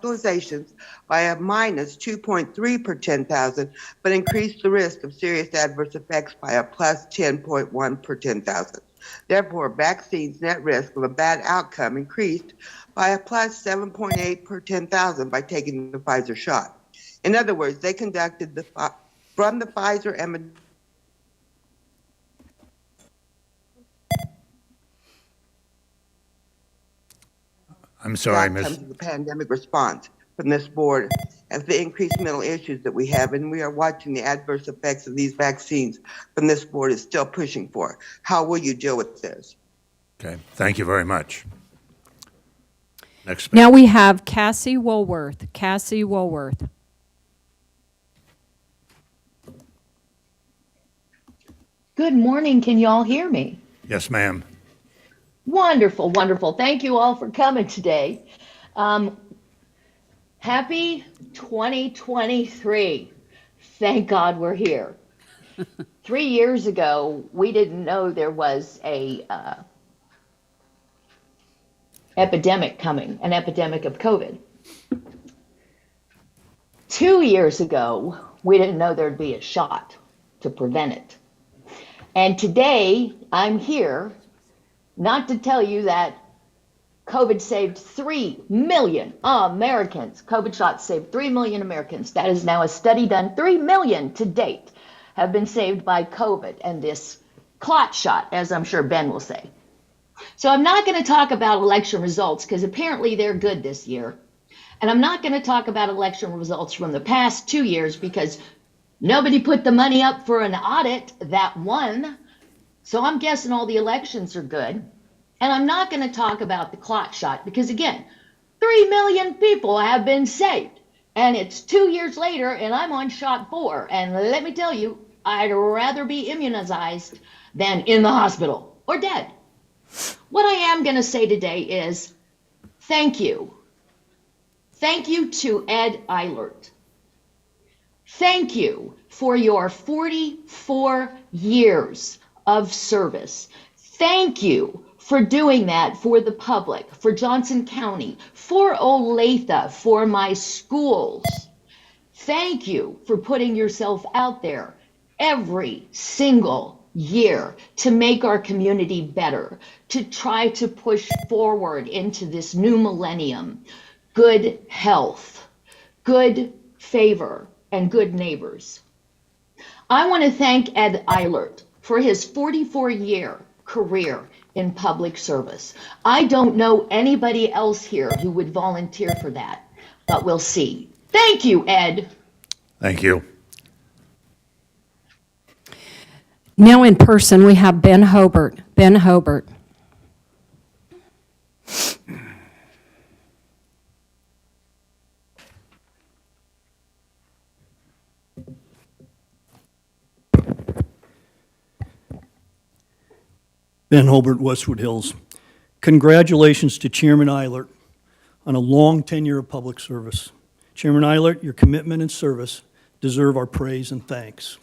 hospitalizations by a minus 2.3 per 10,000, but increased the risk of serious adverse effects by a plus 10.1 per 10,000. Therefore, vaccines' net risk of a bad outcome increased by a plus 7.8 per 10,000 by taking the Pfizer shot. In other words, they conducted from the Pfizer and I'm sorry, Ms. outcomes of the pandemic response from this board as the increased mental issues that we have, and we are watching the adverse effects of these vaccines from this board is still pushing for. How will you deal with this? Okay, thank you very much. Next speaker. Now we have Cassie Woolworth. Cassie Woolworth. Good morning. Can you all hear me? Yes, ma'am. Wonderful, wonderful. Thank you all for coming today. Happy 2023. Thank God we're here. 3 years ago, we didn't know there was a epidemic coming, an epidemic of COVID. 2 years ago, we didn't know there'd be a shot to prevent it. And today, I'm here not to tell you that COVID saved 3 million Americans. COVID shots saved 3 million Americans. That is now a study done. 3 million to date have been saved by COVID and this clot shot, as I'm sure Ben will say. So I'm not going to talk about election results because apparently they're good this year. And I'm not going to talk about election results from the past 2 years because nobody put the money up for an audit that won. So I'm guessing all the elections are good. And I'm not going to talk about the clot shot because, again, 3 million people have been saved. And it's 2 years later and I'm on shot 4. And let me tell you, I'd rather be immunized than in the hospital or dead. What I am going to say today is thank you. Thank you to Ed Engelert. Thank you for your 44 years of service. Thank you for doing that for the public, for Johnson County, for Olathe, for my schools. Thank you for putting yourself out there every single year to make our community better, to try to push forward into this new millennium. Good health, good favor, and good neighbors. I want to thank Ed Engelert for his 44-year career in public service. I don't know anybody else here who would volunteer for that, but we'll see. Thank you, Ed. Thank you. Now in person, we have Ben Hobart. Ben Hobart. Ben Hobart, Westwood Hills. Congratulations to Chairman Engelert on a long tenure of public service. Chairman Engelert, your commitment and service deserve our praise and thanks.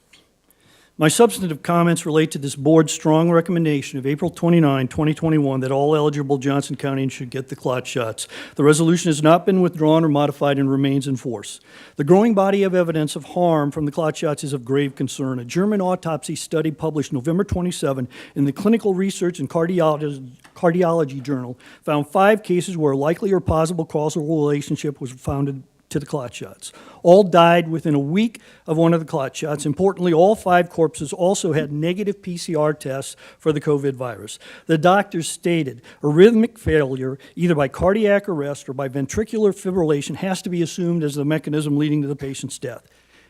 My substantive comments relate to this board's strong recommendation of April 29, 2021, that all eligible Johnson Countyans should get the clot shots. The resolution has not been withdrawn or modified and remains in force. The growing body of evidence of harm from the clot shots is of grave concern. A German autopsy study published November 27 in the Clinical Research and Cardiology Journal found 5 cases where a likely or possible causal relationship was found to the clot shots. All died within a week of one of the clot shots. Importantly, all 5 corpses also had negative PCR tests for the COVID virus. The doctors stated arrhythmic failure, either by cardiac arrest or by ventricular fibrillation, has to be assumed as the mechanism leading to the patient's death.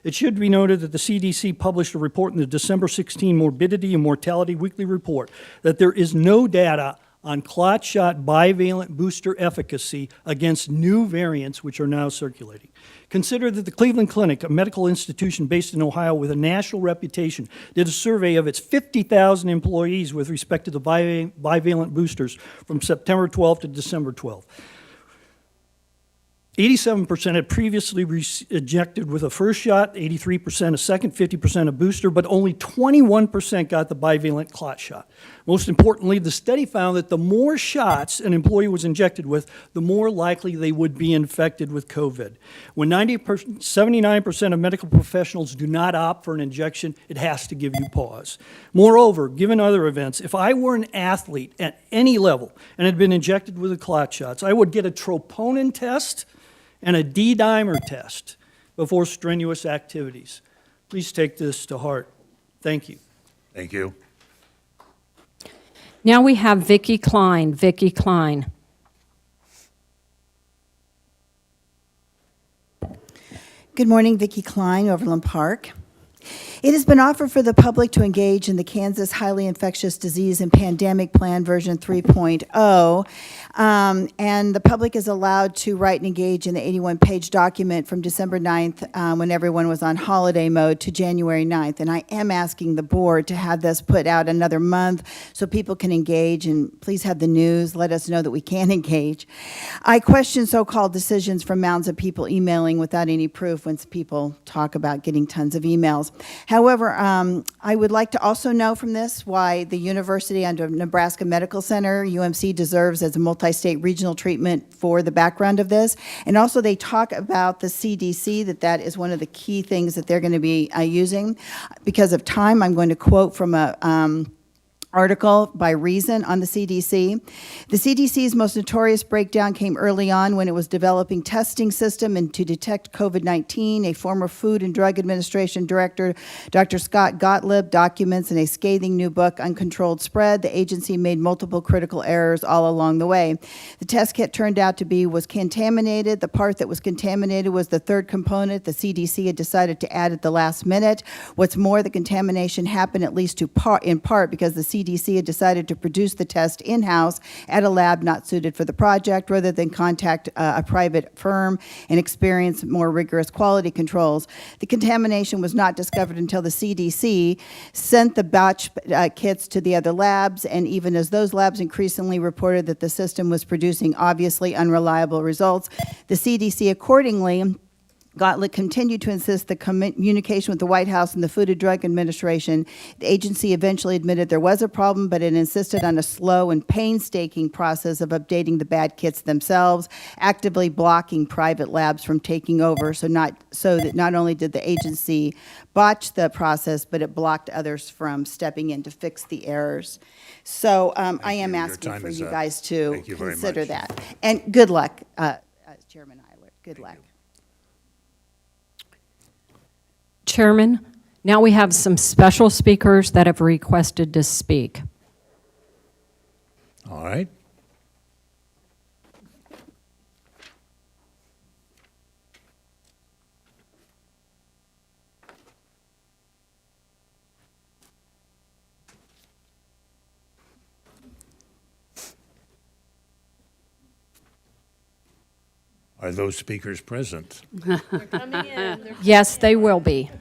It should be noted that the CDC published a report in the December 16 Morbidity and Mortality Weekly Report that there is no data on clot shot bivalent booster efficacy against new variants which are now circulating. Consider that the Cleveland Clinic, a medical institution based in Ohio with a national reputation, did a survey of its 50,000 employees with respect to the bivalent boosters from September 12 to December 12. 87% had previously injected with a first shot, 83% a second, 50% a booster, but only 21% got the bivalent clot shot. Most importantly, the study found that the more shots an employee was injected with, the more likely they would be infected with COVID. When 79% of medical professionals do not opt for an injection, it has to give you pause. Moreover, given other events, if I were an athlete at any level and had been injected with the clot shots, I would get a troponin test and a D-dimer test before strenuous activities. Please take this to heart. Thank you. Thank you. Now we have Vicki Klein. Vicki Klein. Good morning, Vicki Klein, Overland Park. It has been offered for the public to engage in the Kansas Highly Infectious Disease and Pandemic Plan version 3.0, and the public is allowed to write and engage in the 81-page document from December 9th, when everyone was on holiday mode, to January 9th. And I am asking the board to have this put out another month so people can engage, and please have the news, let us know that we can engage. I question so-called decisions from mounds of people emailing without any proof when people talk about getting tons of emails. However, I would like to also know from this why the University under Nebraska Medical Center, UMC, deserves as a multi-state regional treatment for the background of this. And also they talk about the CDC, that is one of the key things that they're going to be using. Because of time, I'm going to quote from a article by Reason on the CDC. The CDC's most notorious breakdown came early on when it was developing testing system and to detect COVID-19. A former Food and Drug Administration director, Dr. Scott Gottlieb, documents in a scathing new book, Uncontrolled Spread. The agency made multiple critical errors all along the way. The test kit turned out to be was contaminated. The part that was contaminated was the third component the CDC had decided to add at the last minute. What's more, the contamination happened at least in part because the CDC had decided to produce the test in-house at a lab not suited for the project, rather than contact a private firm and experience more rigorous quality controls. The contamination was not discovered until the CDC sent the batch kits to the other labs, and even as those labs increasingly reported that the system was producing obviously unreliable results, the CDC accordingly Gottlieb continued to insist the communication with the White House and the Food and Drug Administration. The agency eventually admitted there was a problem, but it insisted on a slow and painstaking process of updating the bad kits themselves, actively blocking private labs from taking over, so that not only did the agency botch the process, but it blocked others from stepping in to fix the errors. So I am you. Your asking time for is you up. guys to Thank you very consider much. that. And good luck, Chairman Eilert. Good luck. Chairman, now we have some special speakers that have requested to speak. All right. Are those speakers present? Yes, they will be.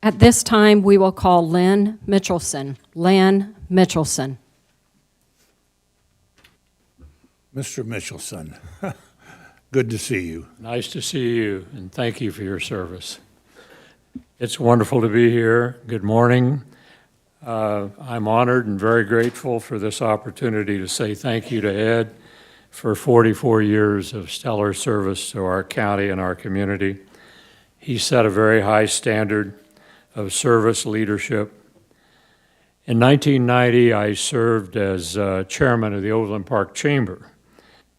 At this time, we will call Lynn Mitchelson. Lynn Mitchelson. Mr. Mitchelson, good to see you. Nice to see you, and thank you for your service. It's wonderful to be here. Good morning. I'm honored and very grateful for this opportunity to say thank you to Ed for 44 years of stellar service to our county and our community. He set a very high standard of service leadership. In 1990, I served as chairman of the Overland Park Chamber.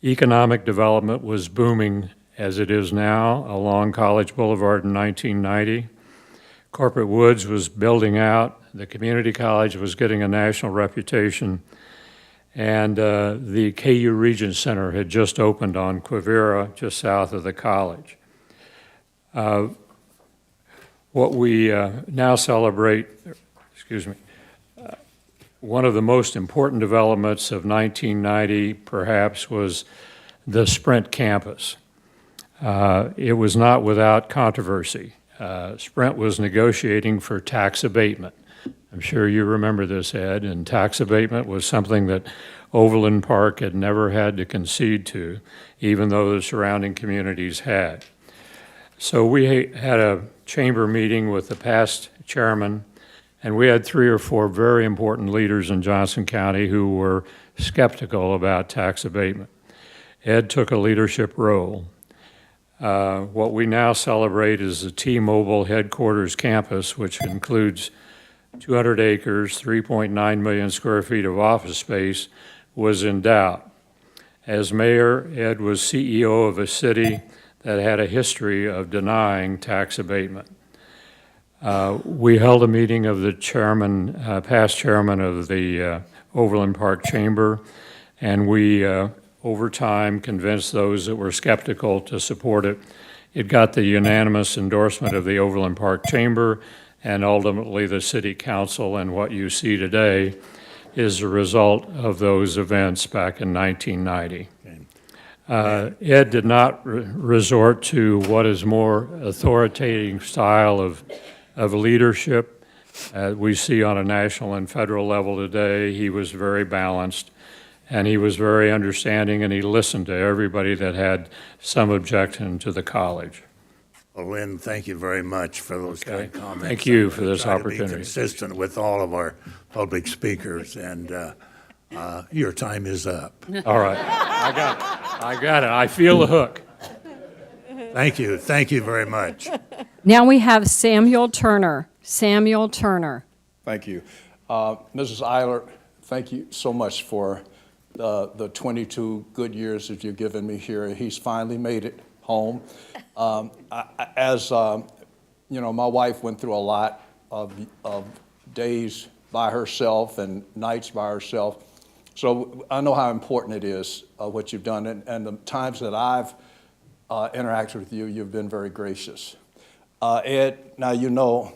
Economic development was booming, as it is now along College Boulevard in 1990. Corporate Woods was building out, the community college was getting a national reputation, and the KU Region Center had just opened on Quivira, just south of the college. What we now celebrate, one of the most important developments of 1990 perhaps was the Sprint campus. It was not without controversy. Sprint was negotiating for tax abatement. I'm sure you remember this, Ed, and tax abatement was something that Overland Park had never had to concede to, even though the surrounding communities had. So we had a chamber meeting with the past chairman, and we had 3 or 4 very important leaders in Johnson County who were skeptical about tax abatement. Ed took a leadership role. What we now celebrate is the T-Mobile headquarters campus, which includes 200 acres, 3.9 million square feet of office space, was in doubt. As mayor, Ed was CEO of a city that had a history of denying tax abatement. We held a meeting of the chairman, past chairman of the Overland Park Chamber, and we, over time, convinced those that were skeptical to support it. It got the unanimous endorsement of the Overland Park Chamber and ultimately the City Council, and what you see today is a result of those events back in 1990. Ed did not resort to what is more authoritative style of leadership we see on a national and federal level today. He was very balanced, and he was very understanding, and he listened to everybody that had some objection to the college. Well, Lynn, thank you very much for those kind comments. Thank you for this Try to opportunity. be consistent with all of our public speakers, and your time is up. All right, I got it. I got it. I feel the hook. Thank you. Thank you very much. Now we have Samuel Turner. Samuel Turner. Thank you. Mrs. Eilert, thank you so much for the 22 good years that you've given me here. He's finally made it home. As you know, my wife went through a lot of days by herself and nights by herself. So I know how important it is, what you've done. And the times that I've interacted with you, you've been very gracious. Ed, now you know,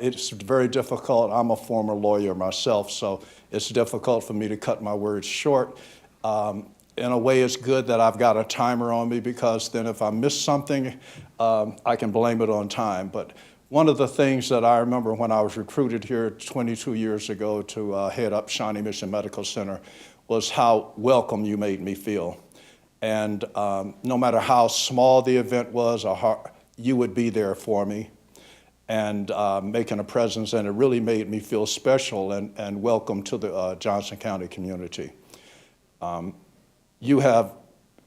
it's very difficult. I'm a former lawyer myself, so it's difficult for me to cut my words short. In a way, it's good that I've got a timer on me, because then if I miss something, I can blame it on time. But one of the things that I remember when I was recruited here 22 years ago to head up Shawnee Mission Medical Center was how welcome you made me feel. And no matter how small the event was, or how, you would be there for me and making a presence, and it really made me feel special and welcome to the Johnson County community. You have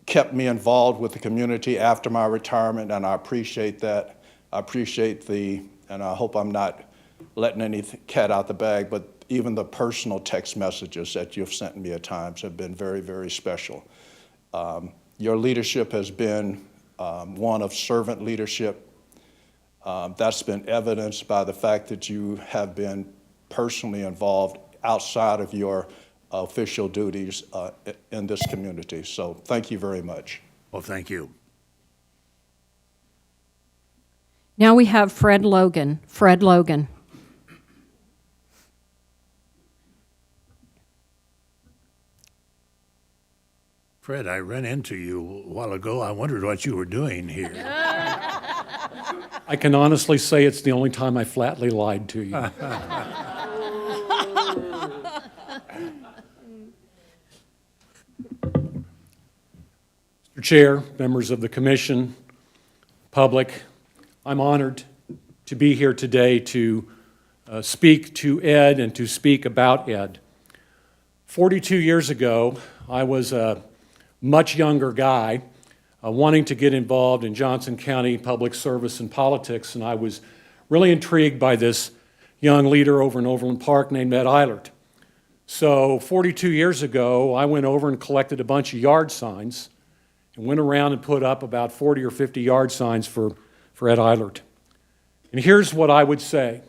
kept me involved with the community after my retirement, and I appreciate that. I appreciate and I hope I'm not letting any cat out the bag, but even the personal text messages that you've sent me at times have been very, very special. Your leadership has been one of servant leadership. That's been evidenced by the fact that you have been personally involved outside of your official duties in this community. So thank you very much. Well, thank you. Now we have Fred Logan. Fred Logan. Fred, I ran into you a while ago. I wondered what you were doing here. I can honestly say it's the only time I flatly lied to you. Mr. Chair, members of the commission, public, I'm honored to be here today to speak to Ed and to speak about Ed. 42 years ago, I was a much younger guy wanting to get involved in Johnson County public service and politics, and I was really intrigued by this young leader over in Overland Park named Ed Eilert. So 42 years ago, I went over and collected a bunch of yard signs, and went around and put up about 40 or 50 yard signs for Ed Eilert. And here's what I would say.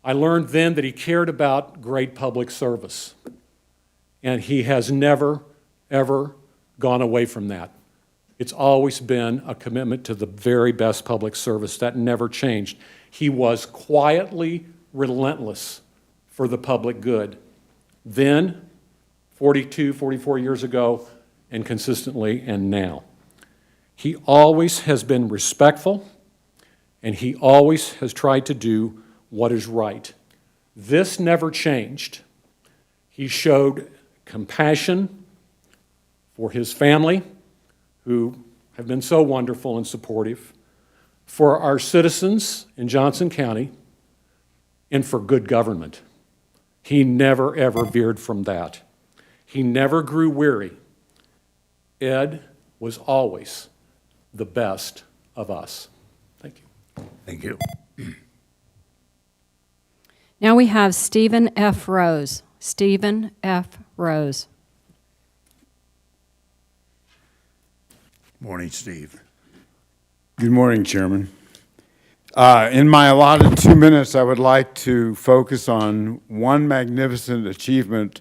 I learned then that he cared about great public service, and he has never, ever gone away from that. It's always been a commitment to the very best public service. That never changed. He was quietly relentless for the public good. Then, 42, 44 years ago, and consistently, and now. He always has been respectful, and he always has tried to do what is right. This never changed. He showed compassion for his family, who have been so wonderful and supportive, for our citizens in Johnson County, and for good government. He never, ever veered from that. He never grew weary. Ed was always the best of us. Thank you. Thank you. Now we have Stephen F. Rose. Stephen F. Rose. Morning, Steve. Good morning, Chairman. In my allotted 2 minutes, I would like to focus on one magnificent achievement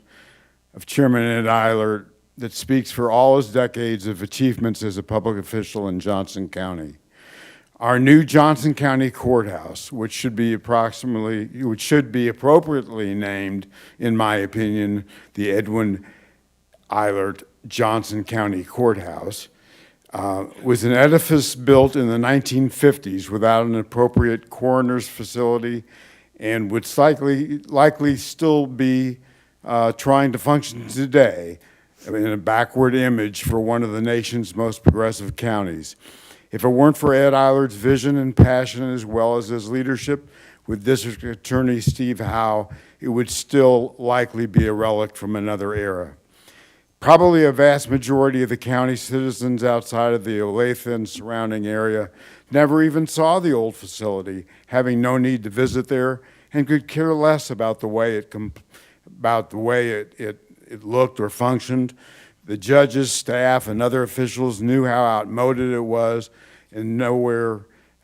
of Chairman Ed Eilert that speaks for all his decades of achievements as a public official in Johnson County. Our new Johnson County Courthouse, which should be appropriately named, in my opinion, the Edwin Eilert Johnson County Courthouse, was an edifice built in the 1950s without an appropriate coroner's facility and would likely still be trying to function today in a backward image for one of the nation's most progressive counties. If it weren't for Ed Eilert's vision and passion, as well as his leadership with District Attorney Steve Howe, it would still likely be a relic from another era. Probably a vast majority of the county citizens outside of the Olathe and surrounding area never even saw the old facility, having no need to visit there, and could care less about the way it looked or functioned. The judges, staff, and other officials knew how outmoded it was and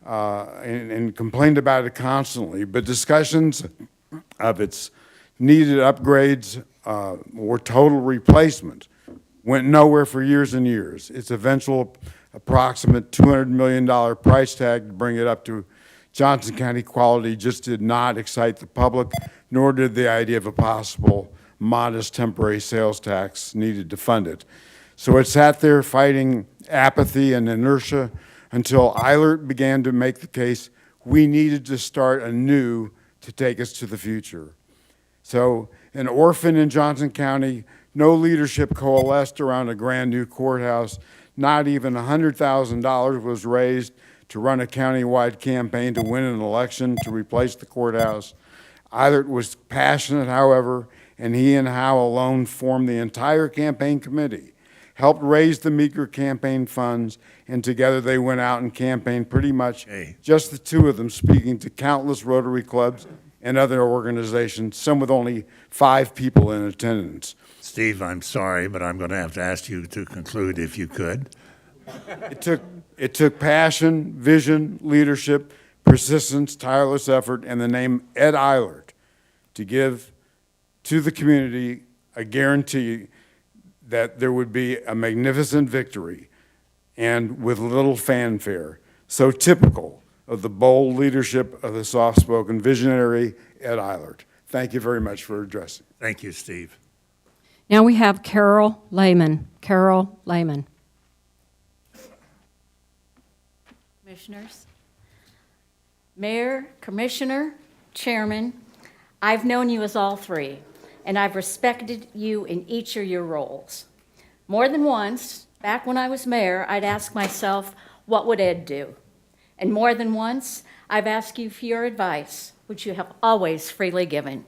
and complained about it constantly. But discussions of its needed upgrades or total replacement went nowhere for years and years. Its eventual approximate $200 million price tag to bring it up to Johnson County quality just did not excite the public, nor did the idea of a possible modest temporary sales tax needed to fund it. So it sat there fighting apathy and inertia until Eilert began to make the case we needed to start anew to take us to the future. So an orphan in Johnson County, no leadership coalesced around a brand new courthouse. Not even $100,000 was raised to run a countywide campaign to win an election to replace the courthouse. Eilert was passionate, however, and he and Howe alone formed the entire campaign committee, helped raise the meager campaign funds, and together they went out and campaigned pretty much just the two of them, speaking to countless Rotary clubs and other organizations, some with only 5 people in attendance. Steve, I'm sorry, but I'm going to have to ask you to conclude if you could. It took passion, vision, leadership, persistence, tireless effort, and the name Ed Eilert to give to the community a guarantee that there would be a magnificent victory and with little fanfare, so typical of the bold leadership of the soft-spoken visionary Ed Eilert. Thank you very much for addressing. Thank you, Steve. Now we have Carol Lehman. Carol Lehman. Commissioners, Mayor, Commissioner, Chairman, I've known you as all three, and I've respected you in each of your roles. More than once, back when I was mayor, I'd ask myself, what would Ed do? And more than once, I've asked you for your advice, which you have always freely given.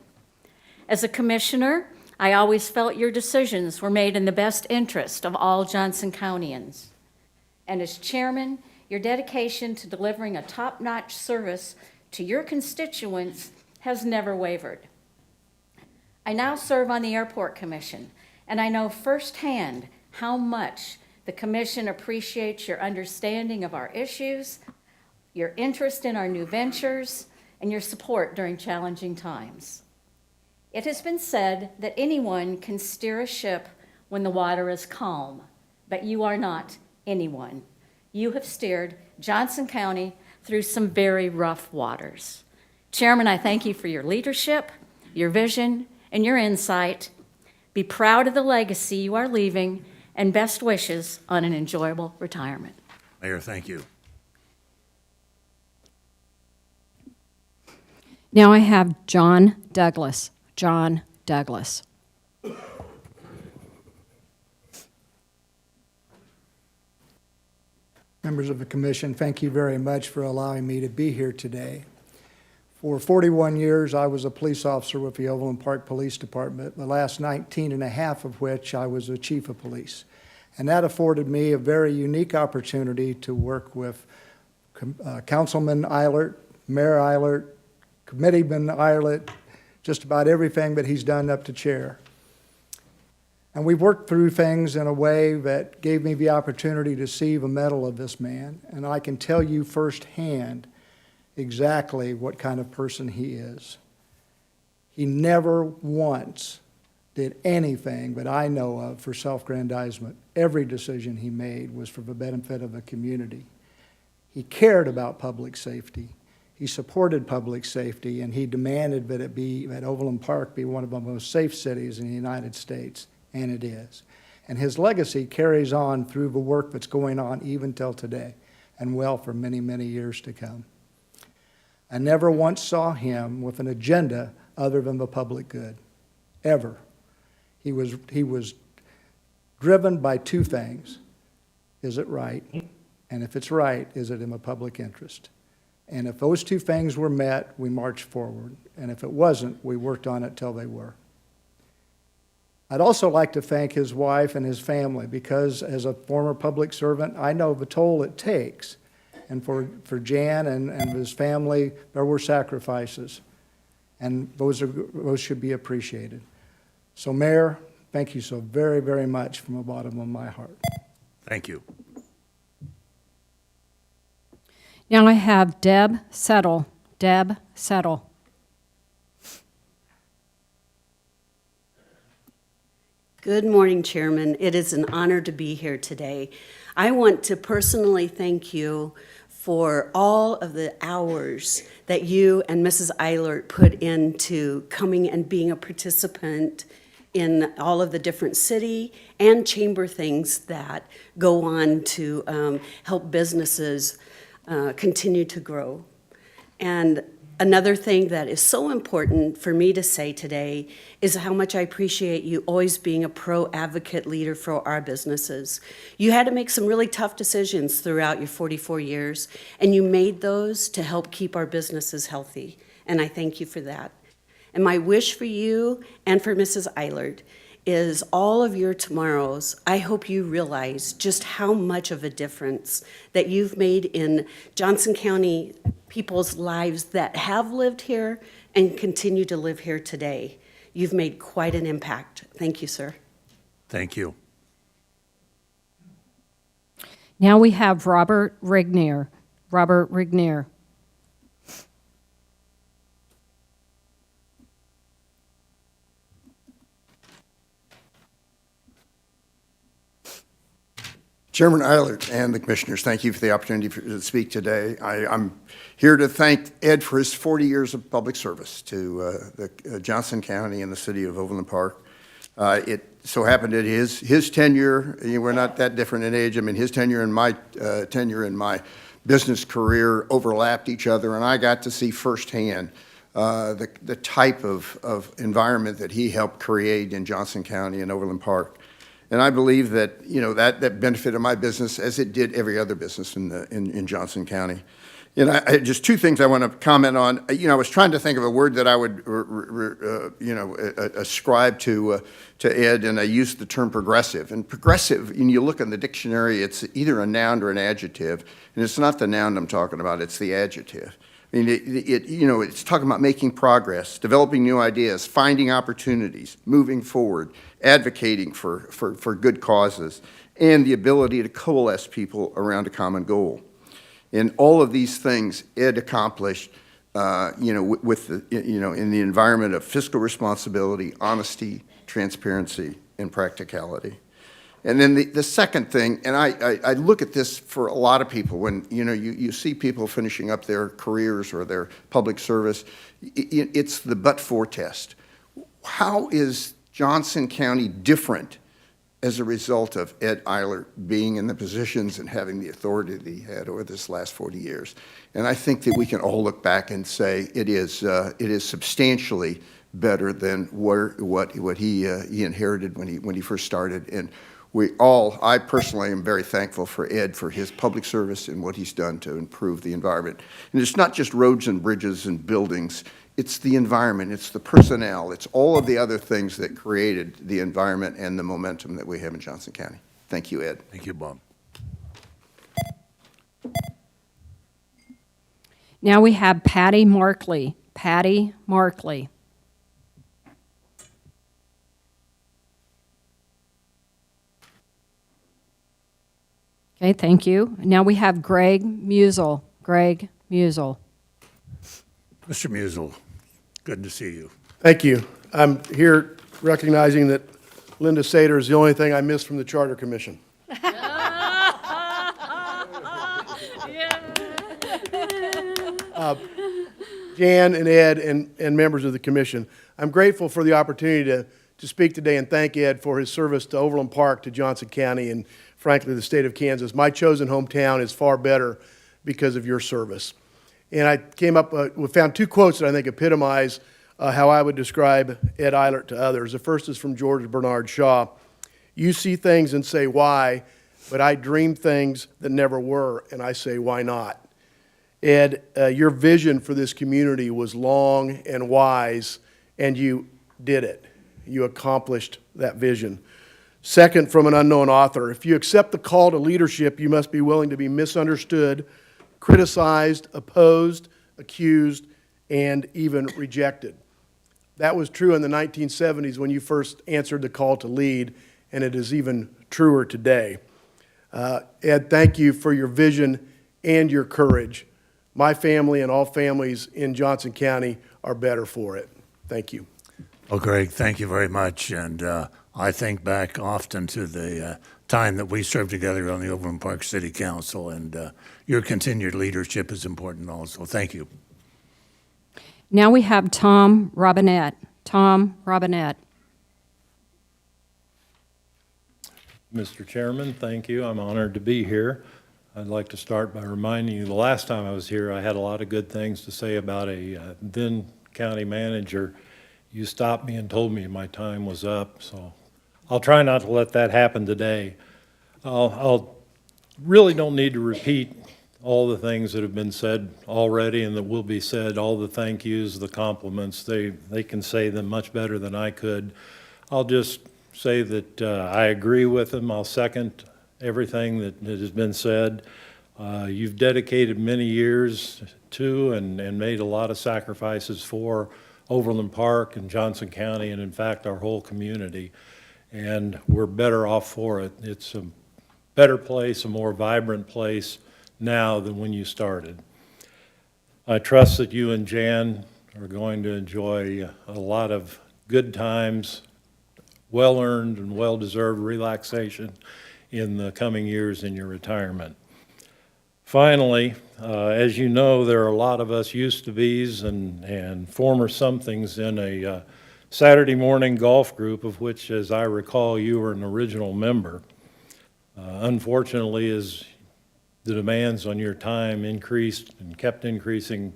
As a commissioner, I always felt your decisions were made in the best interest of all Johnson Countyans. And as chairman, your dedication to delivering a top-notch service to your constituents has never wavered. I now serve on the Airport Commission, and I know firsthand how much The commission appreciates your understanding of our issues, your interest in our new ventures, and your support during challenging times. It has been said that anyone can steer a ship when the water is calm, but you are not anyone. You have steered Johnson County through some very rough waters. Chairman, I thank you for your leadership, your vision, and your insight. Be proud of the legacy you are leaving, and best wishes on an enjoyable retirement. Mayor, thank you. Now I have John Douglas. John Douglas. Members of the commission, thank you very much for allowing me to be here today. For 41 years, I was a police officer with the Overland Park Police Department, the last 19 and a half of which I was a chief of police. And that afforded me a very unique opportunity to work with Councilman Eilert, Mayor Eilert, Committeeman Eilert, just about everything that he's done up to chair. And we worked through things in a way that gave me the opportunity to see the mettle of this man. And I can tell you firsthand exactly what kind of person he is. He never once did anything that I know of for self-aggrandizement. Every decision he made was for the benefit of the community. He cared about public safety. He supported public safety, and he demanded that Overland Park be one of the most safe cities in the United States, and it is. And his legacy carries on through the work that's going on even till today, and well for many, many years to come. I never once saw him with an agenda other than the public good, ever. He was driven by two things. Is it right? And if it's right, is it in the public interest? And if those two things were met, we marched forward. And if it wasn't, we worked on it till they were. I'd also like to thank his wife and his family, because as a former public servant, I know the toll it takes. And for Jan and his family, there were sacrifices. And those should be appreciated. So, Mayor, thank you so very, very much from the bottom of my heart. Thank you. Now I have Deb Settle. Deb Settle. Good morning, Chairman. It is an honor to be here today. I want to personally thank you for all of the hours that you and Mrs. Eilert put into coming and being a participant in all of the different city and chamber things that go on to help businesses continue to grow. And another thing that is so important for me to say today is how much I appreciate you always being a pro-advocate leader for our businesses. You had to make some really tough decisions throughout your 44 years, and you made those to help keep our businesses healthy, and I thank you for that. And my wish for you and for Mrs. Eilert is all of your tomorrows, I hope you realize just how much of a difference that you've made in Johnson County people's lives that have lived here and continue to live here today. You've made quite an impact. Thank you, sir. Thank you. Now we have Robert Reiner. Robert Reiner. Chairman Eilert and the commissioners, thank you for the opportunity to speak today. I'm here to thank Ed for his 40 years of public service to the Johnson County and the city of Overland Park. It so happened that his tenure, we're not that different in age. I mean, his tenure and my tenure in my business career overlapped each other, and I got to see firsthand the type of environment that he helped create in Johnson County and Overland Park. And I believe that, that benefited my business as it did every other business in Johnson County. Just two things I want to comment on. I was trying to think of a word that I would, ascribe to Ed, and I used the term progressive. And progressive, when you look in the dictionary, it's either a noun or an adjective, and it's not the noun I'm talking about, it's the adjective. I mean, it's talking about making progress, developing new ideas, finding opportunities, moving forward, advocating for good causes, and the ability to coalesce people around a common goal. And all of these things Ed accomplished, with the, in the environment of fiscal responsibility, honesty, transparency, and practicality. And then the second thing, and I look at this for a lot of people, when you see people finishing up their careers or their public service, it's the but-for test. How is Johnson County different as a result of Ed Eilert being in the positions and having the authority that he had over this last 40 years? And I think that we can all look back and say it is substantially better than what he inherited when he first started. And I personally am very thankful for Ed for his public service and what he's done to improve the environment. And it's not just roads and bridges and buildings, it's the environment, it's the personnel, it's all of the other things that created the environment and the momentum that we have in Johnson County. Thank you, Ed. Thank you, Bob. Now we have Patty Markley. Patty Markley. Okay, thank you. Now we have Greg Musel. Greg Musel. Mr. Musel, good to see you. Thank you. I'm here recognizing that Linda Sater is the only thing I missed from the Charter Commission. Jan and Ed and members of the commission, I'm grateful for the opportunity to speak today and thank Ed for his service to Overland Park, to Johnson County, and frankly, the state of Kansas. My chosen hometown is far better because of your service. And I came up, we found two quotes that I think epitomize how I would describe Ed Eilert to others. The first is from George Bernard Shaw. You see things and say, why? But I dream things that never were, and I say, why not? Ed, your vision for this community was long and wise, and you did it. You accomplished that vision. Second, from an unknown author, if you accept the call to leadership, you must be willing to be misunderstood, criticized, opposed, accused, and even rejected. That was true in the 1970s when you first answered the call to lead, and it is even truer today. Ed, thank you for your vision and your courage. My family and all families in Johnson County are better for it. Thank you. Well, Greg, thank you very much. And I think back often to the time that we served together on the Overland Park City Council, and your continued leadership is important also. Thank you. Now we have Tom Robinette. Tom Robinette. Mr. Chairman, thank you. I'm honored to be here. I'd like to start by reminding you the last time I was here, I had a lot of good things to say about a then county manager. You stopped me and told me my time was up, so I'll try not to let that happen today. I'll really don't need to repeat all the things that have been said already and that will be said, all the thank yous, the compliments. They can say them much better than I could. I'll just say that I agree with them. I'll second everything that has been said. You've dedicated many years to and made a lot of sacrifices for Overland Park and Johnson County, and in fact our whole community, and we're better off for it. It's a better place, a more vibrant place now than when you started. I trust that you and Jan are going to enjoy a lot of good times, well-earned and well-deserved relaxation in the coming years in your retirement. Finally, as you know, there are a lot of us used-to-bes and former somethings in a Saturday morning golf group, of which, as I recall, you were an original member. Unfortunately, as the demands on your time increased and kept increasing,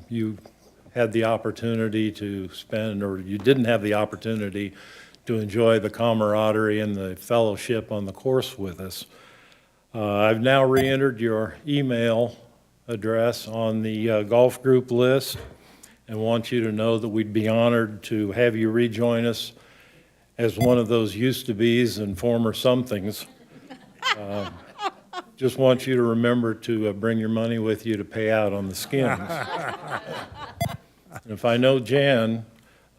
you had the opportunity to spend, or you didn't have the opportunity to enjoy the camaraderie and the fellowship on the course with us. I've now re-entered your email address on the golf group list and want you to know that we'd be honored to have you rejoin us as one of those used-to-bes and former somethings. Just want you to remember to bring your money with you to pay out on the skins. And if I know Jan,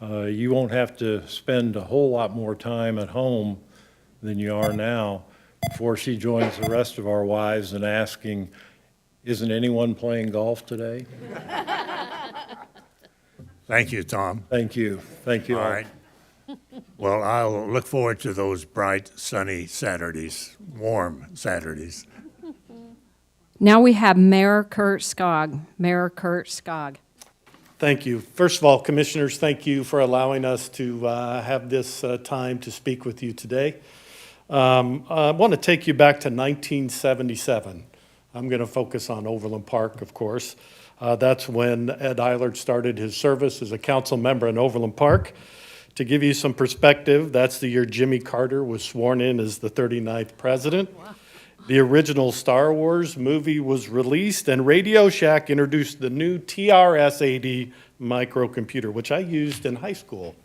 you won't have to spend a whole lot more time at home than you are now before she joins the rest of our wives in asking, isn't anyone playing golf today? Thank you, Tom. Thank you. Thank you All all. right. Well, I'll look forward to those bright, sunny Saturdays, warm Saturdays. Now we have Mayor Kurt Skog. Mayor Kurt Skog. Thank you. First of all, Commissioners, thank you for allowing us to have this time to speak with you today. I want to take you back to 1977. I'm going to focus on Overland Park, of course. That's when Ed Eilert started his service as a council member in Overland Park. To give you some perspective, that's the year Jimmy Carter was sworn in as the 39th president. Wow. The original Star Wars movie was released, and Radio Shack introduced the new TRS-80 microcomputer, which I used in high school.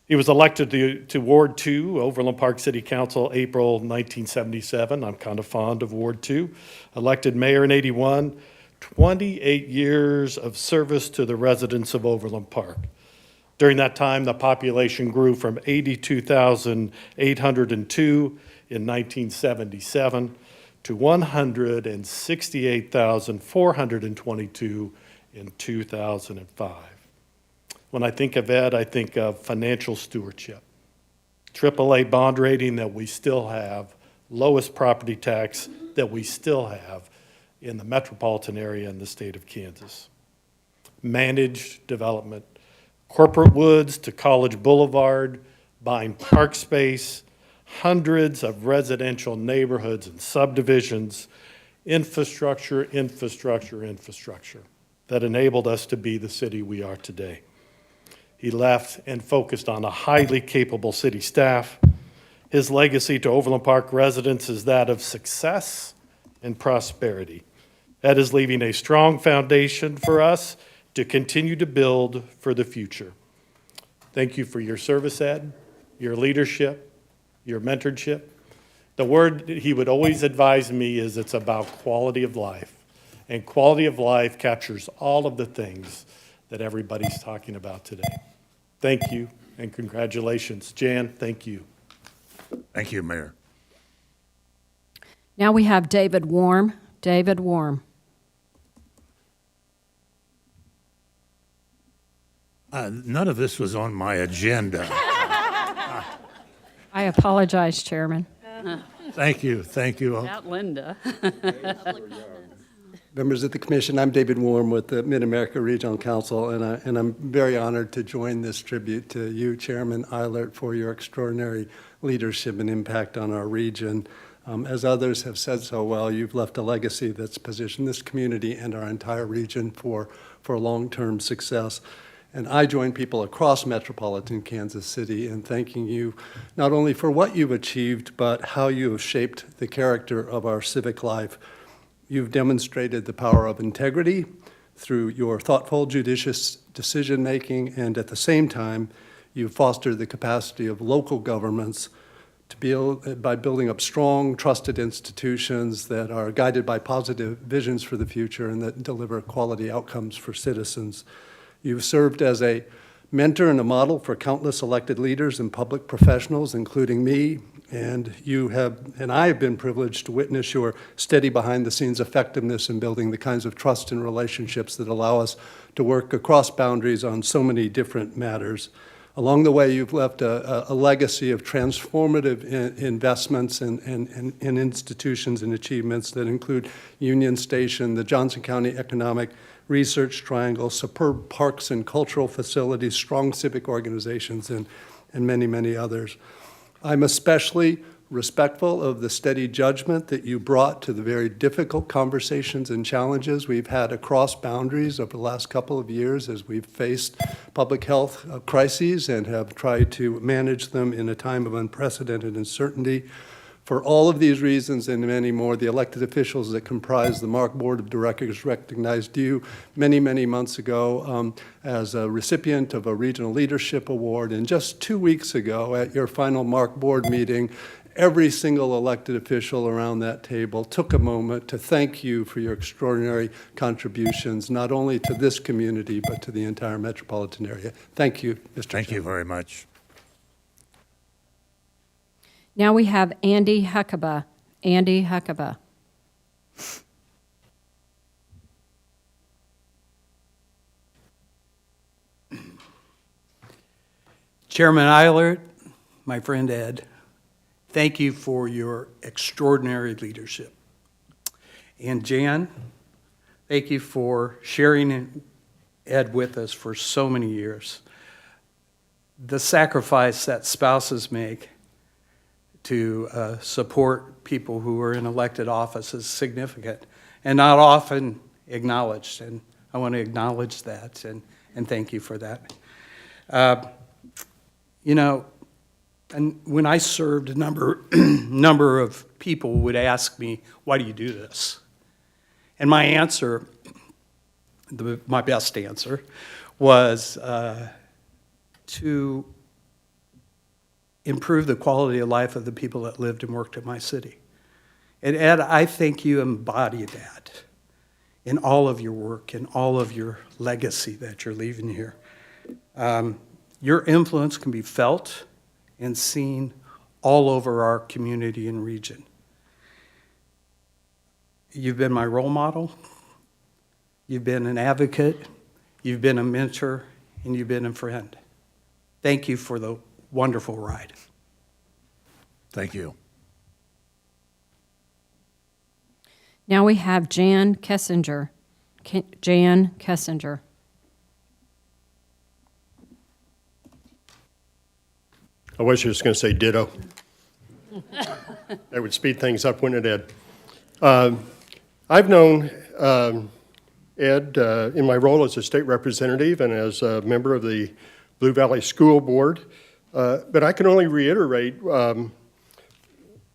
He was elected to Ward 2, Overland Park City Council, April 1977. I'm kind of fond of Ward 2. Elected mayor in 81. 28 years of service to the residents of Overland Park. During that time, the population grew from 82,802 in 1977 to 168,422 in 2005. When I think of Ed, I think of financial stewardship, AAA bond rating that we still have, lowest property tax that we still have in the metropolitan area in the state of Kansas. Managed development, corporate woods to College Boulevard, buying park space, hundreds of residential neighborhoods and subdivisions, infrastructure that enabled us to be the city we are today. He left and focused on a highly capable city staff. His legacy to Overland Park residents is that of success and prosperity. Ed is leaving a strong foundation for us to continue to build for the future. Thank you for your service, Ed, your leadership, your mentorship. The word he would always advise me is it's about quality of life. And quality of life captures all of the things that everybody's talking about today. Thank you and congratulations. Jan, thank you. Thank you, Mayor. Now we have David Warm. David Warm. None of this was on my agenda. I apologize, Chairman. Thank you. Not Linda. Members of the Commission, I'm David Warm with the Mid-America Regional Council, and I'm very honored to join this tribute to you, Chairman Eilert, for your extraordinary leadership and impact on our region. As others have said so well, you've left a legacy that's positioned this community and our entire region for long-term success. And I join people across metropolitan Kansas City in thanking you not only for what you've achieved, but how you have shaped the character of our civic life. You've demonstrated the power of integrity through your thoughtful, judicious decision-making, and at the same time, you've fostered the capacity of local governments by building up strong, trusted institutions that are guided by positive visions for the future and that deliver quality outcomes for citizens. You've served as a mentor and a model for countless elected leaders and public professionals, including me, and I have been privileged to witness your steady behind-the-scenes effectiveness in building the kinds of trust and relationships that allow us to work across boundaries on so many different matters. Along the way, you've left a legacy of transformative investments in institutions and achievements that include Union Station, the Johnson County Economic Research Triangle, superb parks and cultural facilities, strong civic organizations, and many, many others. I'm especially respectful of the steady judgment that you brought to the very difficult conversations and challenges we've had across boundaries over the last couple of years as we've faced public health crises and have tried to manage them in a time of unprecedented uncertainty. For all of these reasons and many more, the elected officials that comprise the MARC Board of Directors recognized you many, many months ago as a recipient of a Regional Leadership Award. And just 2 weeks ago at your final MARC Board meeting, every single elected official around that table took a moment to thank you for your extraordinary contributions, not only to this community, but to the entire metropolitan area. Thank you, Mr. Thank you Chairman. very much. Now we have Andy Huckaba. Andy Huckaba. Chairman Eilert, my friend Ed, thank you for your extraordinary leadership. And Jan, thank you for sharing Ed with us for so many years. The sacrifice that spouses make to support people who are in elected office is significant and not often acknowledged. And I want to acknowledge that and thank you for that. You know, and when I served, a number of people would ask me, why do you do this? And my answer, my best answer, was to improve the quality of life of the people that lived and worked in my city. And Ed, I think you embody that in all of your work, in all of your legacy that you're leaving here. Your influence can be felt and seen all over our community and region. You've been my role model, you've been an advocate, you've been a mentor, and you've been a friend. Thank you for the wonderful ride. Thank you. Now we have Jan Kessinger. Jan Kessinger. I was just going to say ditto. That would speed things up, wouldn't it, Ed? I've known Ed in my role as a state representative and as a member of the Blue Valley School Board, but I can only reiterate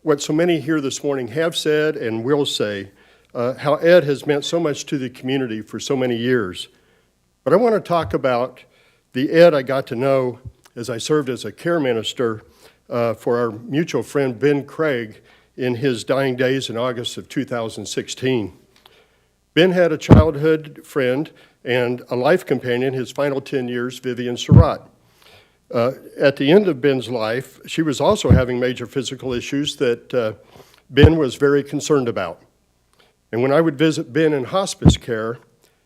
what so many here this morning have said and will say, how Ed has meant so much to the community for so many years. But I want to talk about the Ed I got to know as I served as a care minister for our mutual friend Ben Craig in his dying days in August of 2016. Ben had a childhood friend and a life companion his final 10 years, Vivian Surratt. At the end of Ben's life, she was also having major physical issues that Ben was very concerned about. And when I would visit Ben in hospice care,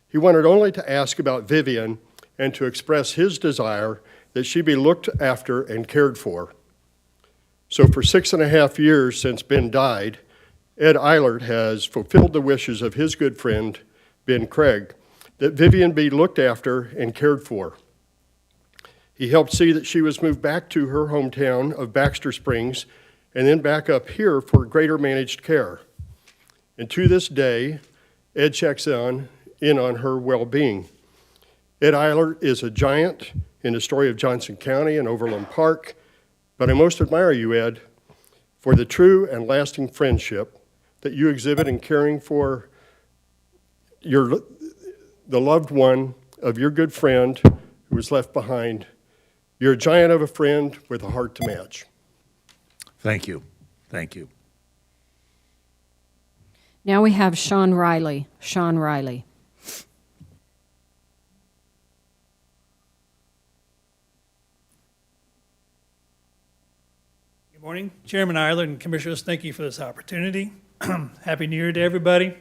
he wanted only to ask about Vivian and to express his desire that she be looked after and cared for. So for 6.5 years since Ben died, Ed Eilert has fulfilled the wishes of his good friend, Ben Craig, that Vivian be looked after and cared for. He helped see that she was moved back to her hometown of Baxter Springs and then back up here for greater managed care. And to this day, Ed checks in on her well-being. Ed Eilert is a giant in the story of Johnson County and Overland Park, but I most admire you, Ed, for the true and lasting friendship that you exhibit in caring for the loved one of your good friend who was left behind. You're a giant of a friend with a heart to match. Thank you. Thank you. Now we have Sean Riley. Sean Riley. Good morning, Chairman Eilert and Commissioners. Thank you for this opportunity. Happy New Year to everybody.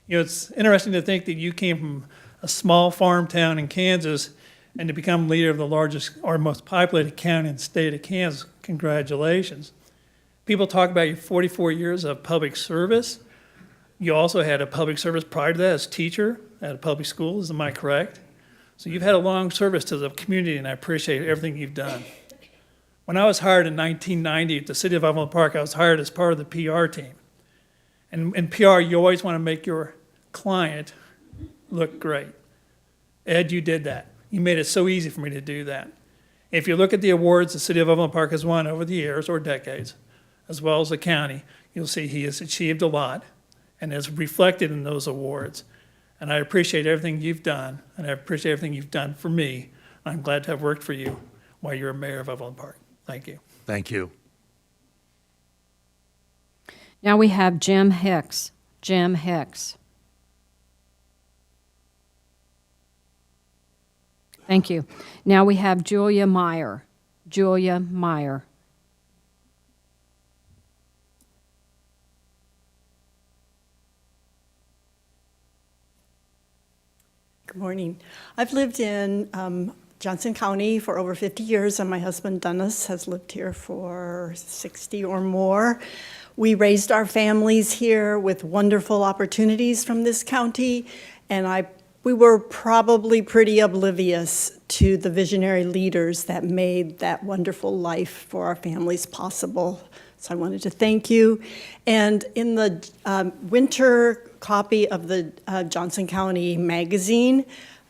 You know, it's interesting to think that you came from a small farm town in Kansas and to become leader of the largest or most populated county in the state of Kansas. Congratulations. People talk about your 44 years of public service. You also had a public service prior to that as teacher at a public school, am I correct? So you've had a long service to the community, and I appreciate everything you've done. When I was hired in 1990 at the city of Overland Park, I was hired as part of the PR team. And in PR, you always want to make your client look great. Ed, you did that. You made it so easy for me to do that. If you look at the awards the city of Overland Park has won over the years or decades, as well as the county, you'll see he has achieved a lot and is reflected in those awards. And I appreciate everything you've done, and I appreciate everything you've done for me. I'm glad to have worked for you while you're mayor of Overland Park. Thank you. Thank you. Now we have Jim Hicks. Jim Hicks. Thank you. Now we have Julia Meyer. Julia Meyer. Good morning. I've lived in Johnson County for over 50 years, and my husband Dennis has lived here for 60 or more. We raised our families here with wonderful opportunities from this county, and we were probably pretty oblivious to the visionary leaders that made that wonderful life for our families possible. So I wanted to thank you. And in the winter copy of the Johnson County magazine,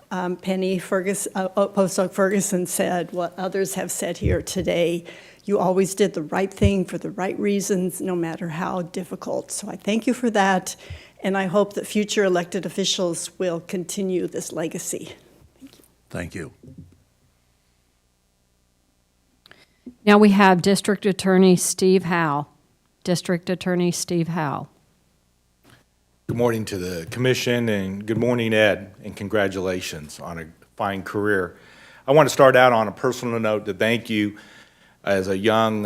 Penny Postdoc Ferguson said what others have said here today. You always did the right thing for the right reasons, no matter how difficult. So I thank you for that, and I hope that future elected officials will continue this legacy. Thank you. Now we have District Attorney Steve Howe. District Attorney Steve Howe. Good morning to the commission, and good morning, Ed, and congratulations on a fine career. I want to start out on a personal note to thank you as a young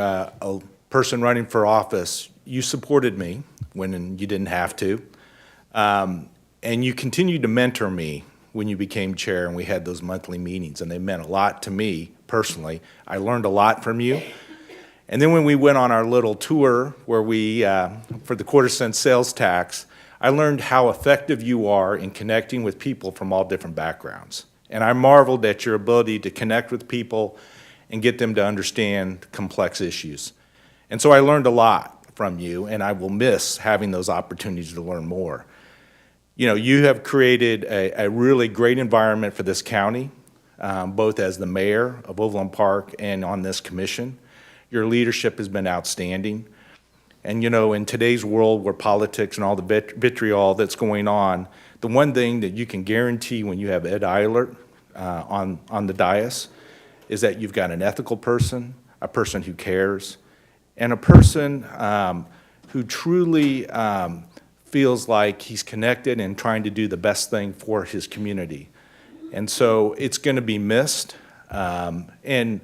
person running for office. You supported me when you didn't have to, and you continued to mentor me when you became chair, and we had those monthly meetings, and they meant a lot to me personally. I learned a lot from you. And then when we went on our little tour where we, for the quarter-cent sales tax, I learned how effective you are in connecting with people from all different backgrounds. And I marveled at your ability to connect with people and get them to understand complex issues. And so I learned a lot from you, and I will miss having those opportunities to learn more. You know, you have created a really great environment for this county, both as the mayor of Overland Park and on this commission. Your leadership has been outstanding. And you know, in today's world where politics and all the vitriol that's going on, the one thing that you can guarantee when you have Ed Engelert on the dais is that you've got an ethical person, a person who cares, and a person who truly feels like he's connected and trying to do the best thing for his community. And so it's going to be missed. And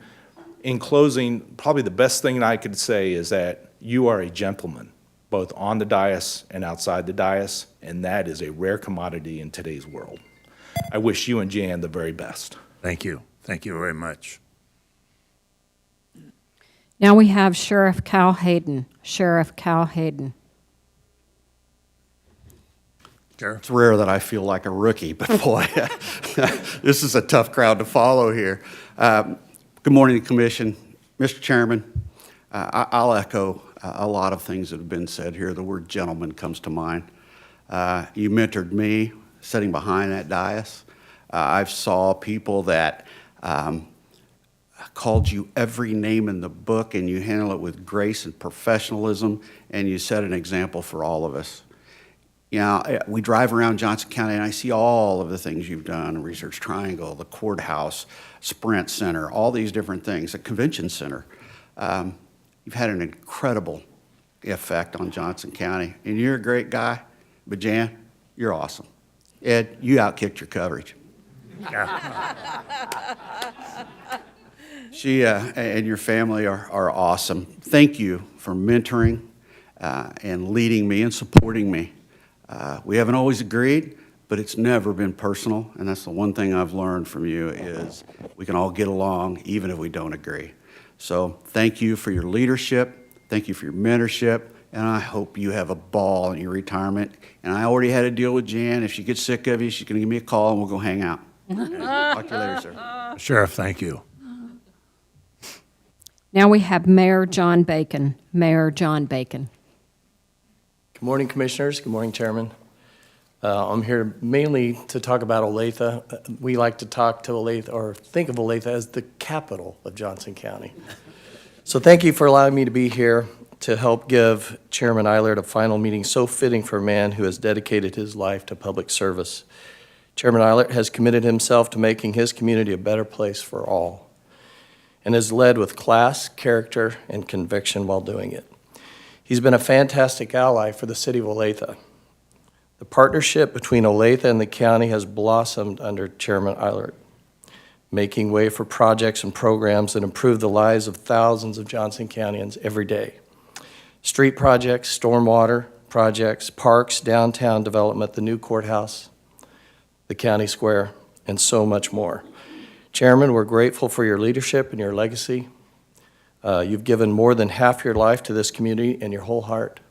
in closing, probably the best thing I could say is that you are a gentleman, both on the dais and outside the dais, and that is a rare commodity in today's world. I wish you and Jan the very best. Thank you. Thank you very much. Now we have Sheriff Cal Hayden. Sheriff Cal Hayden. Sheriff. It's rare that I feel like a rookie, but boy, this is a tough crowd to follow here. Good morning, Commission. Mr. Chairman, I'll echo a lot of things that have been said here. The word gentleman comes to mind. You mentored me sitting behind that dais. I've saw people that called you every name in the book, and you handle it with grace and professionalism, and you set an example for all of us. You know, we drive around Johnson County, and I see all of the things you've done, Research Triangle, the courthouse, Sprint Center, all these different things, the convention center. You've had an incredible effect on Johnson County, and you're a great guy, but Jan, you're awesome. Ed, you outkicked your coverage. She and your family are awesome. Thank you for mentoring and leading me and supporting me. We haven't always agreed, but it's never been personal, and that's the one thing I've learned from you is we can all get along even if we don't agree. So thank you for your leadership, thank you for your mentorship, and I hope you have a ball in your retirement. And I already had a deal with Jan. If she gets sick of you, she's going to give me a call and we'll go hang out. Talk to you later, sir. Sheriff, thank you. Now we have Mayor John Bacon. Mayor John Bacon. Good morning, Commissioners. Good morning, Chairman. I'm here mainly to talk about Olathe. We like to talk to Olathe, or think of Olathe as the capital of Johnson County. So thank you for allowing me to be here to help give Chairman Engelert a final meeting so fitting for a man who has dedicated his life to public service. Chairman Engelert has committed himself to making his community a better place for all, and has led with class, character, and conviction while doing it. He's been a fantastic ally for the city of Olathe. The partnership between Olathe and the county has blossomed under Chairman Eilert, making way for projects and programs that improve the lives of thousands of Johnson Countyans every day. Street projects, stormwater projects, parks, downtown development, the new courthouse, the county square, and so much more. Chairman, we're grateful for your leadership and your legacy. You've given more than half your life to this community and your whole heart,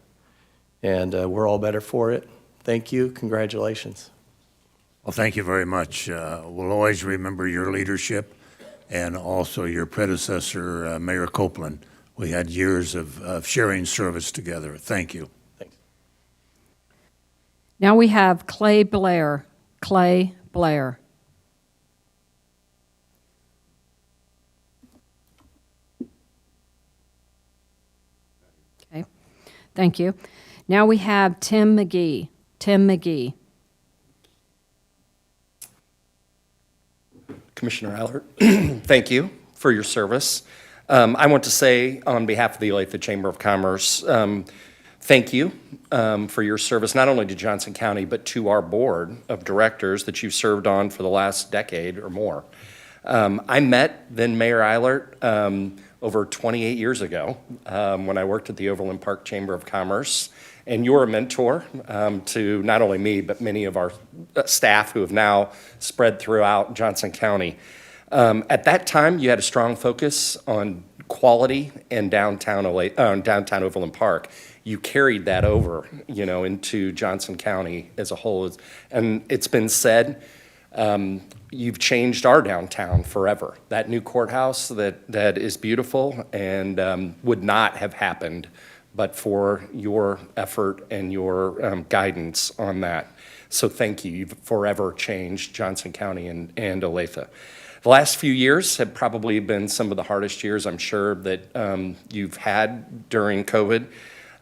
and we're all better for it. Thank you. Congratulations. Well, thank you very much. We'll always remember your leadership and also your predecessor, Mayor Copeland. We had years of sharing service together. Thank you. Thanks. Now we have Clay Blair. Clay Blair. Okay, thank you. Now we have Tim McGee. Tim McGee. Commissioner Eilert, thank you for your service. I want to say on behalf of the Olathe Chamber of Commerce, thank you for your service, not only to Johnson County, but to our board of directors that you've served on for the last decade or more. I met then Mayor Eilert over 28 years ago when I worked at the Overland Park Chamber of Commerce. And you're a mentor to not only me, but many of our staff who have now spread throughout Johnson County. At that time, you had a strong focus on quality in downtown Overland Park. You carried that over, into Johnson County as a whole. And it's been said, you've changed our downtown forever. That new courthouse that is beautiful and would not have happened but for your effort and your guidance on that. So thank you. You've forever changed Johnson County and Olathe. The last few years have probably been some of the hardest years, I'm sure, that you've had during COVID.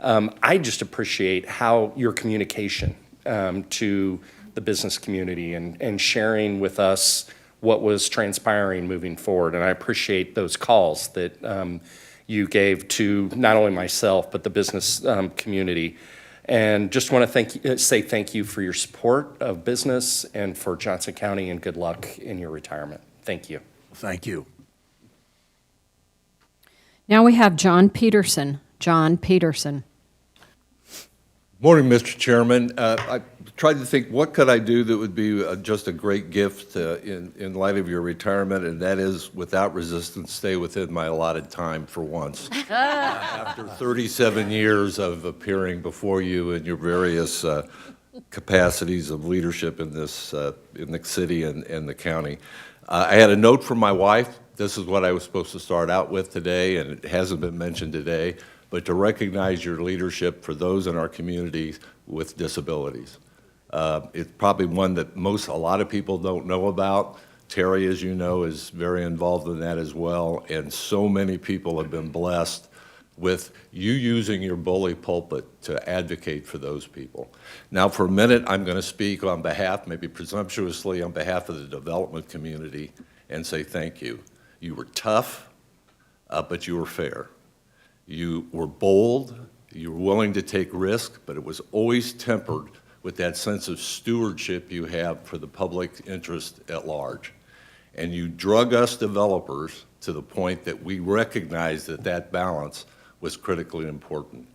I just appreciate how your communication to the business community and sharing with us what was transpiring moving forward. And I appreciate those calls that you gave to not only myself, but the business community. And just want to say thank you for your support of business and for Johnson County, and good luck in your retirement. Thank you. Thank you. Now we have John Peterson. John Peterson. Morning, Mr. Chairman. I tried to think, what could I do that would be just a great gift in light of your retirement, and that is, without resistance, stay within my allotted time for once. After 37 years of appearing before you in your various capacities of leadership in this in the city and the county. I had a note from my wife. This is what I was supposed to start out with today, and it hasn't been mentioned today, but to recognize your leadership for those in our communities with disabilities. It's probably one that a lot of people don't know about. Terry, as you know, is very involved in that as well, and so many people have been blessed with you using your bully pulpit to advocate for those people. Now, for a minute, I'm going to speak on behalf, maybe presumptuously, on behalf of the development community and say thank you. You were tough, but you were fair. You were bold, you were willing to take risk, but it was always tempered with that sense of stewardship you have for the public interest at large. And you drug us developers to the point that we recognized that that balance was critically important.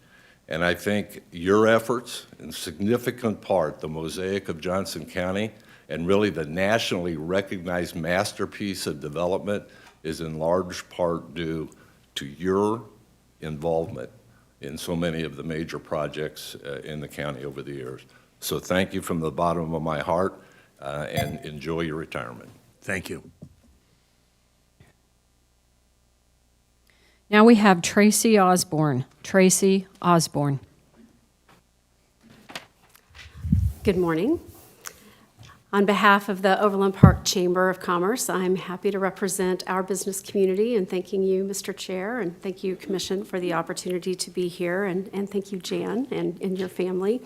And I think your efforts, in significant part, the mosaic of Johnson County, and really the nationally recognized masterpiece of development, is in large part due to your involvement in so many of the major projects in the county over the years. So thank you from the bottom of my heart, and enjoy your retirement. Thank you. Now we have Tracy Osborne. Tracy Osborne. Good morning. On behalf of the Overland Park Chamber of Commerce, I'm happy to represent our business community, and thanking you, Mr. Chair, and thank you, Commission, for the opportunity to be here, and thank you, Jan, and your family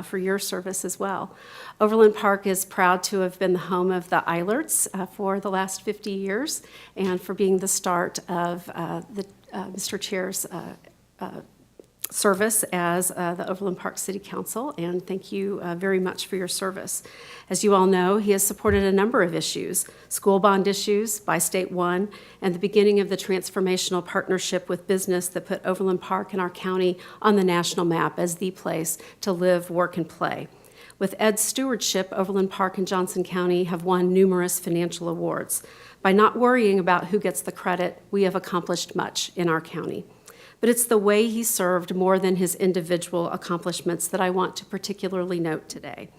for your service as well. Overland Park is proud to have been the home of the Eilerts for the last 50 years, and for being the start of Mr. Chair's service as the Overland Park City Council, and thank you very much for your service. As you all know, he has supported a number of issues: school bond issues, By State One, and the beginning of the transformational partnership with business that put Overland Park and our county on the national map as the place to live, work, and play. With Ed's stewardship, Overland Park and Johnson County have won numerous financial awards. By not worrying about who gets the credit, we have accomplished much in our county. But it's the way he served more than his individual accomplishments that I want to particularly note today.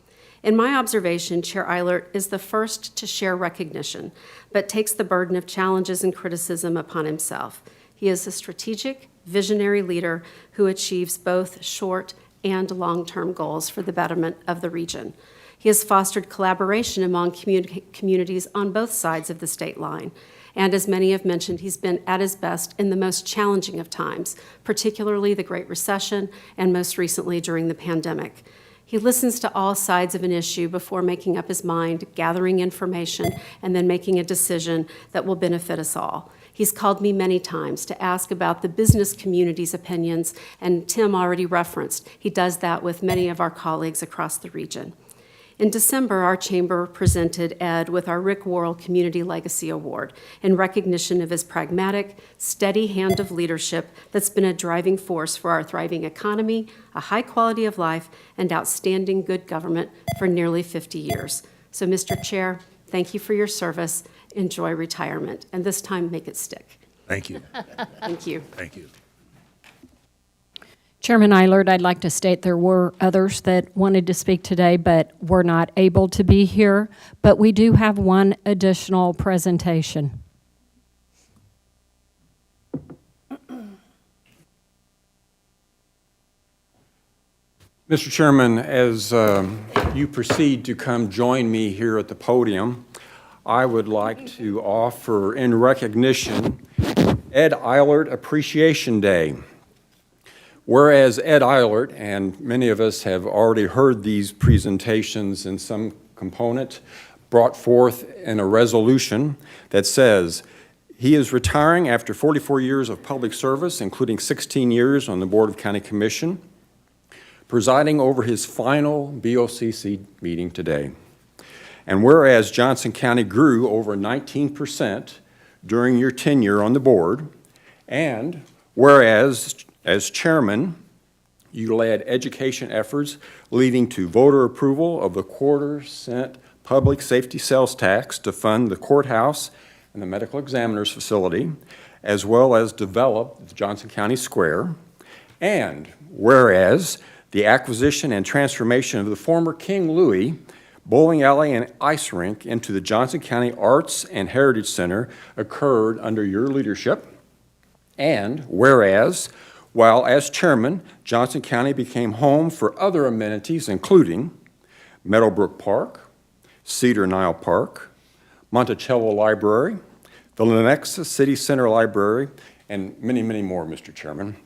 In my observation, Chair Eilert is the first to share recognition, but takes the burden of challenges and criticism upon himself. He is a strategic, visionary leader who achieves both short and long-term goals for the betterment of the region. He has fostered collaboration among communities on both sides of the state line. And as many have mentioned, he's been at his best in the most challenging of times, particularly the Great Recession and most recently during the pandemic. He listens to all sides of an issue before making up his mind, gathering information, and then making a decision that will benefit us all. He's called me many times to ask about the business community's opinions, and Tim already referenced he does that with many of our colleagues across the region. In December, our chamber presented Ed with our Rick Worrell Community Legacy Award in recognition of his pragmatic, steady hand of leadership that's been a driving force for our thriving economy, a high quality of life, and outstanding good government for nearly 50 years. So, Mr. Chair, thank you for your service. Enjoy retirement, and this time make it stick. Thank you. Thank you. Thank you. Chairman Eilert, I'd like to state there were others that wanted to speak today but were not able to be here, but we do have one additional presentation. Mr. Chairman, as you proceed to come join me here at the podium, I would like to offer in recognition Ed Engelert Appreciation Day. Whereas Ed Engelert, and many of us have already heard these presentations in some component, brought forth in a resolution that says he is retiring after 44 years of public service, including 16 years on the Board of County Commission, presiding over his final BOCC meeting today. And whereas Johnson County grew over 19% during your tenure on the board, and whereas as chairman, you led education efforts leading to voter approval of the quarter-cent public safety sales tax to fund the courthouse and the medical examiner's facility, as well as develop the Johnson County Square. And whereas the acquisition and transformation of the former King Louis bowling alley and ice rink into the Johnson County Arts and Heritage Center occurred under your leadership. And whereas, while as chairman, Johnson County became home for other amenities, including Meadowbrook Park, Cedar Nile Park, Monticello Library, the Lenexa City Center Library, and many, many more, Mr. Chairman.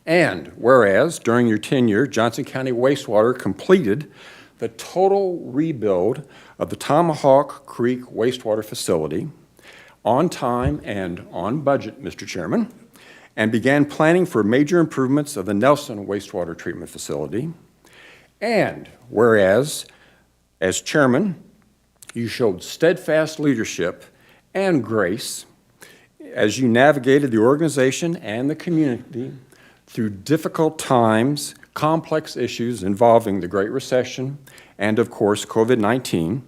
And whereas, during your tenure, Johnson County Wastewater completed the total rebuild of the Tomahawk Creek Wastewater Facility on time and on budget, Mr. Chairman, and began planning for major improvements of the Nelson Wastewater Treatment Facility. And whereas, as chairman, you showed steadfast leadership and grace as you navigated the organization and the community through difficult times, complex issues involving the Great Recession and, of course, COVID-19.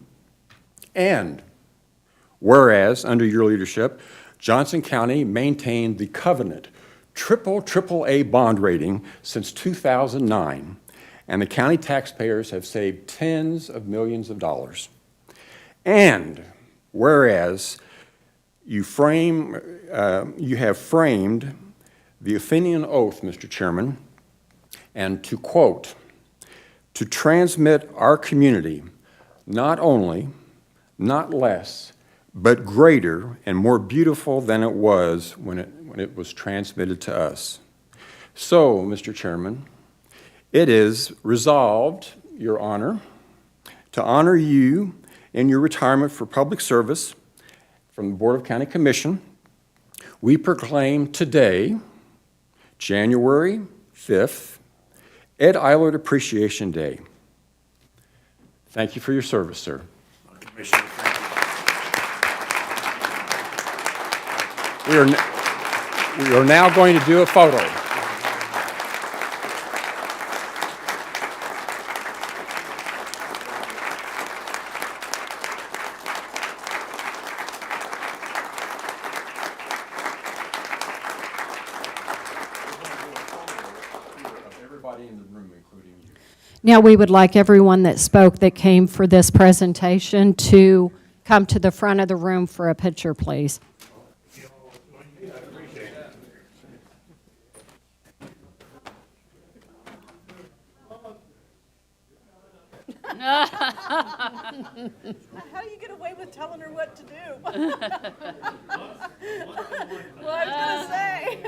And whereas, under your leadership, Johnson County maintained the covenant triple-A bond rating since 2009, and the county taxpayers have saved tens of millions of dollars. And whereas you have framed the Athenian oath, Mr. Chairman, and to quote, to transmit our community not only, not less, but greater and more beautiful than it was when it was transmitted to us. So, Mr. Chairman, it is resolved, Your Honor, to honor you in your retirement for public service from the Board of County Commission. We proclaim today, January 5th, Ed Engelert Appreciation Day. Thank you for your service, sir. Commissioner, thank you. We are now going to do a photo. Now, we would like everyone that spoke that came for this presentation to come to the front of the room for a picture, please. How do you get away with telling her what to do? Well, I was going to say.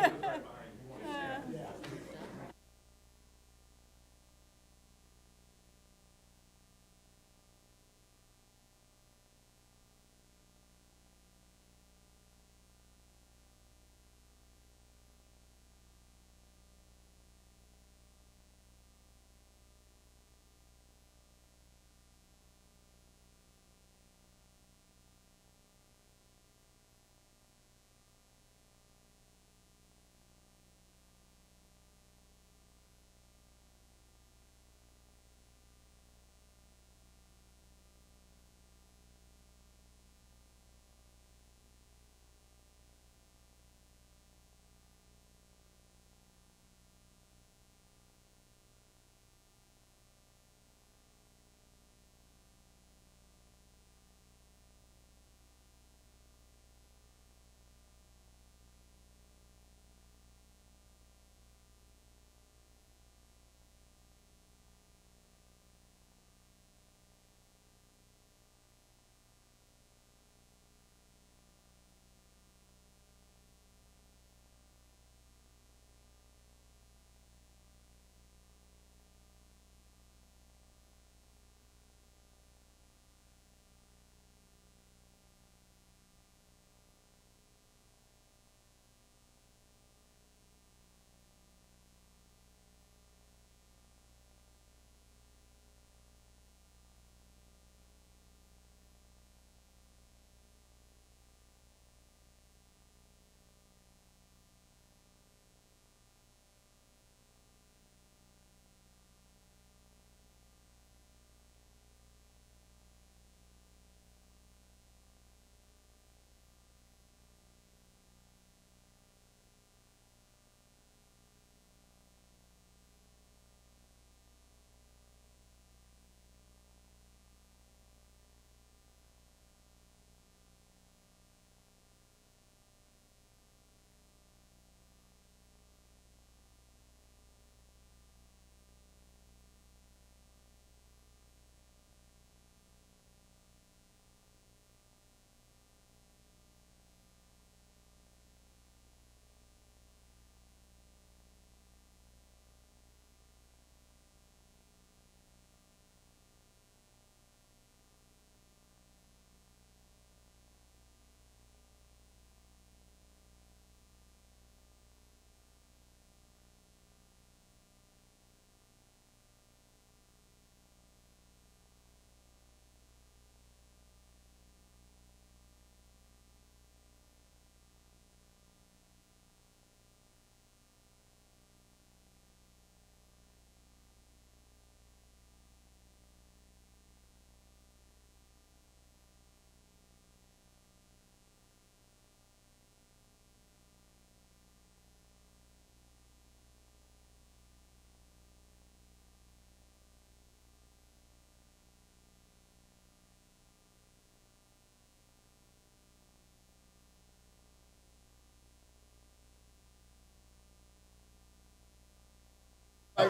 The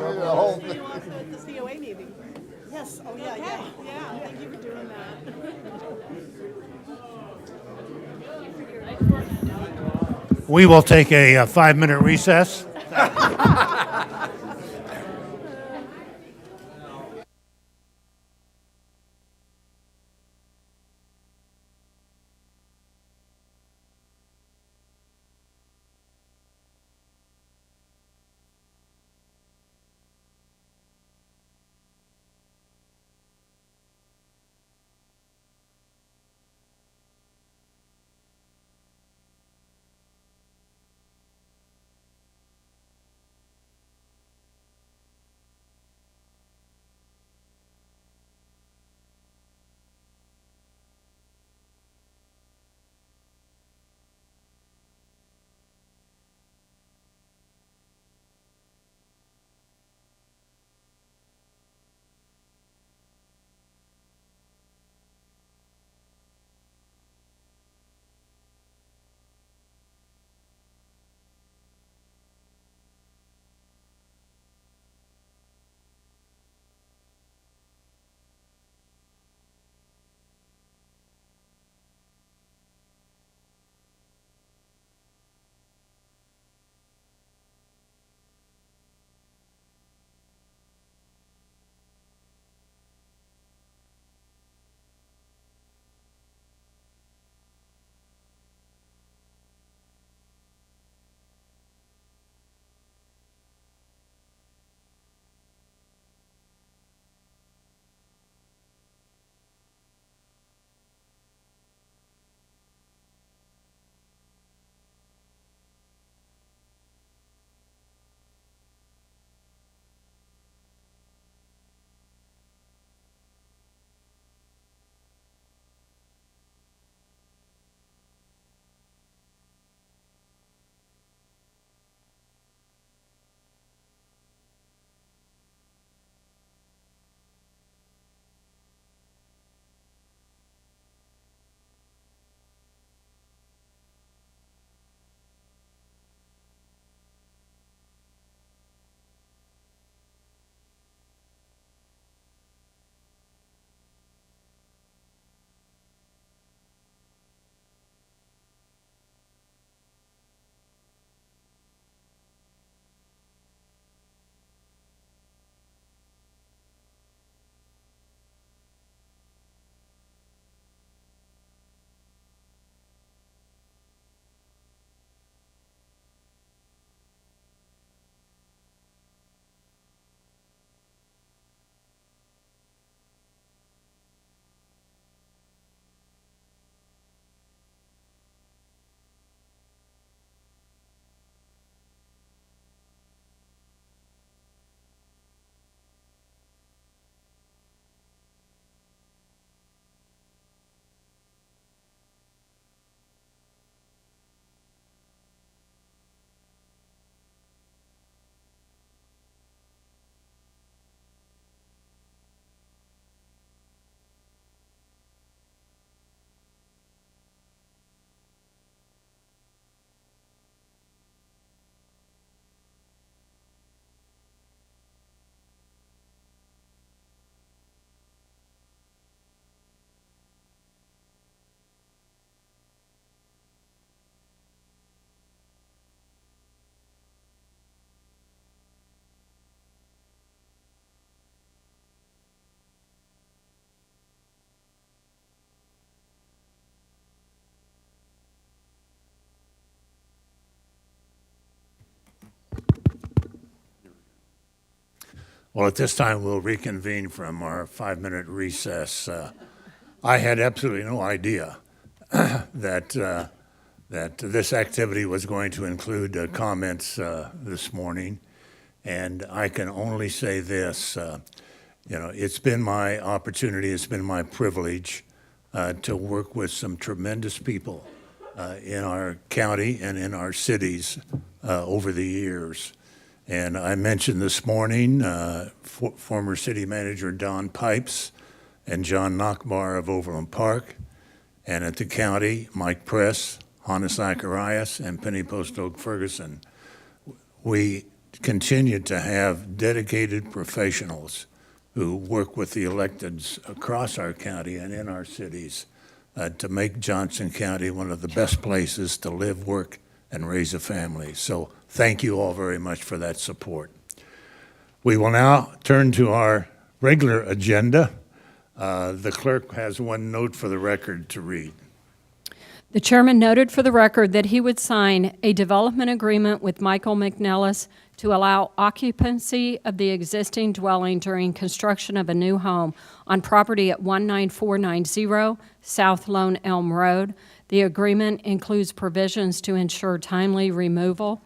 COA meeting. Yes, oh yeah, yeah, thank you for doing that. We will take a 5-minute recess. Well, at this time, we'll reconvene from our 5-minute recess. I had absolutely no idea that this activity was going to include comments this morning, and I can only say this. It's been my opportunity, it's been my privilege to work with some tremendous people in our county and in our cities over the years. And I mentioned this morning former city manager Don Pipes and John Nachbar of Overland Park, and at the county, Mike Press, Hannah Zacharias, and Penny Post Oak Ferguson. We continue to have dedicated professionals who work with the electeds across our county and in our cities to make Johnson County one of the best places to live, work, and raise a family. So thank you all very much for that support. We will now turn to our regular agenda. The clerk has one note for the record to read. The chairman noted for the record that he would sign a development agreement with Michael McNellis to allow occupancy of the existing dwelling during construction of a new home on property at 19490 South Lone Elm Road. The agreement includes provisions to ensure timely removal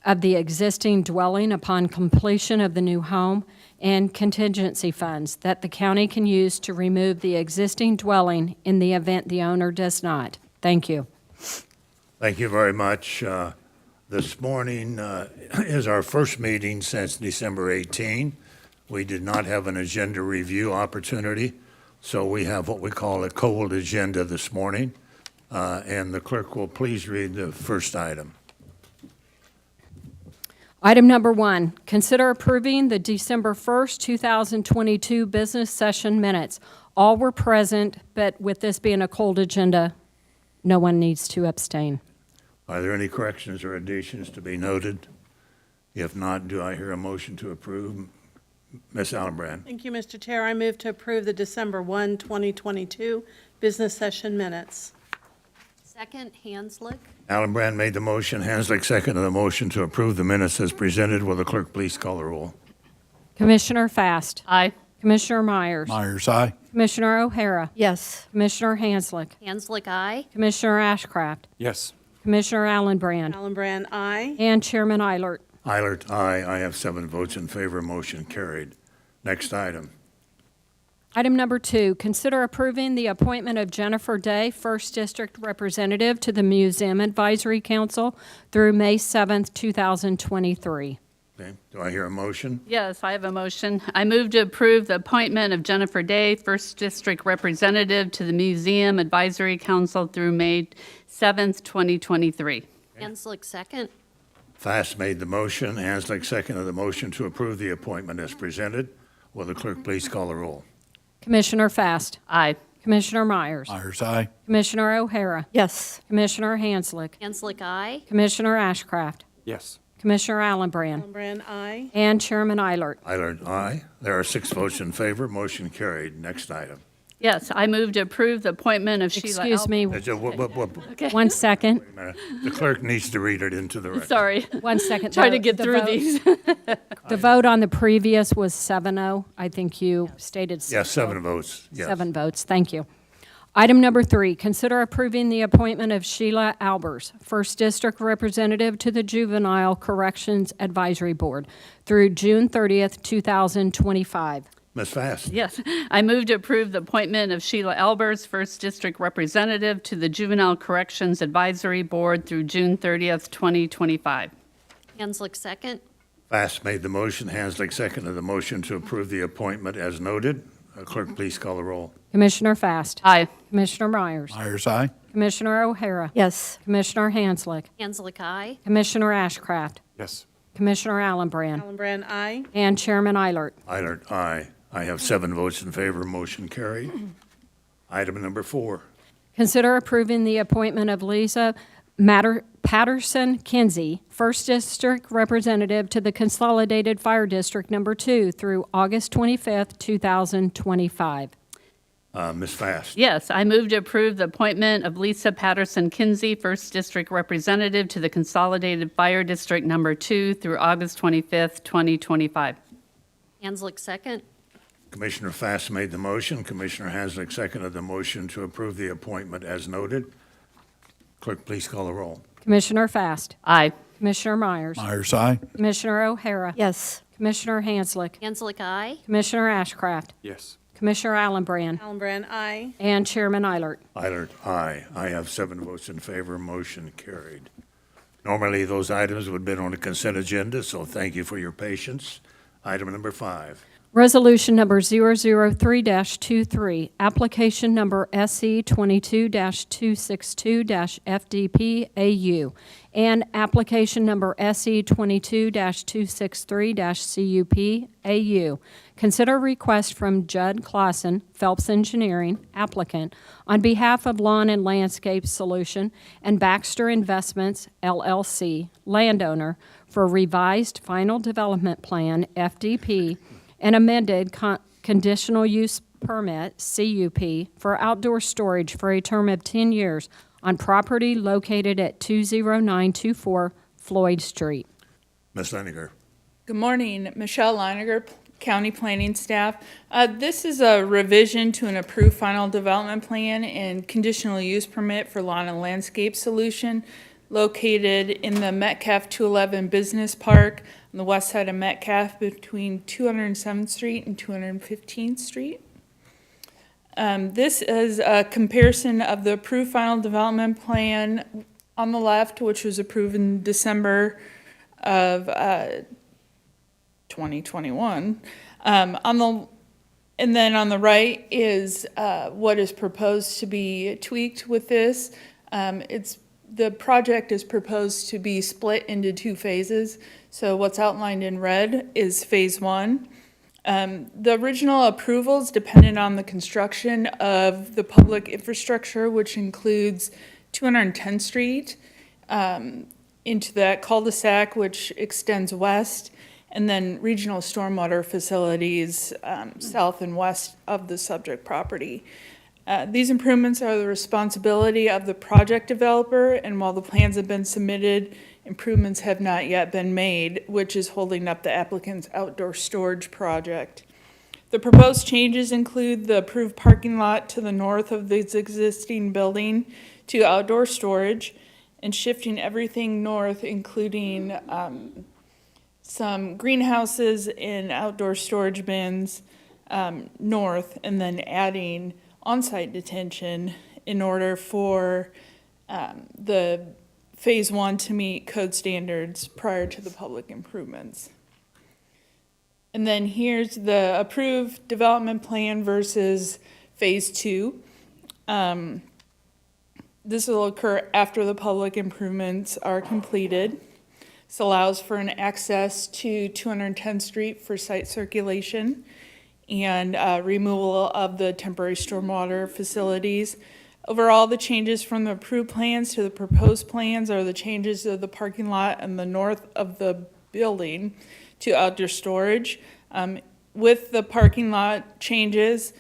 of the existing dwelling upon completion of the new home and contingency funds that the county can use to remove the existing dwelling in the event the owner does not. Thank you. Thank you very much. This morning is our first meeting since December 18. We did not have an agenda review opportunity, so we have what we call a cold agenda this morning. And the clerk will please read the first item. Item number 1, consider approving the December 1st, 2022 business session minutes. All were present, but with this being a cold agenda, no one needs to abstain. Are there any corrections or additions to be noted? If not, do I hear a motion to approve? Ms. Allenbrand. Thank you, Mr. Chair. I move to approve the December 1, 2022 business session minutes. Second, Hanslick. Allenbrand made the motion. Hanslick seconded the motion to approve the minutes as presented. Will the clerk please call the roll? Commissioner Fast. Aye. Commissioner Myers. Myers, aye. Commissioner O'Hara. Yes. Commissioner Hanslick. Hanslick, aye. Commissioner Ashcraft. Yes. Commissioner Allenbrand. Allenbrand, aye. And Chairman Eilert. Eilert, aye. I have 7 votes in favor. Motion carried. Next item. Item number 2, consider approving the appointment of Jennifer Day, 1st District Representative to the Museum Advisory Council through May 7th, 2023. Okay. Do I hear a motion? Yes, I have a motion. I move to approve the appointment of Jennifer Day, 1st District Representative to the Museum Advisory Council through May 7th, 2023. Hanslick, second. Fast made the motion. Hanslick seconded the motion to approve the appointment as presented. Will the clerk please call the roll? Commissioner Fast. Aye. Commissioner Myers. Myers, aye. Commissioner O'Hara. Yes. Commissioner Hanslick. Hanslick, aye. Commissioner Ashcraft. Yes. Commissioner Allenbrand. Allenbrand, aye. And Chairman Eilert. Eilert, aye. There are 6 votes in favor. Motion carried. Next item. Yes, I move to approve the appointment of Sheila. Excuse me. Okay. 1 second. Wait a minute. The clerk needs to read it into the record. Sorry. 1 second. Trying to The- get the through vote- these. The vote on the previous was 7-0. I think you stated 6. Yes, 7 votes. Yes. 7 votes. Thank you. Item number 3, consider approving the appointment of Sheila Albers, 1st District Representative to the Juvenile Corrections Advisory Board through June 30th, 2025. Ms. Fast. Yes, I move to approve the appointment of Sheila Albers, 1st District Representative to the Juvenile Corrections Advisory Board through June 30th, 2025. Hanslick, second. Fast made the motion. Hanslick seconded the motion to approve the appointment as noted. Clerk, please call the roll. Commissioner Fast. Aye. Commissioner Myers. Myers, aye. Commissioner O'Hara. Yes. Commissioner Hanslick. Hanslick, aye. Commissioner Ashcraft. Yes. Commissioner Allenbrand. Allenbrand, aye. And Chairman Eilert. Eilert, aye. I have 7 votes in favor. Motion carried. Item number 4. Consider approving the appointment of Lisa Patterson Kinsey, 1st District Representative to the Consolidated Fire District Number 2 through August 25th, 2025. Ms. Fast. Yes, I move to approve the appointment of Lisa Patterson Kinsey, 1st District Representative to the Consolidated Fire District Number 2 through August 25th, 2025. Hanslick, second. Commissioner Fass made the motion. Commissioner Hanslick seconded the motion to approve the appointment as noted. Clerk, please call the roll. Commissioner Fast. Aye. Commissioner Myers. Myers, aye. Commissioner O'Hara. Yes. Commissioner Hanslick. Hanslick, aye. Commissioner Ashcraft. Yes. Commissioner Allenbrand. Allenbrand, aye. And Chairman Eilert. Eilert, aye. I have 7 votes in favor. Motion carried. Normally, those items would have been on the consent agenda, so thank you for your patience. Item number 5. Resolution number 003-23, application number SC 22-262-FDP-AU, and application number SC 22-263-CUP-AU. Consider request from Judd Clausen, Phelps Engineering, applicant, on behalf of Lawn and Landscape Solution and Baxter Investments, LLC, landowner, for revised final development plan, FDP, and amended conditional use permit, CUP, for outdoor storage for a term of 10 years on property located at 20924 Floyd Street. Ms. Leininger. Good morning, Michelle Leininger, County Planning Staff. This is a revision to an approved final development plan and conditional use permit for Lawn and Landscape Solution located in the Metcalf 211 Business Park on the west side of Metcalf between 207th Street and 215th Street. This is a comparison of the approved final development plan on the left, which was approved in December of 2021. And then on the right is what is proposed to be tweaked with this. The project is proposed to be split into 2 phases. So what's outlined in red is phase 1. The original approvals depended on the construction of the public infrastructure, which includes 210th Street into that cul-de-sac, which extends west, and then regional stormwater facilities south and west of the subject property. These improvements are the responsibility of the project developer, and while the plans have been submitted, improvements have not yet been made, which is holding up the applicant's outdoor storage project. The proposed changes include the approved parking lot to the north of this existing building to outdoor storage, and shifting everything north, including some greenhouses and outdoor storage bins north, and then adding on-site detention in order for the phase 1 to meet code standards prior to the public improvements. And then here's the approved development plan versus phase 2. This will occur after the public improvements are completed. This allows for an access to 210th Street for site circulation and removal of the temporary stormwater facilities. Overall, the changes from the approved plans to the proposed plans are the changes of the parking lot and the north of the building to outdoor storage. With the parking lot changes,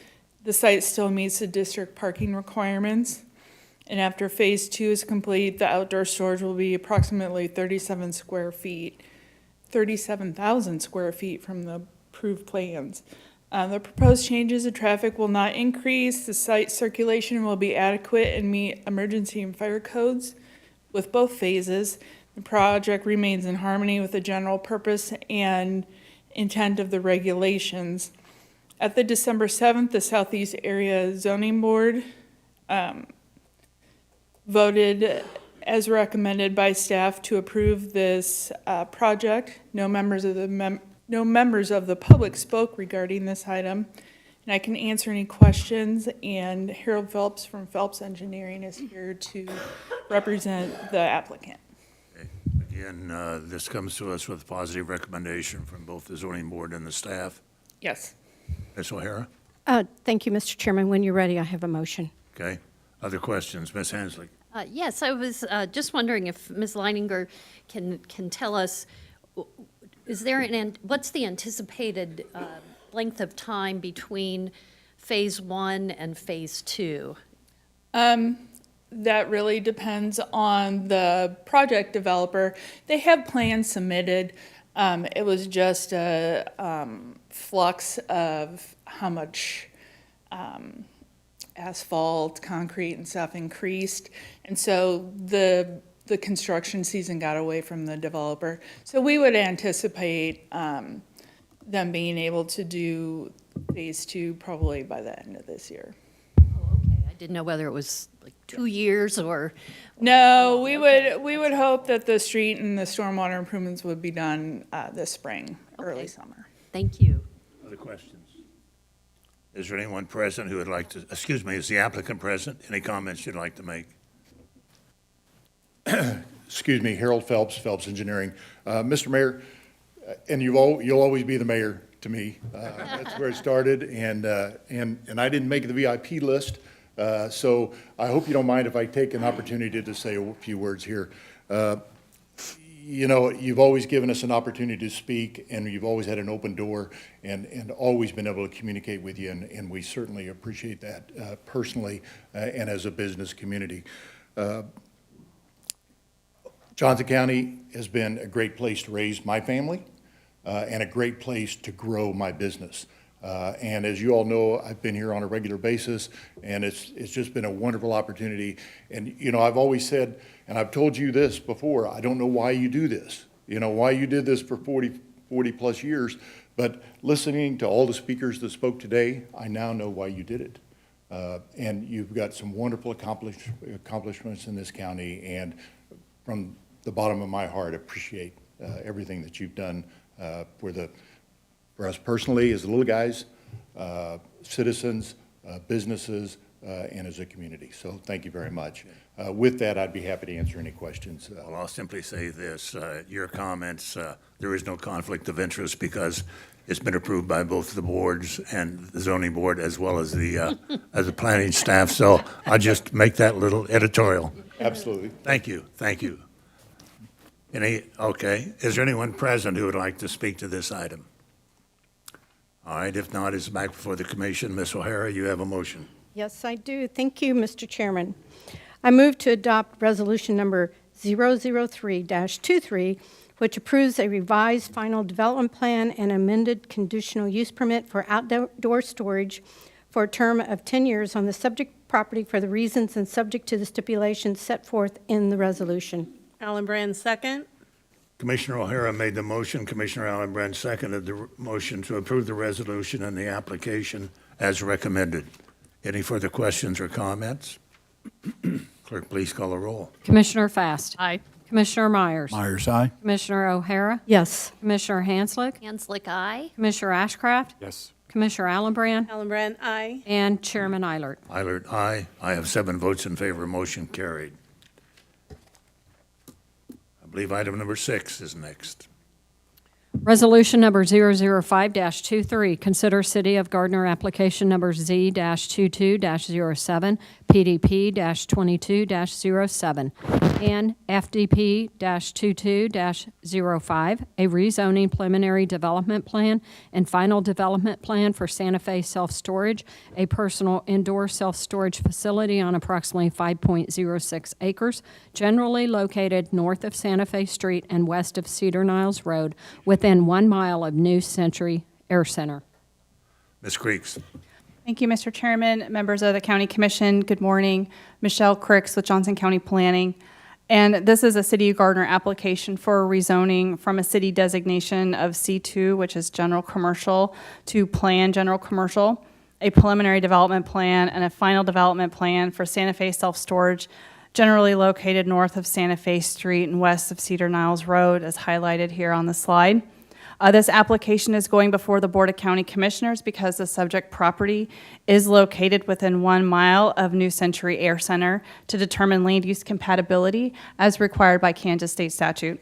the site still meets the district parking requirements. And after phase 2 is complete, the outdoor storage will be approximately 37,000 square feet from the approved plans. The proposed changes of traffic will not increase. The site circulation will be adequate and meet emergency and fire codes with both phases. The project remains in harmony with the general purpose and intent of the regulations. At the December 7th, the Southeast Area Zoning Board voted as recommended by staff to approve this project. No members of the public spoke regarding this item, and I can answer any questions, and Harold Phelps from Phelps Engineering is here to represent the applicant. Again, this comes to us with a positive recommendation from both the zoning board and the staff. Yes. Ms. O'Hara? Thank you, Mr. Chairman. When you're ready, I have a motion. Okay. Other questions? Ms. Hanslick? Yes, I was just wondering if Ms. Leininger can tell us, what's the anticipated length of time between phase 1 and phase 2? That really depends on the project developer. They have plans submitted. It was just a flux of how much asphalt, concrete, and stuff increased. And so the construction season got away from the developer. So we would anticipate them being able to do phase 2 probably by the end of this year. I didn't know whether it was like 2 years or. No, we would hope that the street and the stormwater improvements would be done this spring, early summer. Thank you. Other questions? Is there anyone present who would like to, excuse me, is the applicant present? Any comments you'd like to make? Excuse me, Harold Phelps, Phelps Engineering. Mr. Mayor, and you'll always be the mayor to me. That's where it started, and I didn't make the VIP list, so I hope you don't mind if I take an opportunity to say a few words here. You know, you've always given us an opportunity to speak, and you've always had an open door and always been able to communicate with you, and we certainly appreciate that personally and as a business community. Johnson County has been a great place to raise my family and a great place to grow my business. And as you all know, I've been here on a regular basis, and it's just been a wonderful opportunity. And, you know, I've always said, and I've told you this before, I don't know why you do this, you know, why you did this for 40 plus years, but listening to all the speakers that spoke today, I now know why you did it. And you've got some wonderful accomplishments in this county, and from the bottom of my heart, appreciate everything that you've done for us personally as little guys, citizens, businesses, and as a community. So thank you very much. With that, I'd be happy to answer any questions. Well, I'll simply say this, your comments, there is no conflict of interest because it's been approved by both the boards and the zoning board as well as the planning staff. So I'll just make that little editorial. Absolutely. Thank you. Thank you. Okay. Is there anyone present who would like to speak to this item? All right. If not, it's back before the commission. Ms. O'Hara, you have a motion. Yes, I do. Thank you, Mr. Chairman. I move to adopt resolution number 003-23, which approves a revised final development plan and amended conditional use permit for outdoor storage for a term of 10 years on the subject property for the reasons and subject to the stipulations set forth in the resolution. Alan Brand, second. Commissioner O'Hara made the motion. Commissioner Allen Brand seconded the motion to approve the resolution and the application as recommended. Any further questions or comments? Clerk, please call the roll. Commissioner Fast. Aye. Commissioner Myers. Myers, aye. Commissioner O'Hara. Yes. Commissioner Hanslick. Hanslick, aye. Commissioner Ashcraft. Yes. Commissioner Allenbrand. Alan Brand, aye. And Chairman Eilert. Eilert, aye. I have 7 votes in favor. Motion carried. I believe item number 6 is next. Resolution number 005-23, consider City of Gardner application number Z-22-07, PDP-22-07, and FDP-22-05, a rezoning preliminary development plan and final development plan for Santa Fe Self-Storage, a personal indoor self-storage facility on approximately 5.06 acres, generally located north of Santa Fe Street and west of Cedar Niles Road, within 1 mile of New Century Air Center. Ms. Creeks. Thank you, Mr. Chairman, members of the County Commission. Good morning. Michelle Cricks with Johnson County Planning. And this is a City of Gardner application for rezoning from a city designation of C2, which is general commercial, to planned general commercial, a preliminary development plan, and a final development plan for Santa Fe Self-Storage, generally located north of Santa Fe Street and west of Cedar Niles Road, as highlighted here on the slide. This application is going before the Board of County Commissioners because the subject property is located within 1 mile of New Century Air Center to determine land use compatibility as required by Kansas state statute.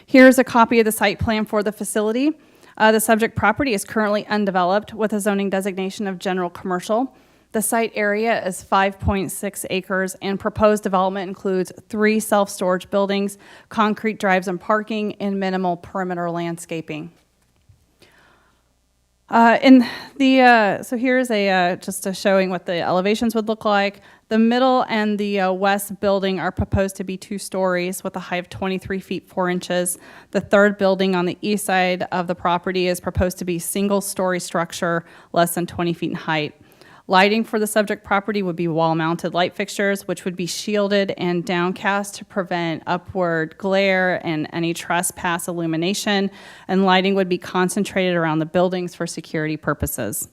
Here's a copy of the site plan for the facility. The subject property is currently undeveloped with a zoning designation of general commercial. The site area is 5.6 acres, and proposed development includes 3 self-storage buildings, concrete drives and parking, and minimal perimeter landscaping. So here's just a showing what the elevations would look like. The middle and the west building are proposed to be 2 stories with a height of 23 feet 4 inches. The third building on the east side of the property is proposed to be single-story structure, less than 20 feet in height. Lighting for the subject property would be wall-mounted light fixtures, which would be shielded and downcast to prevent upward glare and any trespass illumination, and lighting would be concentrated around the buildings for security purposes.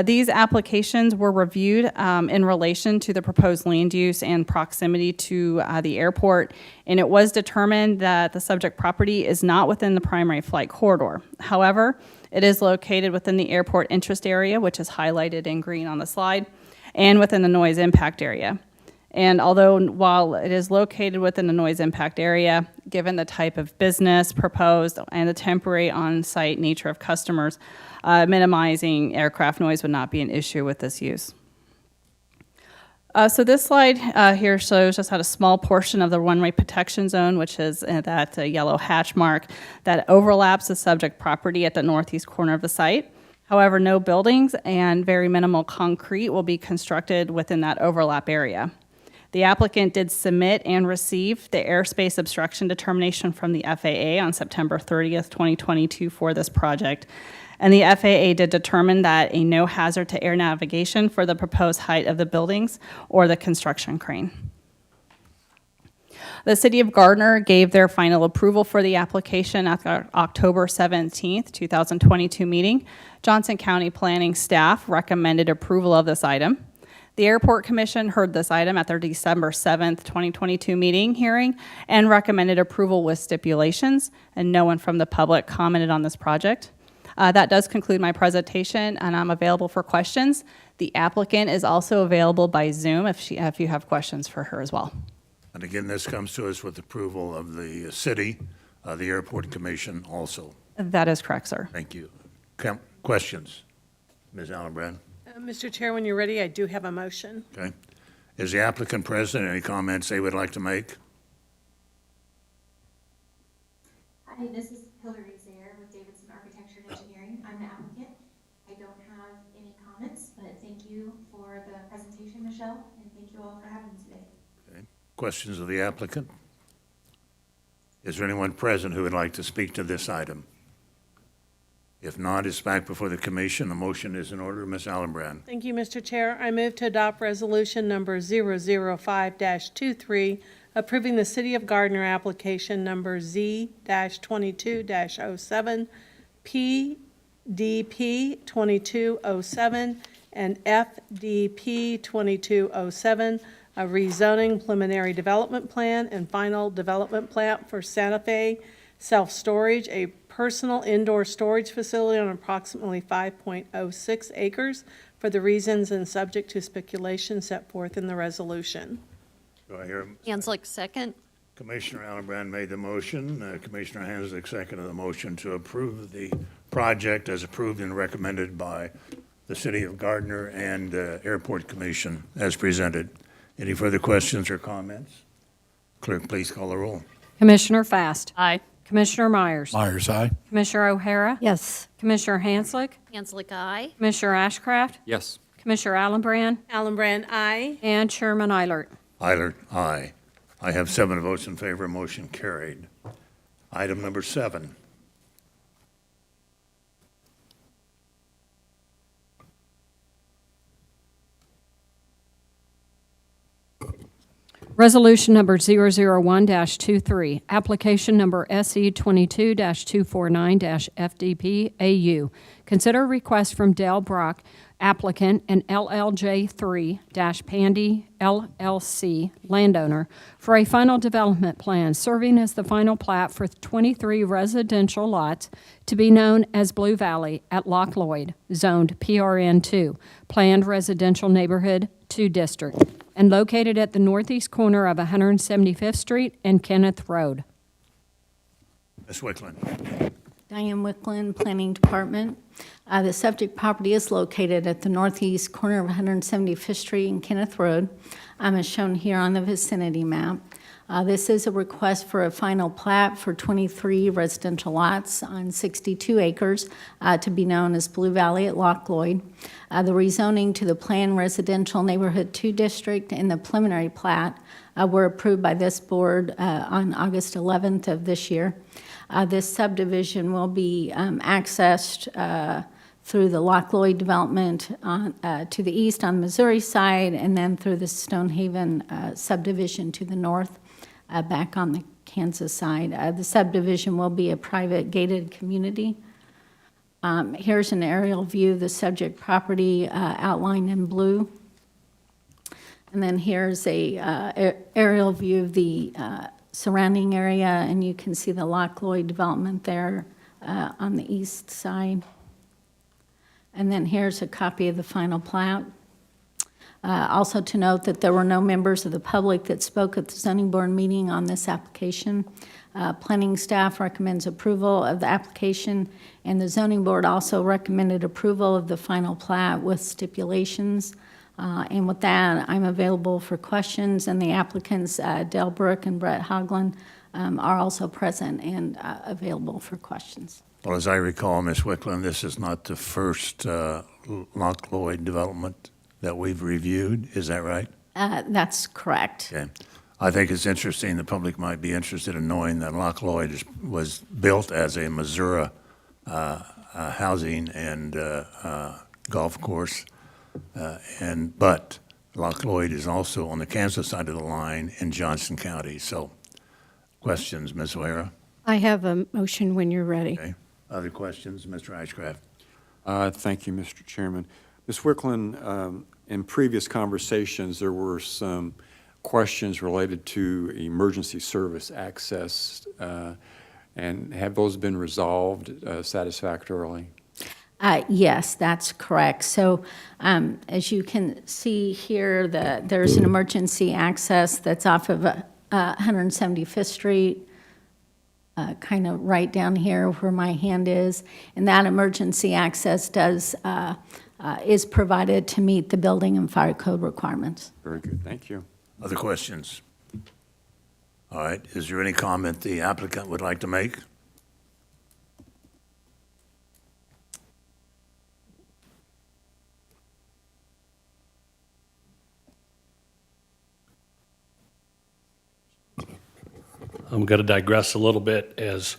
These applications were reviewed in relation to the proposed land use and proximity to the airport, and it was determined that the subject property is not within the primary flight corridor. However, it is located within the airport interest area, which is highlighted in green on the slide, and within the noise impact area. And while it is located within the noise impact area, given the type of business proposed and the temporary on-site nature of customers, minimizing aircraft noise would not be an issue with this use. So this slide here shows just how a small portion of the runway protection zone, which is that yellow hatch mark, that overlaps the subject property at the northeast corner of the site. However, no buildings and very minimal concrete will be constructed within that overlap area. The applicant did submit and receive the airspace obstruction determination from the FAA on September 30th, 2022 for this project. And the FAA did determine that a no hazard to air navigation for the proposed height of the buildings or the construction crane. The City of Gardner gave their final approval for the application at the October 17th, 2022 meeting. Johnson County Planning staff recommended approval of this item. The Airport Commission heard this item at their December 7th, 2022 meeting hearing and recommended approval with stipulations, and no one from the public commented on this project. That does conclude my presentation, and I'm available for questions. The applicant is also available by Zoom if you have questions for her as well. And again, this comes to us with approval of the city, the Airport Commission also. That is correct, sir. Thank you. Questions? Ms. Allenbrand? Mr. Chair, when you're ready, I do have a motion. Okay. Is the applicant present? Any comments they would like to make? Hi, this is Hillary Zaire with Davidson Architecture and Engineering. I'm the applicant. I don't have any comments, but thank you for the presentation, Michelle, and thank you all for having me today. Okay. Questions of the applicant? Is there anyone present who would like to speak to this item? If not, it's back before the commission. The motion is in order. Ms. Allenbrand. Thank you, Mr. Chair. I move to adopt resolution number 005-23, approving the City of Gardner application number Z-22-07, PDP 2207, and FDP 2207, a rezoning preliminary development plan and final development plan for Santa Fe Self-Storage, a personal indoor storage facility on approximately 5.06 acres for the reasons and subject to speculation set forth in the resolution. Do I hear? Hanslick, second. Commissioner Allenbrand made the motion. Commissioner Hanslick seconded the motion to approve the project as approved and recommended by the City of Gardner and Airport Commission as presented. Any further questions or comments? Clerk, please call the roll. Commissioner Fast. Aye. Commissioner Myers. Myers, aye. Commissioner O'Hara. Yes. Commissioner Hanslick. Hanslick, aye. Commissioner Ashcraft. Yes. Commissioner Allenbrand. Allenbrand, aye. And Chairman Eilert. Eilert, aye. I have 7 votes in favor. Motion carried. Item number 7. Resolution number 001-23, application number SE 22-249-FDP-AU. Consider request from Del Brock, applicant, and LLJ3-Pandy LLC, landowner, for a final development plan serving as the final plat for 23 residential lots to be known as Blue Valley at Loch Lloyd, zoned PRN2, Planned Residential Neighborhood 2 District, and located at the northeast corner of 175th Street and Kenneth Road. Ms. Wicklund. Diane Wicklund, Planning Department. The subject property is located at the northeast corner of 175th Street and Kenneth Road, as shown here on the vicinity map. This is a request for a final plat for 23 residential lots on 62 acres to be known as Blue Valley at Loch Lloyd. The rezoning to the Planned Residential Neighborhood 2 District and the preliminary plat were approved by this board on August 11th of this year. This subdivision will be accessed through the Loch Lloyd development to the east on the Missouri side, and then through the Stonehaven subdivision to the north, back on the Kansas side. The subdivision will be a private gated community. Here's an aerial view of the subject property outlined in blue. And then here's a aerial view of the surrounding area, and you can see the Loch Lloyd development there on the east side. And then here's a copy of the final plat. Also to note that there were no members of the public that spoke at the zoning board meeting on this application. Planning staff recommends approval of the application, and the zoning board also recommended approval of the final plat with stipulations. And with that, I'm available for questions, and the applicants, Del Brook and Brett Hoagland, are also present and available for questions. Well, as I recall, Ms. Wicklund, this is not the first Loch Lloyd development that we've reviewed. Is that right? That's correct. Okay. I think it's interesting, the public might be interested in knowing that Loch Lloyd was built as a Missouri housing and golf course. But Loch Lloyd is also on the Kansas side of the line in Johnson County. So, questions, Ms. O'Hara? I have a motion when you're ready. Okay. Other questions, Mr. Ashcraft? Thank you, Mr. Chairman. Ms. Wicklund, in previous conversations, there were some questions related to emergency service access, and have those been resolved satisfactorily? Yes, that's correct. So as you can see here, there's an emergency access that's off of 175th Street, kind of right down here where my hand is. And that emergency access is provided to meet the building and fire code requirements. Very good, thank you. Other questions? All right. Is there any comment the applicant would like to make? I'm going to digress a little bit. As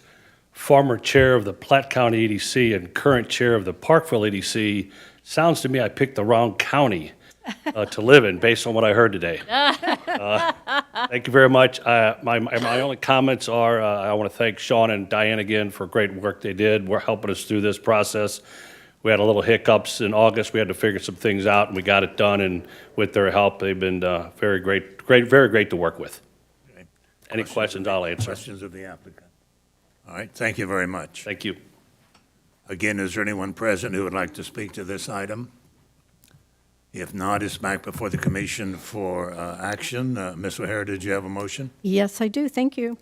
former chair of the Platte County EDC and current chair of the Parkville EDC, sounds to me I picked the wrong county to live in based on what I heard today. Thank you very much. My only comments are I want to thank Sean and Diane again for great work they did. We're helping us through this process. We had a little hiccups in August. We had to figure some things out, and we got it done. And with their help, they've been very great, very great to work with. Any questions, I'll answer. Questions of the applicant? All right, thank you very much. Thank you. Again, is there anyone present who would like to speak to this item? If not, it's back before the commission for action. Ms. O'Hara, did you have a motion? Yes, I do. Thank you.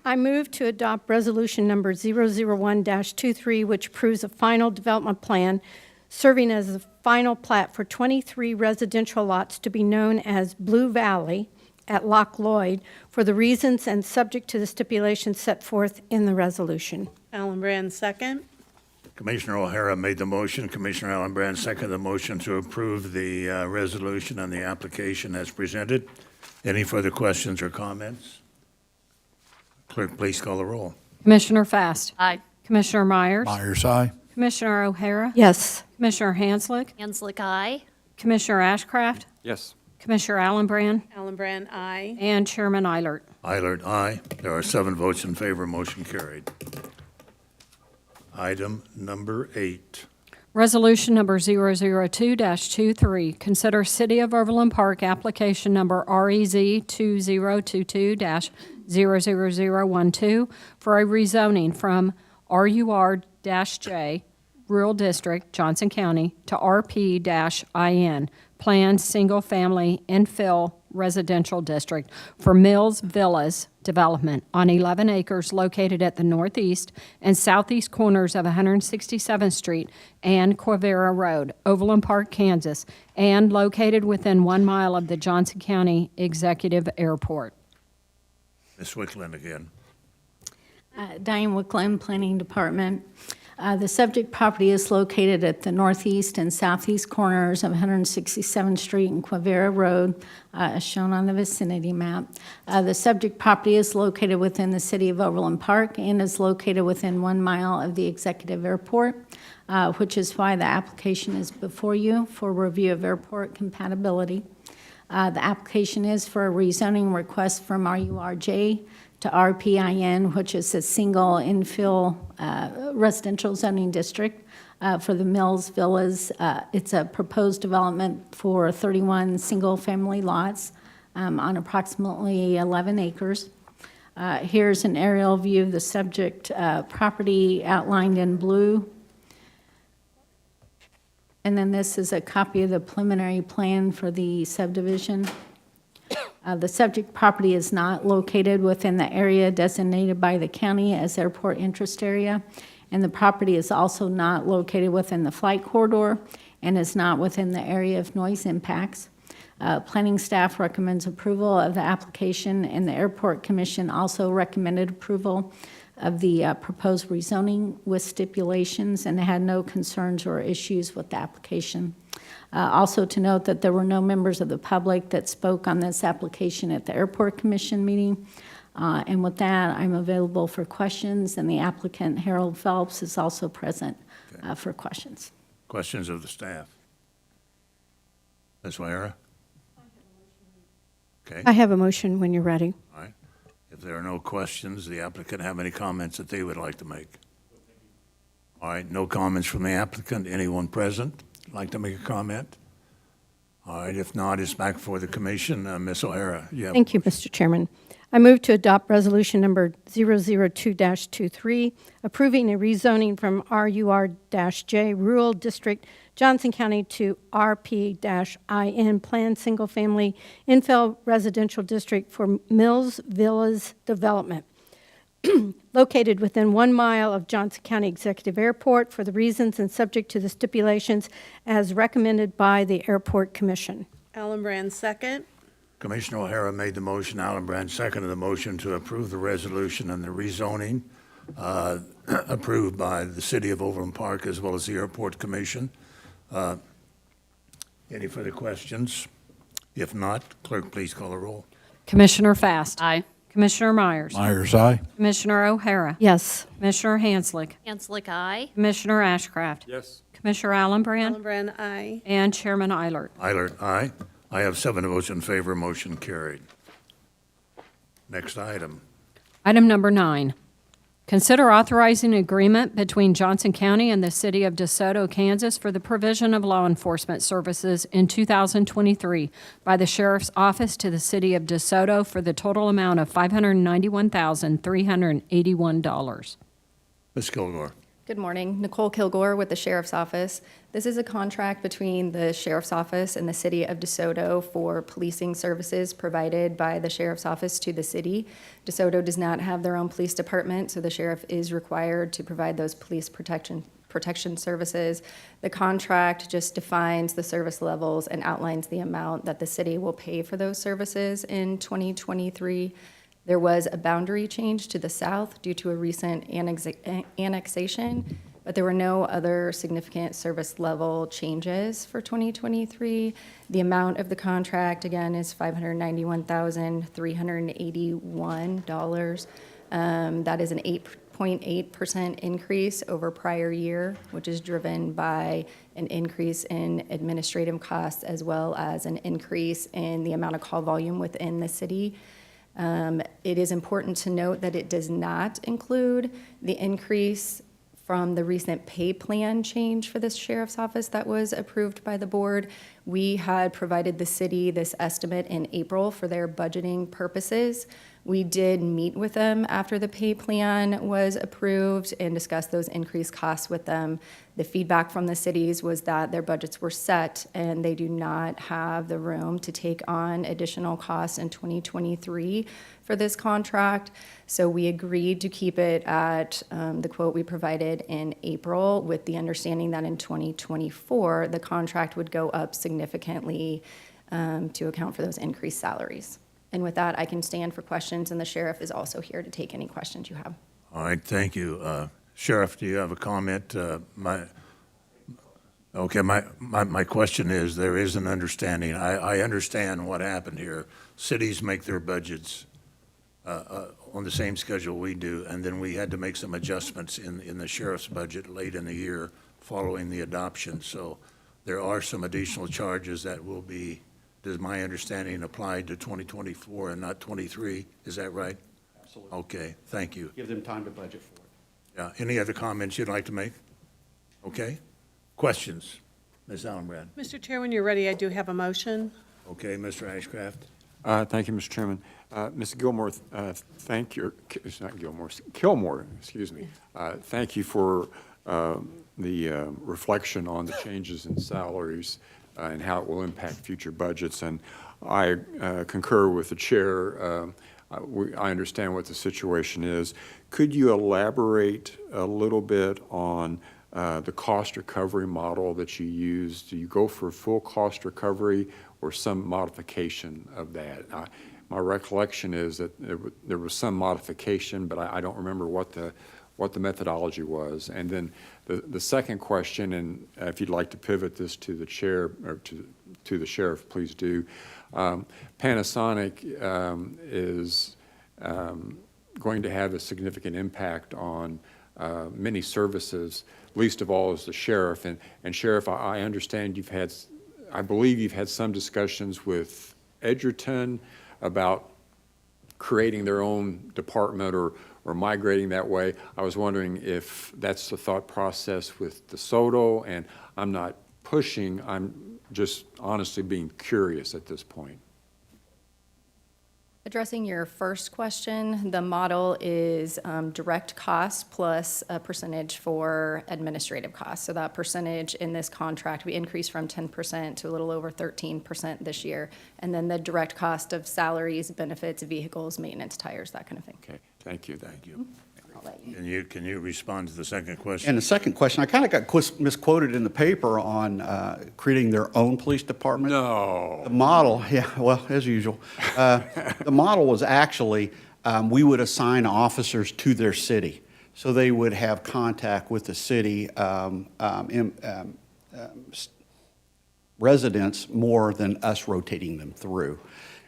I move to adopt resolution number 001-23, which approves a final development plan serving as the final plat for 23 residential lots to be known as Blue Valley at Loch Lloyd for the reasons and subject to the stipulations set forth in the resolution. Allen Brand, second. Commissioner O'Hara made the motion. Commissioner Allen Brand seconded the motion to approve the resolution and the application as presented. Any further questions or comments? Clerk, please call the roll. Commissioner Fast. Aye. Commissioner Myers. Myers, aye. Commissioner O'Hara. Yes. Commissioner Hanslick. Hanslick, aye. Commissioner Ashcraft. Yes. Commissioner Allenbrand. Allen Brand, aye. And Chairman Eilert. Eilert, aye. There are 7 votes in favor. Motion carried. Item number 8. Resolution number 002-23, consider City of Overland Park application number REZ 2022-00012 for a rezoning from RUR-J, Rural District, Johnson County, to RP-IN, Planned Single Family Infill Residential District for Mills Villas Development on 11 acres located at the northeast and southeast corners of 167th Street and Quivira Road, Overland Park, Kansas, and located within 1 mile of the Johnson County Executive Airport. Ms. Wickland again. Diane Wickland, Planning Department. The subject property is located at the northeast and southeast corners of 167th Street and Quivira Road, as shown on the vicinity map. The subject property is located within the city of Overland Park and is located within 1 mile of the Executive Airport, which is why the application is before you for review of airport compatibility. The application is for a rezoning request from RURJ to RPIN, which is a single infill residential zoning district for the Mills Villas. It's a proposed development for 31 single-family lots on approximately 11 acres. Here's an aerial view of the subject property outlined in blue. And then this is a copy of the preliminary plan for the subdivision. The subject property is not located within the area designated by the county as airport interest area, and the property is also not located within the flight corridor and is not within the area of noise impacts. Planning staff recommends approval of the application, and the Airport Commission also recommended approval of the proposed rezoning with stipulations and had no concerns or issues with the application. Also to note that there were no members of the public that spoke on this application at the Airport Commission meeting. And with that, I'm available for questions, and the applicant, Harold Phelps, is also present for questions. Questions of the staff? Ms. O'Hara? Okay. I have a motion when you're ready. All right. If there are no questions, the applicant have any comments that they would like to make? All right, no comments from the applicant. Anyone present like to make a comment? All right, if not, it's back for the commission. Ms. O'Hara, you have. Thank you, Mr. Chairman. I move to adopt resolution number 002-23, approving a rezoning from RUR-J Rural District, Johnson County to RP-IN Planned Single Family Infill Residential District for Mills Villas Development, located within 1 mile of Johnson County Executive Airport for the reasons and subject to the stipulations as recommended by the Airport Commission. Allen Brand, second. Commissioner O'Hara made the motion. Allen Brand seconded the motion to approve the resolution and the rezoning approved by the City of Overland Park as well as the Airport Commission. Any further questions? If not, clerk, please call the roll. Commissioner Fast. Aye. Commissioner Myers. Myers, aye. Commissioner O'Hara. Yes. Commissioner Hanslick. Hanslick, aye. Commissioner Ashcraft. Yes. Commissioner Allenbrand. Allen Brand, aye. And Chairman Eilert. Eilert, aye. I have 7 votes in favor, motion carried. Next item. Item number 9. Consider authorizing an agreement between Johnson County and the City of DeSoto, Kansas for the provision of law enforcement services in 2023 by the Sheriff's Office to the City of DeSoto for the total amount of $591,381. Ms. Kilgore. Good morning. Nicole Kilgore with the Sheriff's Office. This is a contract between the Sheriff's Office and the City of DeSoto for policing services provided by the Sheriff's Office to the city. DeSoto does not have their own police department, so the sheriff is required to provide those police protection services. The contract just defines the service levels and outlines the amount that the city will pay for those services in 2023. There was a boundary change to the south due to a recent annexation, but there were no other significant service level changes for 2023. The amount of the contract, again, is $591,381. That is an 8.8% increase over prior year, which is driven by an increase in administrative costs as well as an increase in the amount of call volume within the city. It is important to note that it does not include the increase from the recent pay plan change for the Sheriff's Office that was approved by the board. We had provided the city this estimate in April for their budgeting purposes. We did meet with them after the pay plan was approved and discuss those increased costs with them. The feedback from the cities was that their budgets were set and they do not have the room to take on additional costs in 2023 for this contract. So we agreed to keep it at the quote we provided in April, with the understanding that in 2024, the contract would go up significantly to account for those increased salaries. And with that, I can stand for questions, and the sheriff is also here to take any questions you have. All right, thank you. Sheriff, do you have a comment? My question is, there is an understanding. I understand what happened here. Cities make their budgets on the same schedule we do, and then we had to make some adjustments in the sheriff's budget late in the year following the adoption. So there are some additional charges that will be, does my understanding, applied to 2024 and not 23? Is that right? Absolutely. Okay, thank you. Give them time to budget for it. Yeah, any other comments you'd like to make? Okay, questions? Ms. Allenbrad. Mr. Chair, when you're ready, I do have a motion. Okay, Mr. Ashcraft. Thank you, Mr. Chairman. Ms. Gilmore, thank you, it's not Gilmore, Kilmore, excuse me. Thank you for the reflection on the changes in salaries and how it will impact future budgets. And I concur with the chair. I understand what the situation is. Could you elaborate a little bit on the cost recovery model that you use? Do you go for full cost recovery or some modification of that? My recollection is that there was some modification, but I don't remember what the methodology was. And then the second question, and if you'd like to pivot this to the chair or to the sheriff, please do. Panasonic is going to have a significant impact on many services, least of all is the sheriff. And Sheriff, I understand I believe you've had some discussions with Edgerton about creating their own department or migrating that way. I was wondering if that's the thought process with DeSoto, and I'm not pushing, I'm just honestly being curious at this point. Addressing your first question, the model is direct cost plus a percentage for administrative costs. So that percentage in this contract, we increased from 10% to a little over 13% this year. And then the direct cost of salaries, benefits, vehicles, maintenance, tires, that kind of thing. Okay, thank you. Thank you. I'll let you. Can you respond to the second question? And the second question, I kind of got misquoted in the paper on creating their own police department. No. The model, yeah, well, as usual. The model was actually, we would assign officers to their city. So they would have contact with the city residents more than us rotating them through.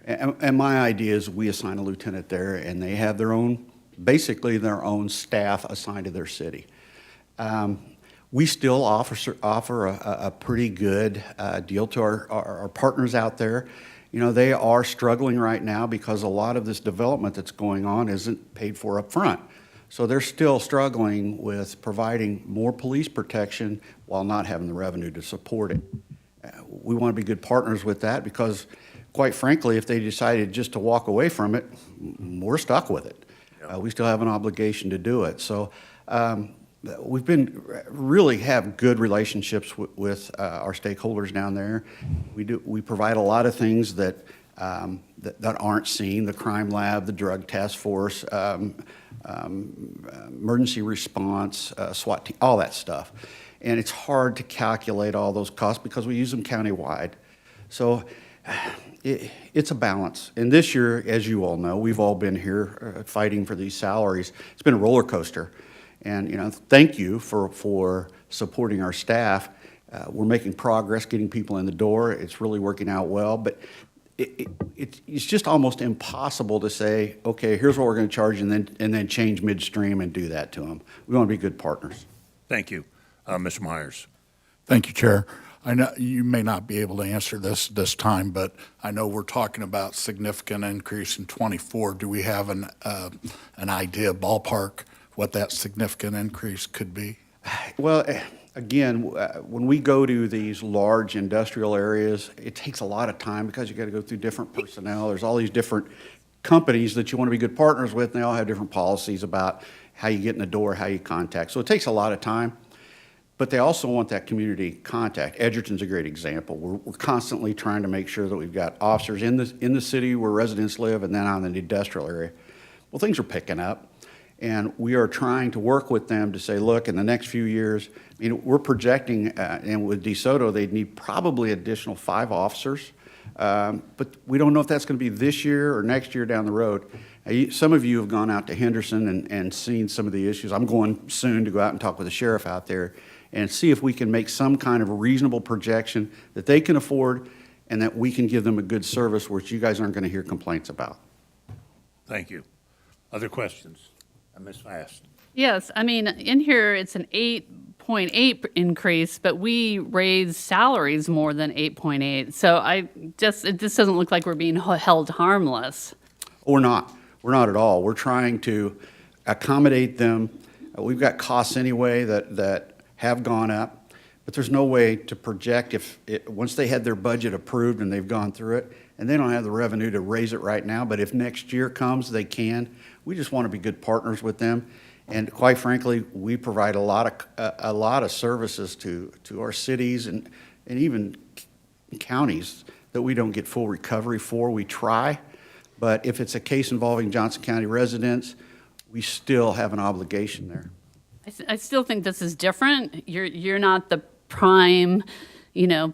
And my idea is we assign a lieutenant there, and they have their own, basically their own staff assigned to their city. We still offer a pretty good deal to our partners out there. You know, they are struggling right now because a lot of this development that's going on isn't paid for up front. So they're still struggling with providing more police protection while not having the revenue to support it. We want to be good partners with that because, quite frankly, if they decided just to walk away from it, we're stuck with it. We still have an obligation to do it. So we've been really have good relationships with our stakeholders down there. We provide a lot of things that aren't seen: the crime lab, the drug task force, emergency response, SWAT team, all that stuff. And it's hard to calculate all those costs because we use them countywide. So it's a balance. And this year, as you all know, we've all been here fighting for these salaries. It's been a roller coaster. And, you know, thank you for supporting our staff. We're making progress getting people in the door. It's really working out well. But it's just almost impossible to say, okay, here's what we're going to charge, and then change midstream and do that to them. We want to be good partners. Thank you. Mr. Myers. Thank you, Chair. I know you may not be able to answer this time, but I know we're talking about significant increase in '24. Do we have an idea, ballpark, what that significant increase could be? Well, again, when we go to these large industrial areas, it takes a lot of time because you got to go through different personnel. There's all these different companies that you want to be good partners with, and they all have different policies about how you get in the door, how you contact. So it takes a lot of time, but they also want that community contact. Edgerton's a great example. We're constantly trying to make sure that we've got officers in the city where residents live and then out in the industrial area. Well, things are picking up, and we are trying to work with them to say, look, in the next few years, we're projecting, and with DeSoto, they'd need probably additional 5 officers. But we don't know if that's going to be this year or next year down the road. Some of you have gone out to Henderson and seen some of the issues. I'm going soon to go out and talk with the sheriff out there and see if we can make some kind of a reasonable projection that they can afford and that we can give them a good service, which you guys aren't going to hear complaints about. Thank you. Other questions? Ms. Fast. Yes, I mean, in here, it's an 8.8 increase, but we raised salaries more than 8.8. So it just doesn't look like we're being held harmless. We're not. We're not at all. We're trying to accommodate them. We've got costs anyway that have gone up, but there's no way to project once they had their budget approved and they've gone through it, and they don't have the revenue to raise it right now, but if next year comes, they can. We just want to be good partners with them. And quite frankly, we provide a lot of services to our cities and even counties that we don't get full recovery for. We try, but if it's a case involving Johnson County residents, we still have an obligation there. I still think this is different. You're not the prime,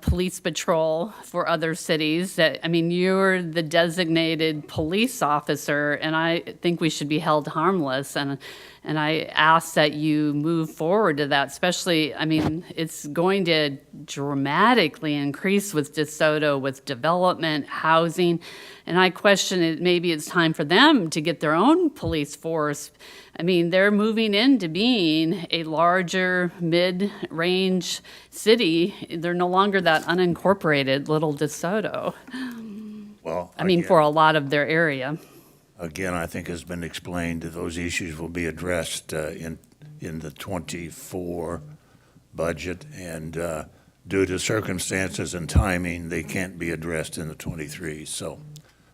police patrol for other cities. You're the designated police officer, and I think we should be held harmless. And I ask that you move forward to that, especially, it's going to dramatically increase with DeSoto, with development, housing. And I question it, maybe it's time for them to get their own police force. They're moving into being a larger mid-range city. They're no longer that unincorporated little DeSoto. Well, for a lot of their area. Again, I think has been explained that those issues will be addressed in the 24 budget, and due to circumstances and timing, they can't be addressed in the 23. So,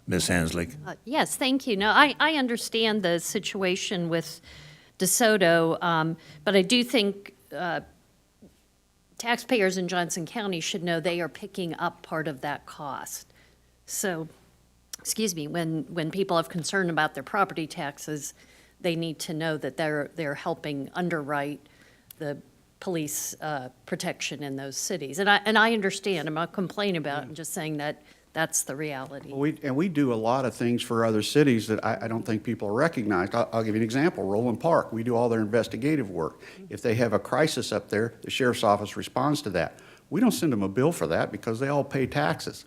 Ms. Hanslick. Yes, thank you. No, I understand the situation with DeSoto, but I do think taxpayers in Johnson County should know they are picking up part of that cost. So, when people have concern about their property taxes, they need to know that they're helping underwrite the police protection in those cities. And I understand. I'm not complaining about it. I'm just saying that that's the reality. We do a lot of things for other cities that I don't think people are recognized. I'll give you an example. Roland Park, we do all their investigative work. If they have a crisis up there, the sheriff's office responds to that. We don't send them a bill for that because they all pay taxes.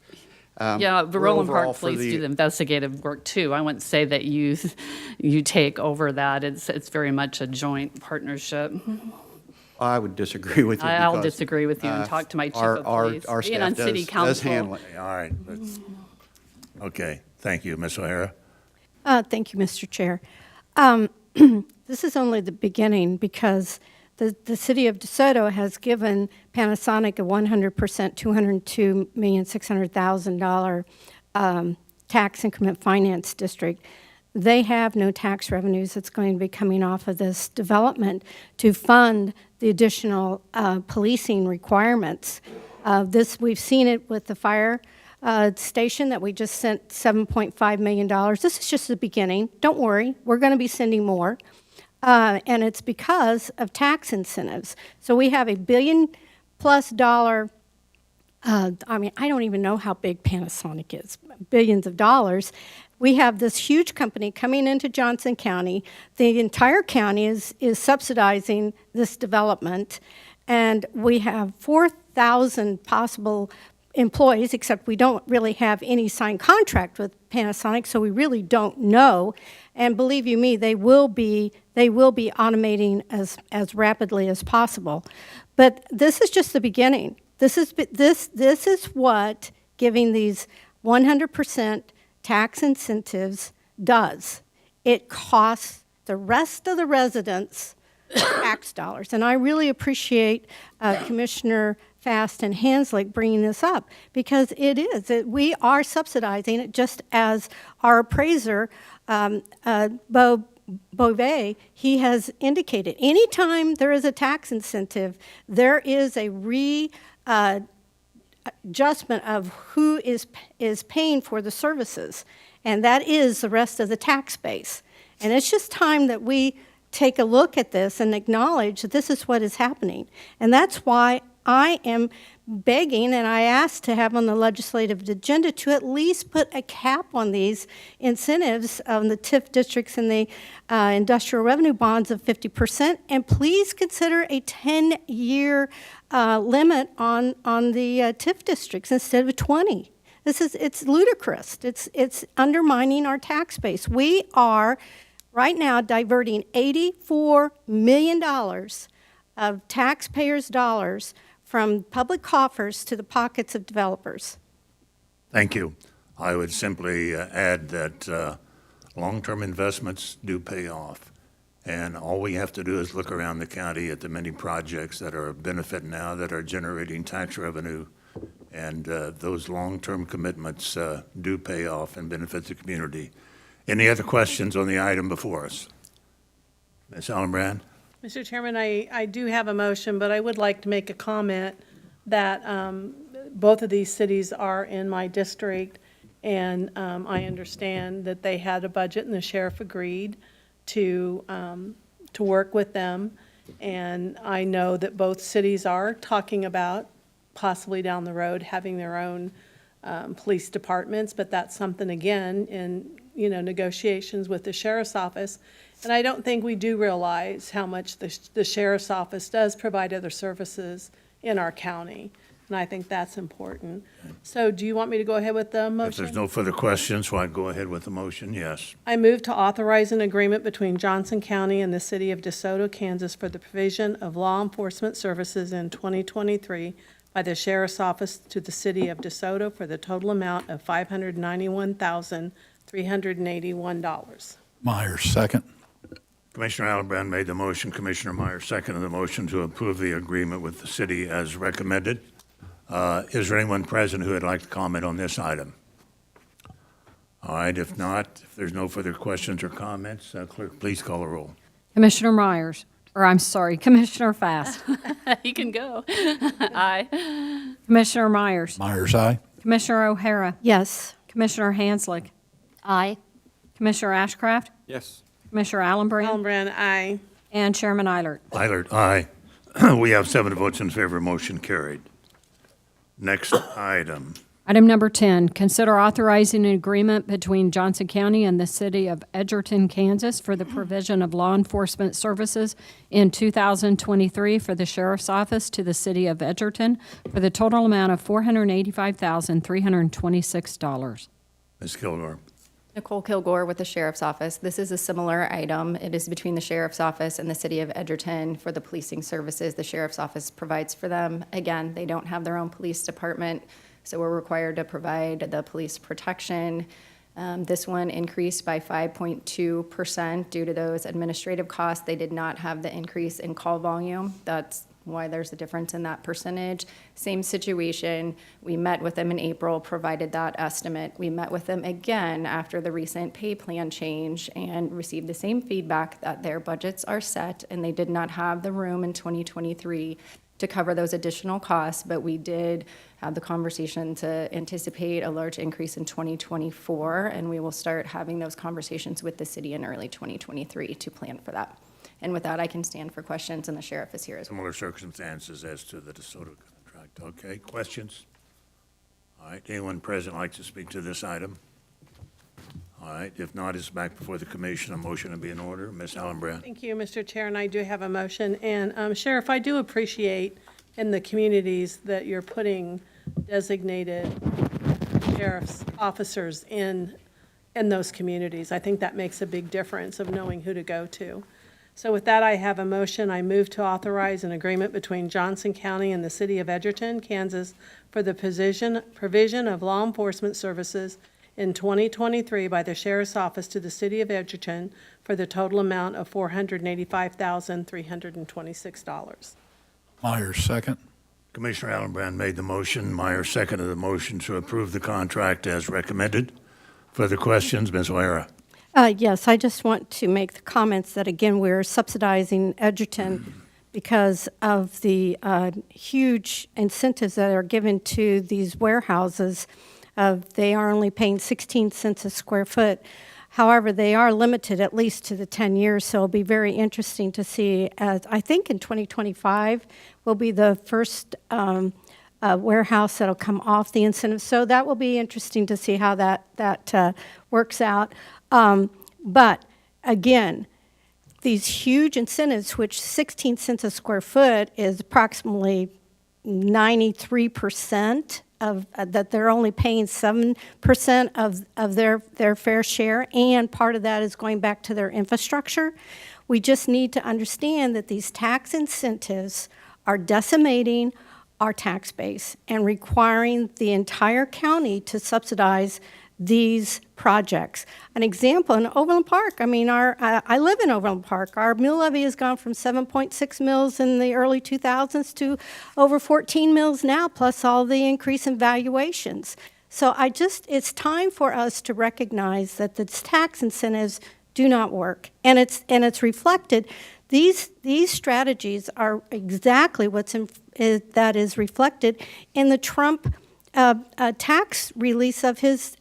The Roland Park Police do the investigative work too. I wouldn't say that you take over that. It's very much a joint partnership. I would disagree with you. I'll disagree with you and talk to my chief of police. Our Being on staff city does council. handle it. All right. Okay. Thank you, Ms. O'Hara. Thank you, Mr. Chair. This is only the beginning because the city of DeSoto has given Panasonic a 100% $202,600,000 tax increment finance district. They have no tax revenues that's going to be coming off of this development to fund the additional policing requirements. We've seen it with the fire station that we just sent $7.5 million. This is just the beginning. Don't worry, we're going to be sending more. And it's because of tax incentives. So we have $1 billion+ I don't even know how big Panasonic is, billions of dollars. We have this huge company coming into Johnson County. The entire county is subsidizing this development, and we have 4,000 possible employees, except we don't really have any signed contract with Panasonic, so we really don't know. And believe you me, they will be automating as rapidly as possible. But this is just the beginning. This is what giving these 100% tax incentives does. It costs the rest of the residents tax dollars. And I really appreciate Commissioner Fast and Hanslick bringing this up, because it is. We are subsidizing it, just as our appraiser, Beauvais, he has indicated. Anytime there is a tax incentive, there is a adjustment of who is paying for the services, and that is the rest of the tax base. And it's just time that we take a look at this and acknowledge that this is what is happening. And that's why I am begging, and I asked to have on the legislative agenda to at least put a cap on these incentives on the TIF districts and the industrial revenue bonds of 50%, and please consider a 10-year limit on the TIF districts instead of 20. It's ludicrous. It's undermining our tax base. We are right now diverting $84 million of taxpayers' dollars from public coffers to the pockets of developers. Thank you. I would simply add that long-term investments do pay off. And all we have to do is look around the county at the many projects that are of benefit now that are generating tax revenue. And those long-term commitments do pay off and benefit the community. Any other questions on the item before us? Ms. Allenbrand? Mr. Chairman, I do have a motion, but I would like to make a comment that both of these cities are in my district, and I understand that they had a budget and the sheriff agreed to work with them. And I know that both cities are talking about possibly down the road having their own police departments, but that's something, again, in negotiations with the sheriff's office. And I don't think we do realize how much the sheriff's office does provide other services in our county. And I think that's important. So do you want me to go ahead with the motion? If there's no further questions, why go ahead with the motion? Yes. I move to authorize an agreement between Johnson County and the city of DeSoto, Kansas for the provision of law enforcement services in 2023 by the sheriff's office to the city of DeSoto for the total amount of $591,381. Meyer, second. Commissioner Allenbrand made the motion. Commissioner Meyer seconded the motion to approve the agreement with the city as recommended. Is there anyone present who would like to comment on this item? All right, if not, if there's no further questions or comments, clerk, please call the roll. Commissioner Fast. You can go. Aye. Commissioner Myers. Myers, aye. Commissioner O'Hara. Yes. Commissioner Hanslick. Aye. Commissioner Ashcraft. Yes. Commissioner Allenbrand. Allenbrand, aye. And Chairman Eilert. Eilert, aye. We have 7 votes in favor, motion carried. Next item. Item number 10, consider authorizing an agreement between Johnson County and the city of Edgerton, Kansas for the provision of law enforcement services in 2023 for the sheriff's office to the city of Edgerton for the total amount of $485,326. Ms. Kilgore. Nicole Kilgore with the Sheriff's Office. This is a similar item. It is between the Sheriff's Office and the City of Edgerton for the policing services the Sheriff's Office provides for them. Again, they don't have their own police department, so we're required to provide the police protection. This one increased by 5.2% due to those administrative costs. They did not have the increase in call volume. That's why there's a difference in that percentage. Same situation. We met with them in April, provided that estimate. We met with them again after the recent pay plan change and received the same feedback that their budgets are set and they did not have the room in 2023 to cover those additional costs, but we did have the conversation to anticipate a large increase in 2024, and we will start having those conversations with the city in early 2023 to plan for that. And with that, I can stand for questions, and the sheriff is here as well. Similar circumstances as to the DeSoto contract. Okay, questions? All right, anyone present like to speak to this item? All right, if not, it's back before the commission. A motion to be in order. Ms. Allenbrand. Thank you, Mr. Chair, and I do have a motion. And Sheriff, I do appreciate in the communities that you're putting designated sheriff's officers in those communities. I think that makes a big difference of knowing who to go to. So with that, I have a motion. I move to authorize an agreement between Johnson County and the city of Edgerton, Kansas for the provision of law enforcement services in 2023 by the Sheriff's Office to the city of Edgerton for the total amount of $485,326. Myers, second. Commissioner Allenbrand made the motion. Meyer seconded the motion to approve the contract as recommended. Further questions, Ms. O'Hara? Yes, I just want to make the comments that, again, we're subsidizing Edgerton because of the huge incentives that are given to these warehouses. They are only paying 16 cents a square foot. However, they are limited at least to the 10 years, so it'll be very interesting to see. I think in 2025 will be the first warehouse that'll come off the incentive. So that will be interesting to see how that works out. But again, these huge incentives, which 16 cents a square foot is approximately 93% of that, they're only paying 7% of their fair share, and part of that is going back to their infrastructure. We just need to understand that these tax incentives are decimating our tax base and requiring the entire county to subsidize these projects. An example, in Overland Park, I mean, I live in Overland Park. Our mill levy has gone from 7.6 mills in the early 2000s to over 14 mills now, plus all the increase in valuations. So it's time for us to recognize that the tax incentives do not work, and it's reflected. These strategies are exactly that is reflected in the Trump tax release of his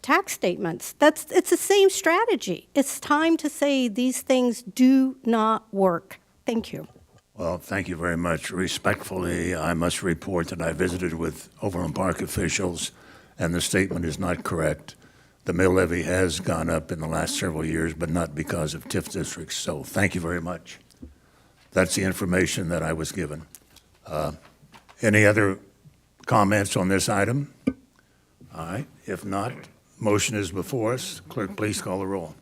tax statements. It's the same strategy. It's time to say these things do not work. Thank you. Well, thank you very much. Respectfully, I must report that I visited with Overland Park officials, and the statement is not correct. The mill levy has gone up in the last several years, but not because of TIF districts. So thank you very much. That's the information that I was given. Any other comments on this item? All right. If not, motion is before us. Clerk, please call the roll.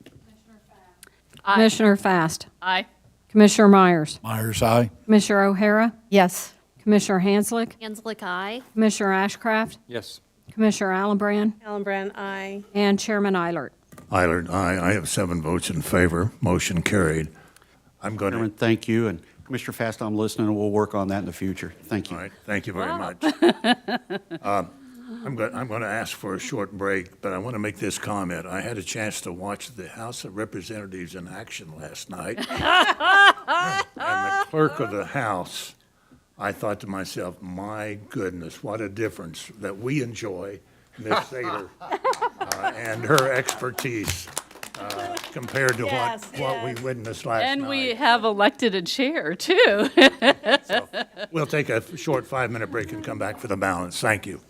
Commissioner Fast. Aye. Commissioner Myers. Myers, aye. Commissioner O'Hara. Yes. Commissioner Hanslick. Hanslick, aye. Commissioner Ashcraft. Yes. Commissioner Allenbrand. Allenbrand, aye. And Chairman Eilert. Eilert, aye. I have 7 votes in favor. Motion carried. I'm going Chairman, to. thank you, and Commissioner Fast, I'm listening, and we'll work on that in the future. Thank you. All right. Thank you very much. I'm going to ask for a short break, but I want to make this comment. I had a chance to watch the House of Representatives in action last night. And the clerk of the House, I thought to myself, my goodness, what a difference that we enjoy Ms. Settle and her expertise compared to what we witnessed last night. And we have elected a chair, too. So we'll take a short 5-minute break and come back for the balance. Thank you.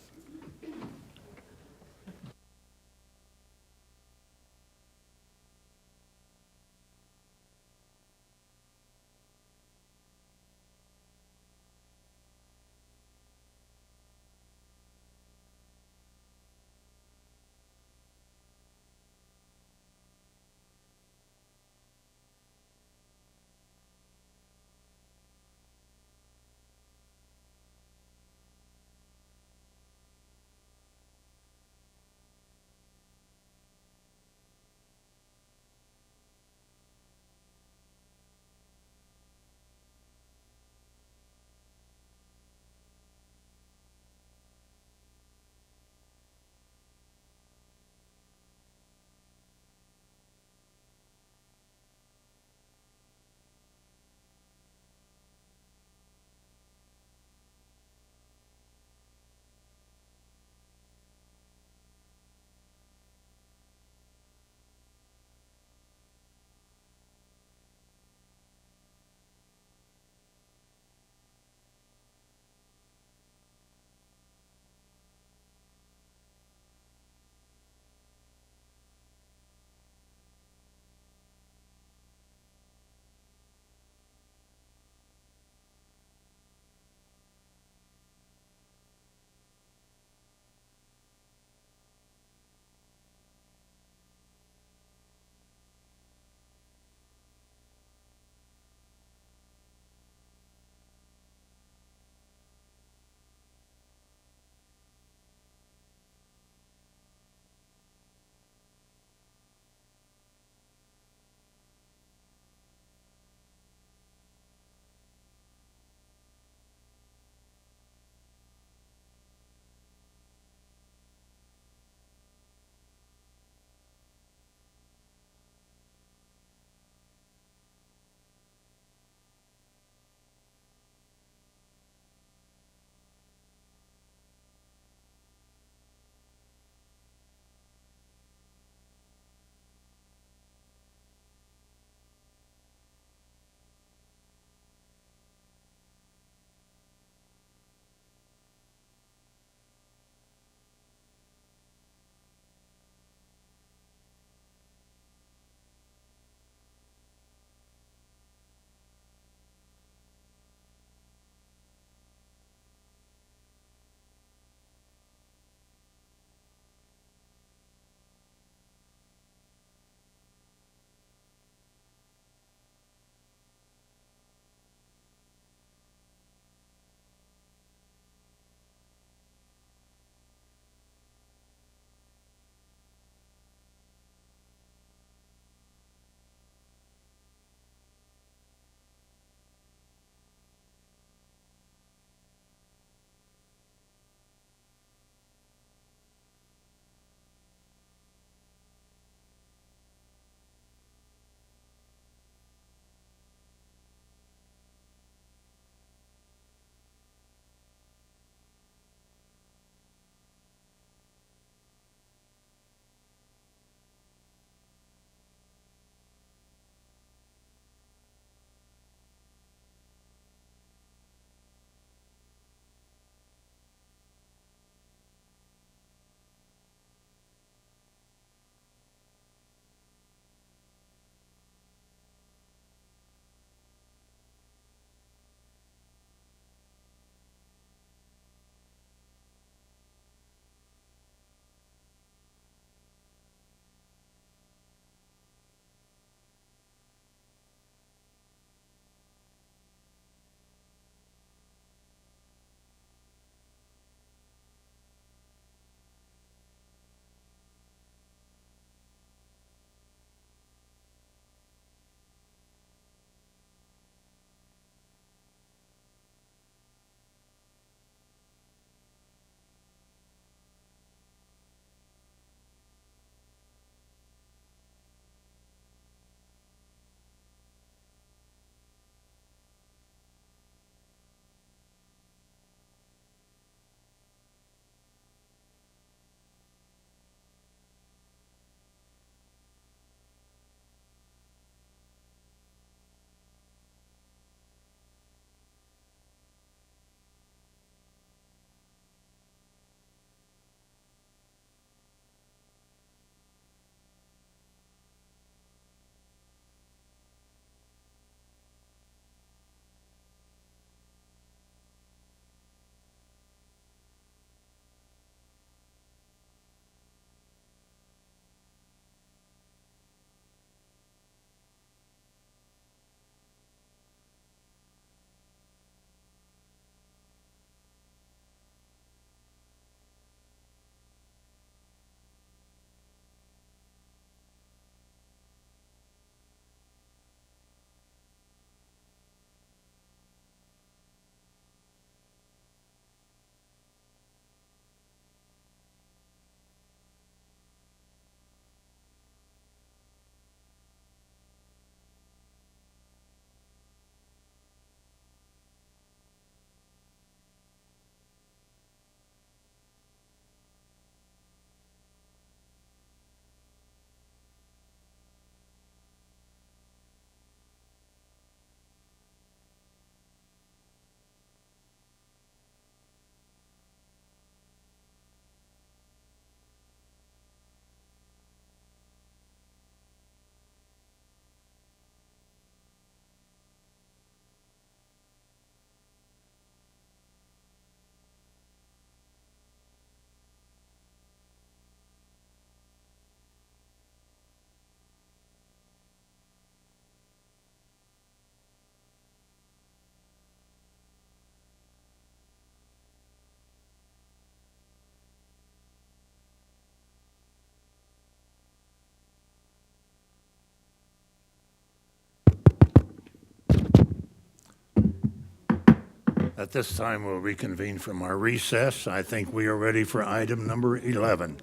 At this time, we'll reconvene from our recess. I think we are ready for item number 11.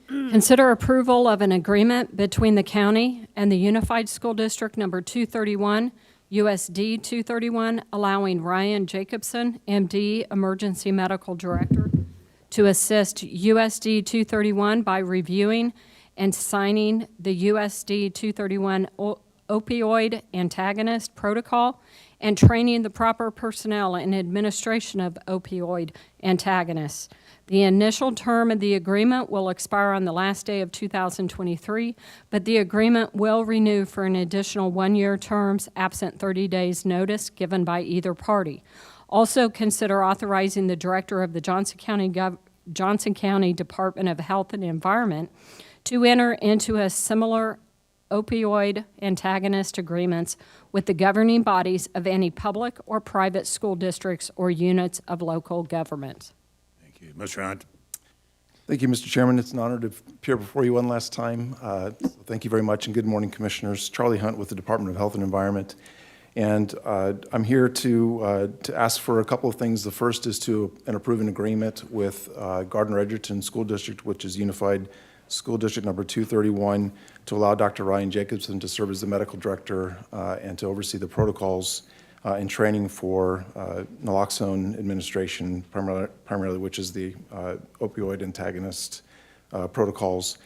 Consider approval of an agreement between the county and the Unified School District Number 231, USD 231, allowing Ryan Jacobson, MD, Emergency Medical Director, to assist USD 231 by reviewing and signing the USD 231 opioid antagonist protocol and training the proper personnel in administration of opioid antagonists. The initial term of the agreement will expire on the last day of 2023, but the agreement will renew for an additional one-year terms absent 30 days notice given by either party. Also consider authorizing the director of the Johnson County Department of Health and Environment to enter into a similar opioid antagonist agreements with the governing bodies of any public or private school districts or units of local government. Thank you. Mr. Hunt? Thank you, Mr. Chairman. It's an honor to appear before you one last time. So thank you very much, and good morning, Commissioners. Charlie Hunt with the Department of Health and Environment. And I'm here to ask for a couple of things. The first is to approve an agreement with Gardner-Edgerton School District, which is Unified School District Number 231, to allow Dr. Ryan Jacobson to serve as the medical director and to oversee the protocols and training for naloxone administration, primarily which is the opioid antagonist protocols.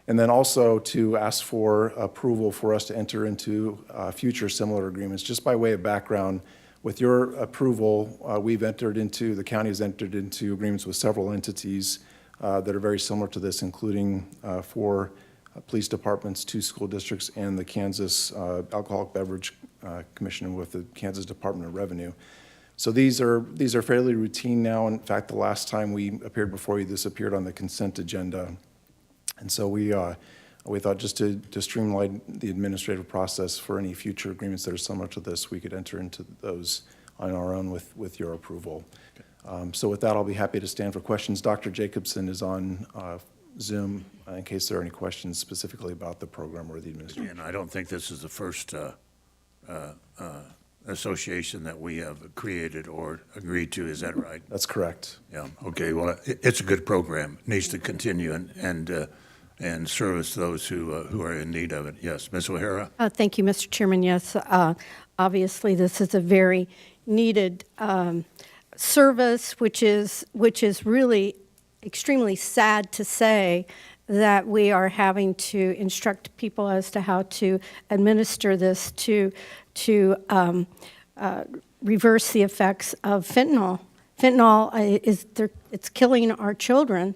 And then also to ask for approval for us to enter into future similar agreements. Just by way of background, with your approval, the county has entered into agreements with several entities that are very similar to this, including 4 police departments, 2 school districts, and the Kansas Alcoholic Beverage Commission with the Kansas Department of Revenue. So these are fairly routine now. In fact, the last time we appeared before you, this appeared on the consent agenda. And so we thought just to streamline the administrative process for any future agreements that are similar to this, we could enter into those on our own with your approval. So with that, I'll be happy to stand for questions. Dr. Jacobson is on Zoom in case there are any questions specifically about the program or the administration. And I don't think this is the first association that we have created or agreed to. Is that right? That's correct. Yeah. Okay. Well, it's a good program. It needs to continue and service those who are in need of it. Yes, Ms. O'Hara. Thank you, Mr. Chairman. Yes, obviously this is a very needed service, which is really extremely sad to say that we are having to instruct people as to how to administer this to reverse the effects of fentanyl. Fentanyl it's killing our children,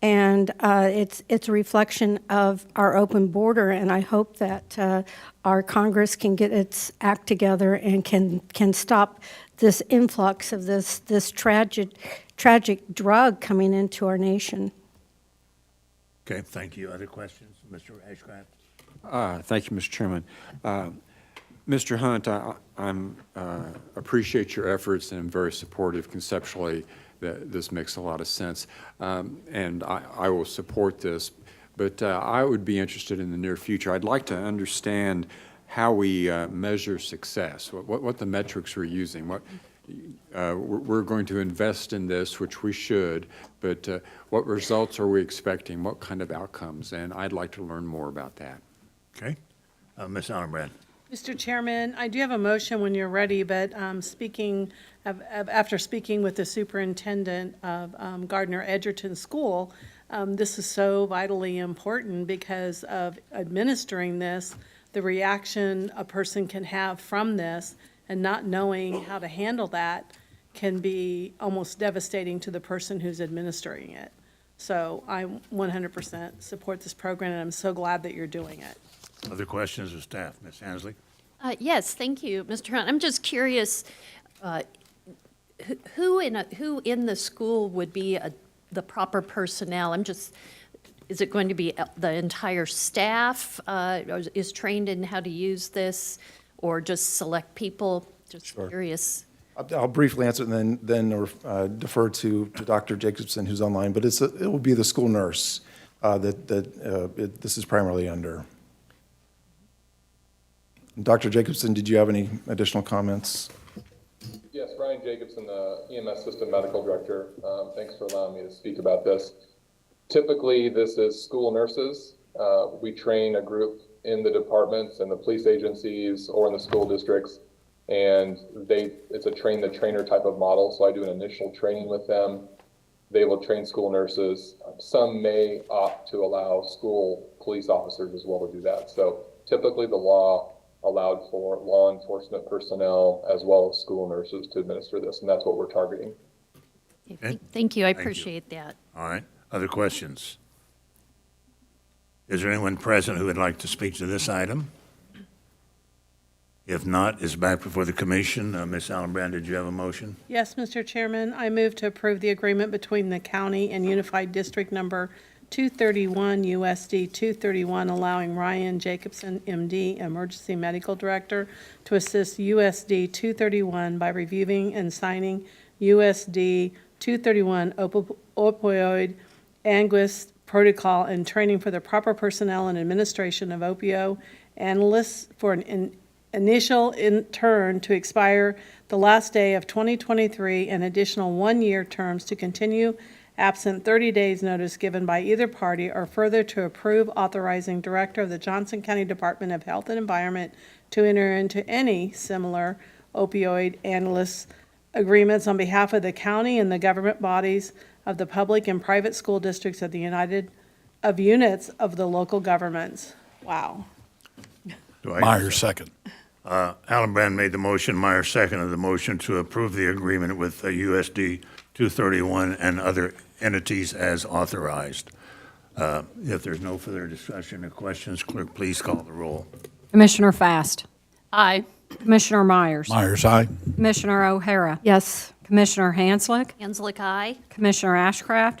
and it's a reflection of our open border. And I hope that our Congress can get its act together and can stop this influx of this tragic drug coming into our nation. Okay, thank you. Other questions? Mr. Ashcraft? Thank you, Mr. Chairman. Mr. Hunt, I appreciate your efforts and I'm very supportive conceptually. That this makes a lot of sense, and I will support this. But I would be interested in the near future. I'd like to understand how we measure success, what the metrics we're using. We're going to invest in this, which we should, but what results are we expecting? What kind of outcomes? And I'd like to learn more about that. Okay. Ms. Honorbrand. Mr. Chairman, I do have a motion when you're ready, but after speaking with the superintendent of Gardner-Edgerton School, this is so vitally important because of administering this, the reaction a person can have from this and not knowing how to handle that can be almost devastating to the person who's administering it. So I 100% support this program, and I'm so glad that you're doing it. Other questions of staff? Ms. Hansley? Yes, thank you, Mr. Hunt. I'm just curious, who in the school would be the proper personnel? Is it going to be the entire staff is trained in how to use this, or just select people? Just Sure. Curious. I'll briefly answer and then defer to Dr. Jacobson, who's online, but it will be the school nurse this is primarily under. Dr. Jacobson, did you have any additional comments? Yes, Ryan Ryan Jacobson, the EMS System Medical Director. Thanks for allowing me to speak about this. Typically, this is school nurses. We train a group in the departments and the police agencies or in the school districts, and it's a train-the-trainer type of model, so I do an initial training with them. They will train school nurses. Some may opt to allow school police officers as well to do that. So typically the law allowed for law enforcement personnel as well as school nurses to administer this, and that's what we're targeting. Okay. Thank you, I Thank you. appreciate that. All right. Other questions? Is there anyone present who would like to speak to this item? If not, it's back before the commission. Ms. Allenbrand, did you have a motion? Yes, Mr. Chairman, I move to approve the agreement between the county and Unified District Number 231 USD 231, allowing Ryan Jacobson, MD, Emergency Medical Director, to assist USD 231 by reviewing and signing USD 231 opioid anguish protocol and training for the proper personnel and administration of opioid analysts for an initial term to expire the last day of 2023 and additional 1-year terms to continue absent 30 days notice given by either party, or further to approve authorizing Director of the Johnson County Department of Health and Environment to enter into any similar opioid analyst agreements on behalf of the county and the government bodies of the public and private school districts of the units of the local governments. Wow. Meyer, second. Allenbrand made the motion. Meyer seconded the motion to approve the agreement with USD 231 and other entities as authorized. If there's no further discussion or questions, clerk, please call the roll. Commissioner Fast. Aye. Commissioner Myers. Myers, aye. Commissioner O'Hara. Yes. Commissioner Hanslick. Hanslick, aye. Commissioner Ashcraft.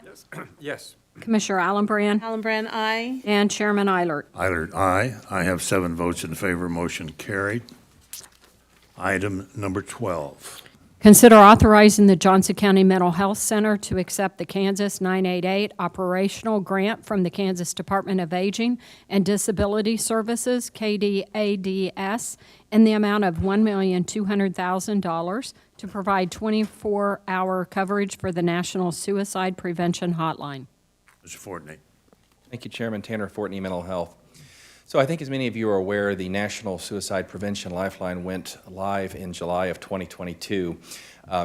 Yes. Commissioner Allenbrand. Allenbrand, aye. And Chairman Eilert. Eilert, aye. I have 7 votes in favor. Motion carried. Item number 12. Consider authorizing the Johnson County Mental Health Center to accept the Kansas 988 operational grant from the Kansas Department of Aging and Disability Services, KDADS, in the amount of $1,200,000 to provide 24-hour coverage for the National Suicide Prevention Hotline. Mr. Fortney. Thank you, Chairman. Tanner Fortney, Mental Health. So I think as many of you are aware, the National Suicide Prevention Lifeline went live in July of 2022.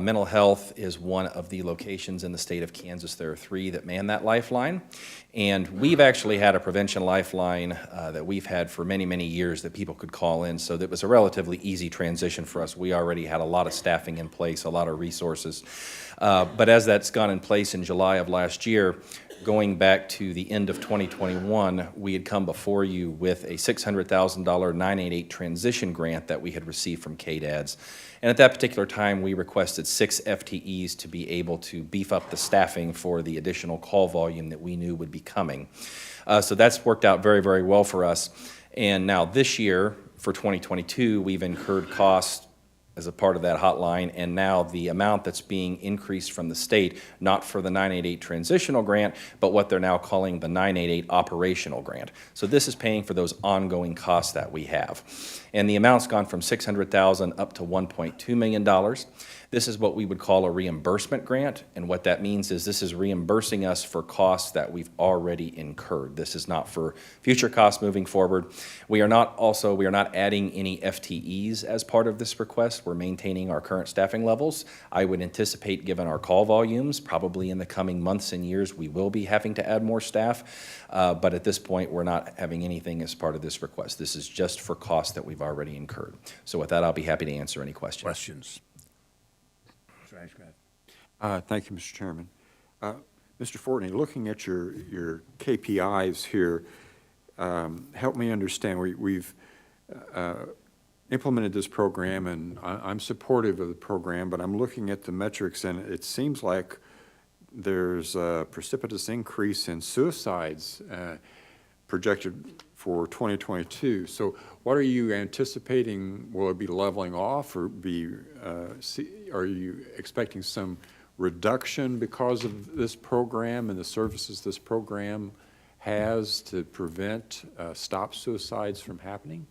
Mental health is one of the locations in the state of Kansas. There are 3 that man that lifeline. And we've actually had a prevention lifeline that we've had for many, many years that people could call in. So that was a relatively easy transition for us. We already had a lot of staffing in place, a lot of resources. But as that's gone in place in July of last year, going back to the end of 2021, we had come before you with a $600,000 988 transition grant that we had received from KDADS. And at that particular time, we requested 6 FTEs to be able to beef up the staffing for the additional call volume that we knew would be coming. So that's worked out very, very well for us. And now this year, for 2022, we've incurred costs as a part of that hotline, and now the amount that's being increased from the state, not for the 988 transitional grant, but what they're now calling the 988 operational grant. So this is paying for those ongoing costs that we have. And the amount's gone from $600,000 up to $1.2 million. This is what we would call a reimbursement grant, and what that means is this is reimbursing us for costs that we've already incurred. This is not for future costs moving forward. We are not adding any FTEs as part of this request. We're maintaining our current staffing levels. I would anticipate, given our call volumes, probably in the coming months and years, we will be having to add more staff. But at this point, we're not having anything as part of this request. This is just for costs that we've already incurred. So with that, I'll be happy to answer any questions. Questions? Thank you, Mr. Chairman. Mr. Fortney, looking at your KPIs here, help me understand. We've implemented this program, and I'm supportive of the program, but I'm looking at the metrics, and it seems like there's a precipitous increase in suicides projected for 2022. So what are you anticipating? Will it be leveling off, or are you expecting some reduction because of this program and the services this program has to prevent, stop suicides from happening?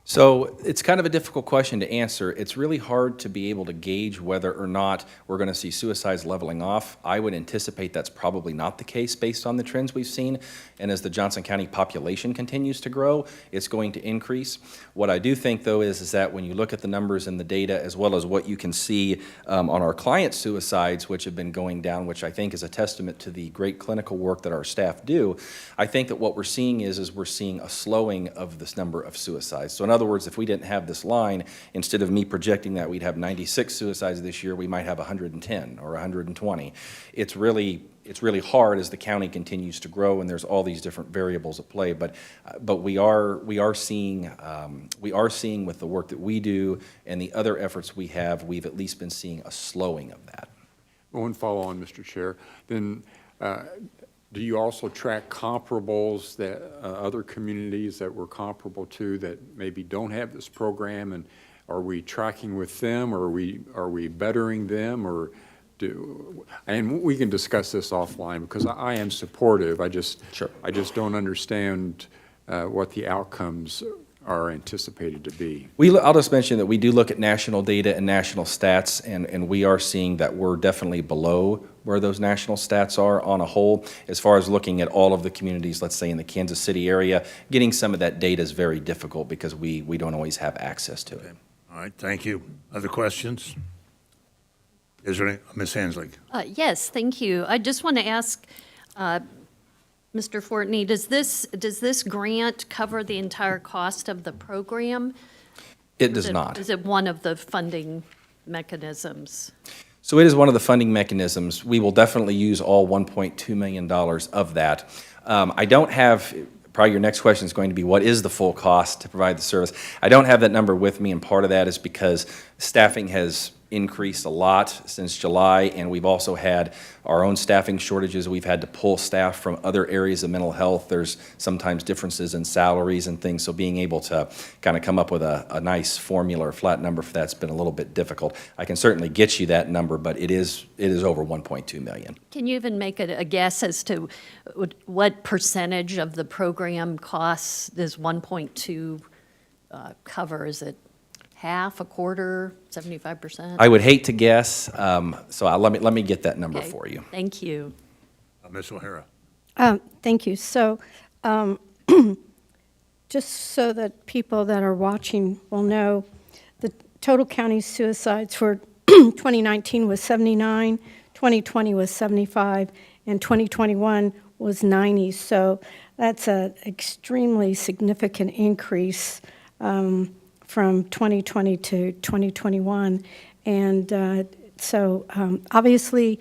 So it's kind of a difficult question to answer. It's really hard to be able to gauge whether or not we're going to see suicides leveling off. I would anticipate that's probably not the case based on the trends we've seen. And as the Johnson County population continues to grow, it's going to increase. What I do think, though, is that when you look at the numbers and the data, as well as what you can see on our client suicides, which have been going down, which I think is a testament to the great clinical work that our staff do, I think that what we're seeing is we're seeing a slowing of this number of suicides. So in other words, if we didn't have this line, instead of me projecting that we'd have 96 suicides this year, we might have 110 or 120. It's really hard as the county continues to grow, and there's all these different variables at play. But we are seeing with the work that we do and the other efforts we have, we've at least been seeing a slowing of that. One follow on, Mr. Chair. Then. Do you also track comparables that other communities that we're comparable to that maybe don't have this program, and are we tracking with them, or are we bettering them, or and we can discuss this offline because I am supportive. I just don't understand what the outcomes are anticipated to be. I'll just mention that we do look at national data and national stats, and we are seeing that we're definitely below where those national stats are on a whole. As far as looking at all of the communities, let's say in the Kansas City area, getting some of that data is very difficult because we don't always have access to it. All right, thank you. Other questions? Is there any, Ms. Hanslick? Yes, thank you. I just want to ask, Mr. Fortney, does this grant cover the entire cost of the program? It does not. Is it one of the funding mechanisms? So it is one of the funding mechanisms. We will definitely use all $1.2 million of that. I don't have, probably your next question is going to be, what is the full cost to provide the service? I don't have that number with me, and part of that is because staffing has increased a lot since July, and we've also had our own staffing shortages. We've had to pull staff from other areas of mental health. There's sometimes differences in salaries and things, so being able to kind of come up with a nice formula or flat number for that's been a little bit difficult. I can certainly get you that number, but it is over 1.2 million. Can you even make a guess as to what percentage of the program costs does 1.2 cover? Is it half, a quarter, 75%? I would hate to guess, so let me get that number for you. Thank you. Ms. O'Hara. Thank you. So just so that people that are watching will know, the total county suicides for 2019 was 79, 2020 was 75, and 2021 was 90. So that's an extremely significant increase from 2020 to 2021. And so obviously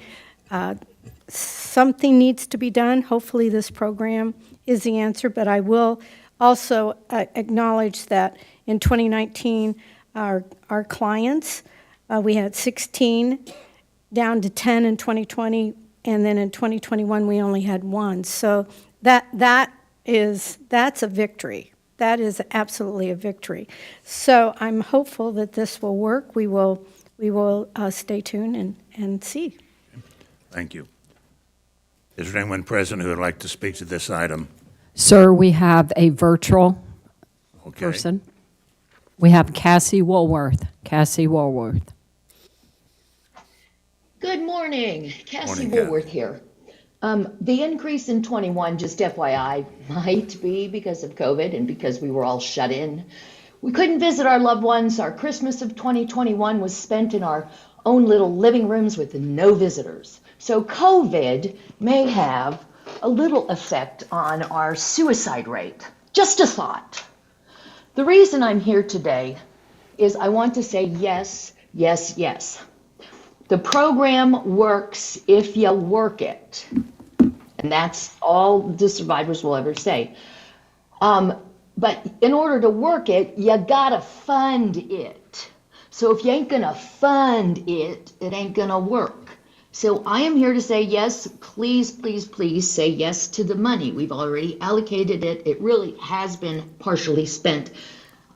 something needs to be done. Hopefully this program is the answer, but I will also acknowledge that in 2019, our clients, we had 16 down to 10 in 2020, and then in 2021, we only had 1. So that's a victory. That is absolutely a victory. So I'm hopeful that this will work. We will stay tuned and see. Thank you. Is there anyone present who would like to speak to this item? Sir, we have a virtual person. We have Cassie Woolworth. Cassie Woolworth. Good morning. Cassie Morning, Woolworth here. The increase in 21, just FYI, might be because of COVID and because we were all shut in. We couldn't visit our loved ones. Our Christmas of 2021 was spent in our own little living rooms with no visitors. So COVID may have a little effect on our suicide rate. Just a thought. The reason I'm here today is I want to say yes, yes, yes. The program works if you work it. And that's all the survivors will ever say. But in order to work it, you gotta fund it. So if you ain't gonna fund it, it ain't gonna work. So I am here to say yes, please, please, please say yes to the money. We've already allocated it. It really has been partially spent.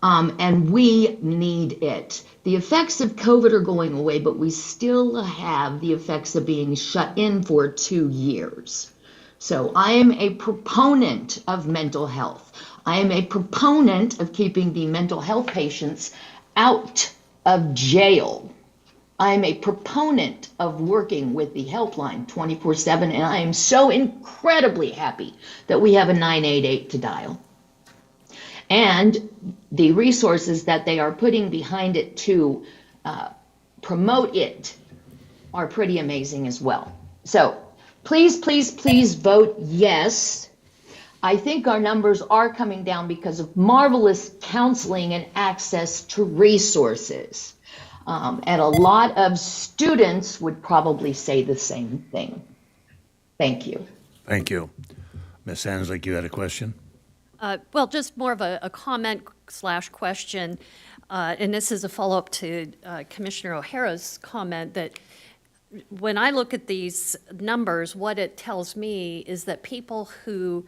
And we need it. The effects of COVID are going away, but we still have the effects of being shut in for 2 years. So I am a proponent of mental health. I am a proponent of keeping the mental health patients out of jail. I am a proponent of working with the helpline 24/7, and I am so incredibly happy that we have a 988 to dial. And the resources that they are putting behind it to promote it are pretty amazing as well. So please, please, please vote yes. I think our numbers are coming down because of marvelous counseling and access to resources. And a lot of students would probably say the same thing. Thank you. Thank you. Ms. Hanslick, you had a question? Well, just more of a comment / question, and this is a follow-up to Commissioner O'Hara's comment that when I look at these numbers, what it tells me is that people who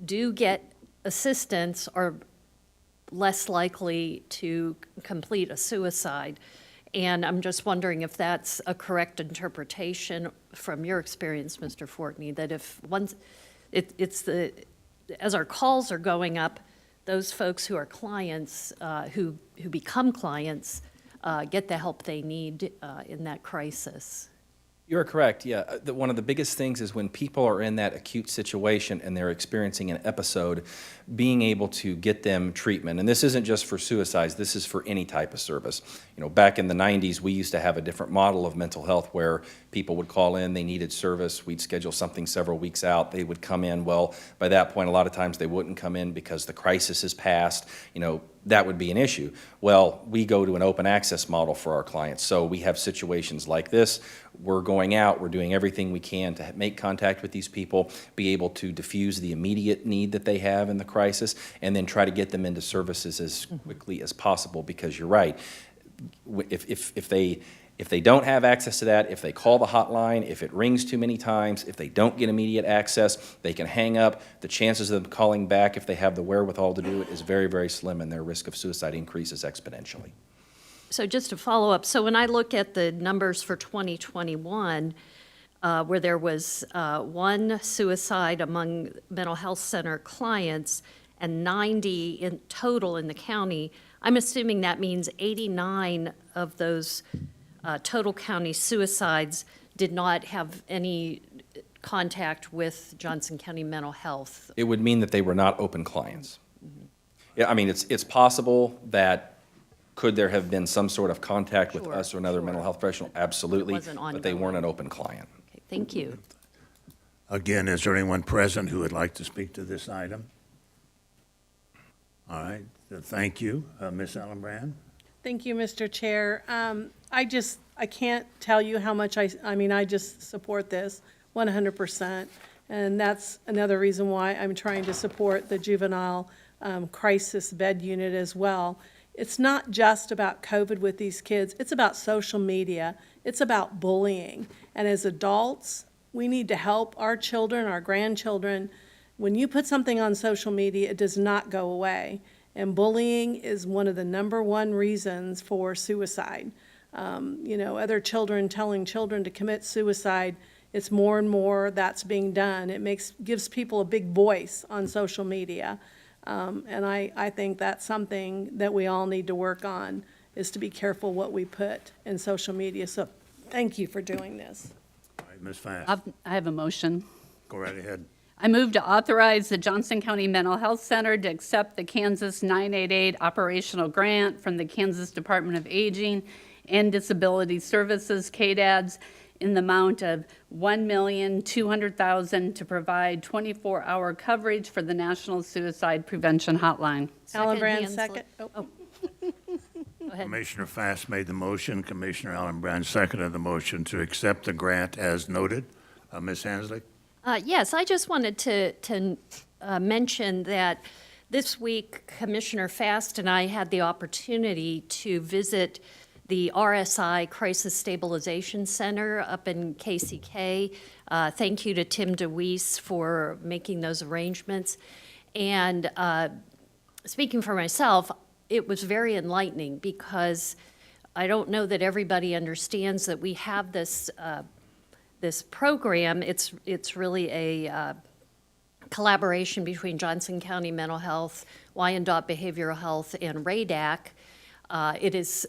do get assistance are less likely to complete a suicide. And I'm just wondering if that's a correct interpretation from your experience, Mr. Fortney, that if once as our calls are going up, those folks who are clients, who become clients, get the help they need in that crisis. You're correct, yeah. One of the biggest things is when people are in that acute situation and they're experiencing an episode, being able to get them treatment. And this isn't just for suicides, this is for any type of service. You know, back in the 90s, we used to have a different model of mental health where people would call in, they needed service, we'd schedule something several weeks out, they would come in. Well, by that point, a lot of times they wouldn't come in because the crisis is past, you know, that would be an issue. Well, we go to an open access model for our clients. So we have situations like this. We're going out, we're doing everything we can to make contact with these people, be able to diffuse the immediate need that they have in the crisis, and then try to get them into services as quickly as possible, because you're right. If they don't have access to that, if they call the hotline, if it rings too many times, if they don't get immediate access, they can hang up. The chances of them calling back, if they have the wherewithal to do it, is very, very slim, and their risk of suicide increases exponentially. So just to follow up, so when I look at the numbers for 2021, where there was 1 suicide among mental health center clients and 90 in total in the county, I'm assuming that means 89 of those total county suicides did not have any contact with Johnson County Mental Health. It would mean that they were not open clients. Yeah, I mean, it's possible that could there have been some sort of contact with us or another mental health professional? Absolutely, but they weren't an open client. Okay, thank you. Again, is there anyone present who would like to speak to this item? All right, thank you. Ms. Allenbrand? Thank you, Mr. Chair. I can't tell you how much I just support this 100%. And that's another reason why I'm trying to support the juvenile crisis bed unit as well. It's not just about COVID with these kids. It's about social media. It's about bullying. And as adults, we need to help our children, our grandchildren. When you put something on social media, it does not go away. And bullying is one of the #1 reasons for suicide. Other children telling children to commit suicide, it's more and more that's being done. It gives people a big voice on social media. And I think that's something that we all need to work on, is to be careful what we put in social media. So thank you for doing this. All right, Ms. Fass. I have a motion. Go right ahead. I move to authorize the Johnson County Mental Health Center to accept the Kansas 988 operational grant from the Kansas Department of Aging and Disability Services, KDADS, in the amount of $1,200,000 to provide 24-hour coverage for the National Suicide Prevention Hotline. Allenbrand, second. Go ahead. Commissioner Fass made the motion. Commissioner Allenbrand seconded the motion to accept the grant as noted. Ms. Hanslick? Yes, I just wanted to mention that this week, Commissioner Fast and I had the opportunity to visit the RSI Crisis Stabilization Center up in KCK. Thank you to Tim DeWeese for making those arrangements. And speaking for myself, it was very enlightening, because I don't know that everybody understands that we have this this program. It's really a collaboration between Johnson County Mental Health, Wyandotte Behavioral Health, and RADAC. It is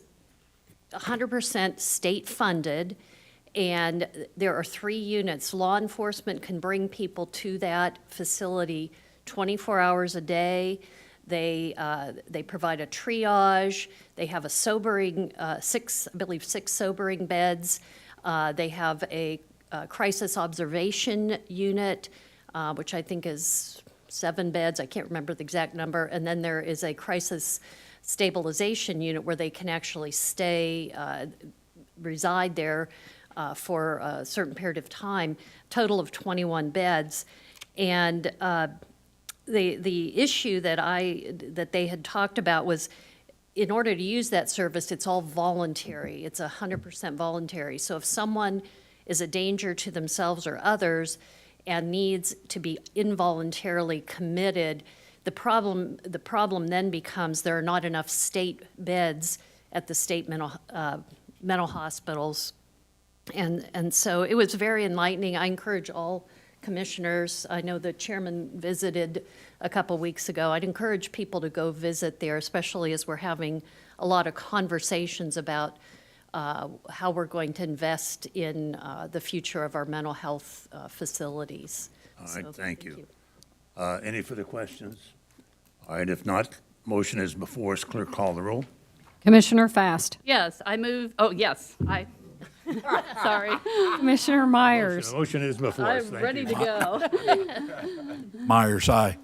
100% state-funded, and there are 3 units. Law enforcement can bring people to that facility 24 hours a day. They provide a triage. They have a sobering, 6 sobering beds. They have a crisis observation unit, which I think is 7 beds. I can't remember the exact number. And then there is a crisis stabilization unit where they can actually stay, reside there for a certain period of time, total of 21 beds. And the issue that they had talked about was, in order to use that service, it's all voluntary. It's 100% voluntary. So if someone is a danger to themselves or others and needs to be involuntarily committed, the problem then becomes there are not enough state beds at the state mental hospitals. And so it was very enlightening. I encourage all commissioners, I know the chairman visited a couple weeks ago, I'd encourage people to go visit there, especially as we're having a lot of conversations about how we're going to invest in the future of our mental health facilities. All right, thank you. Any further questions? All right, if not, motion is before us. Clerk, call the roll. Commissioner Fast. Yes, I move, oh, yes, sorry. Commissioner Myers. Motion is before us. I'm Thank ready you. to go. Myers, aye.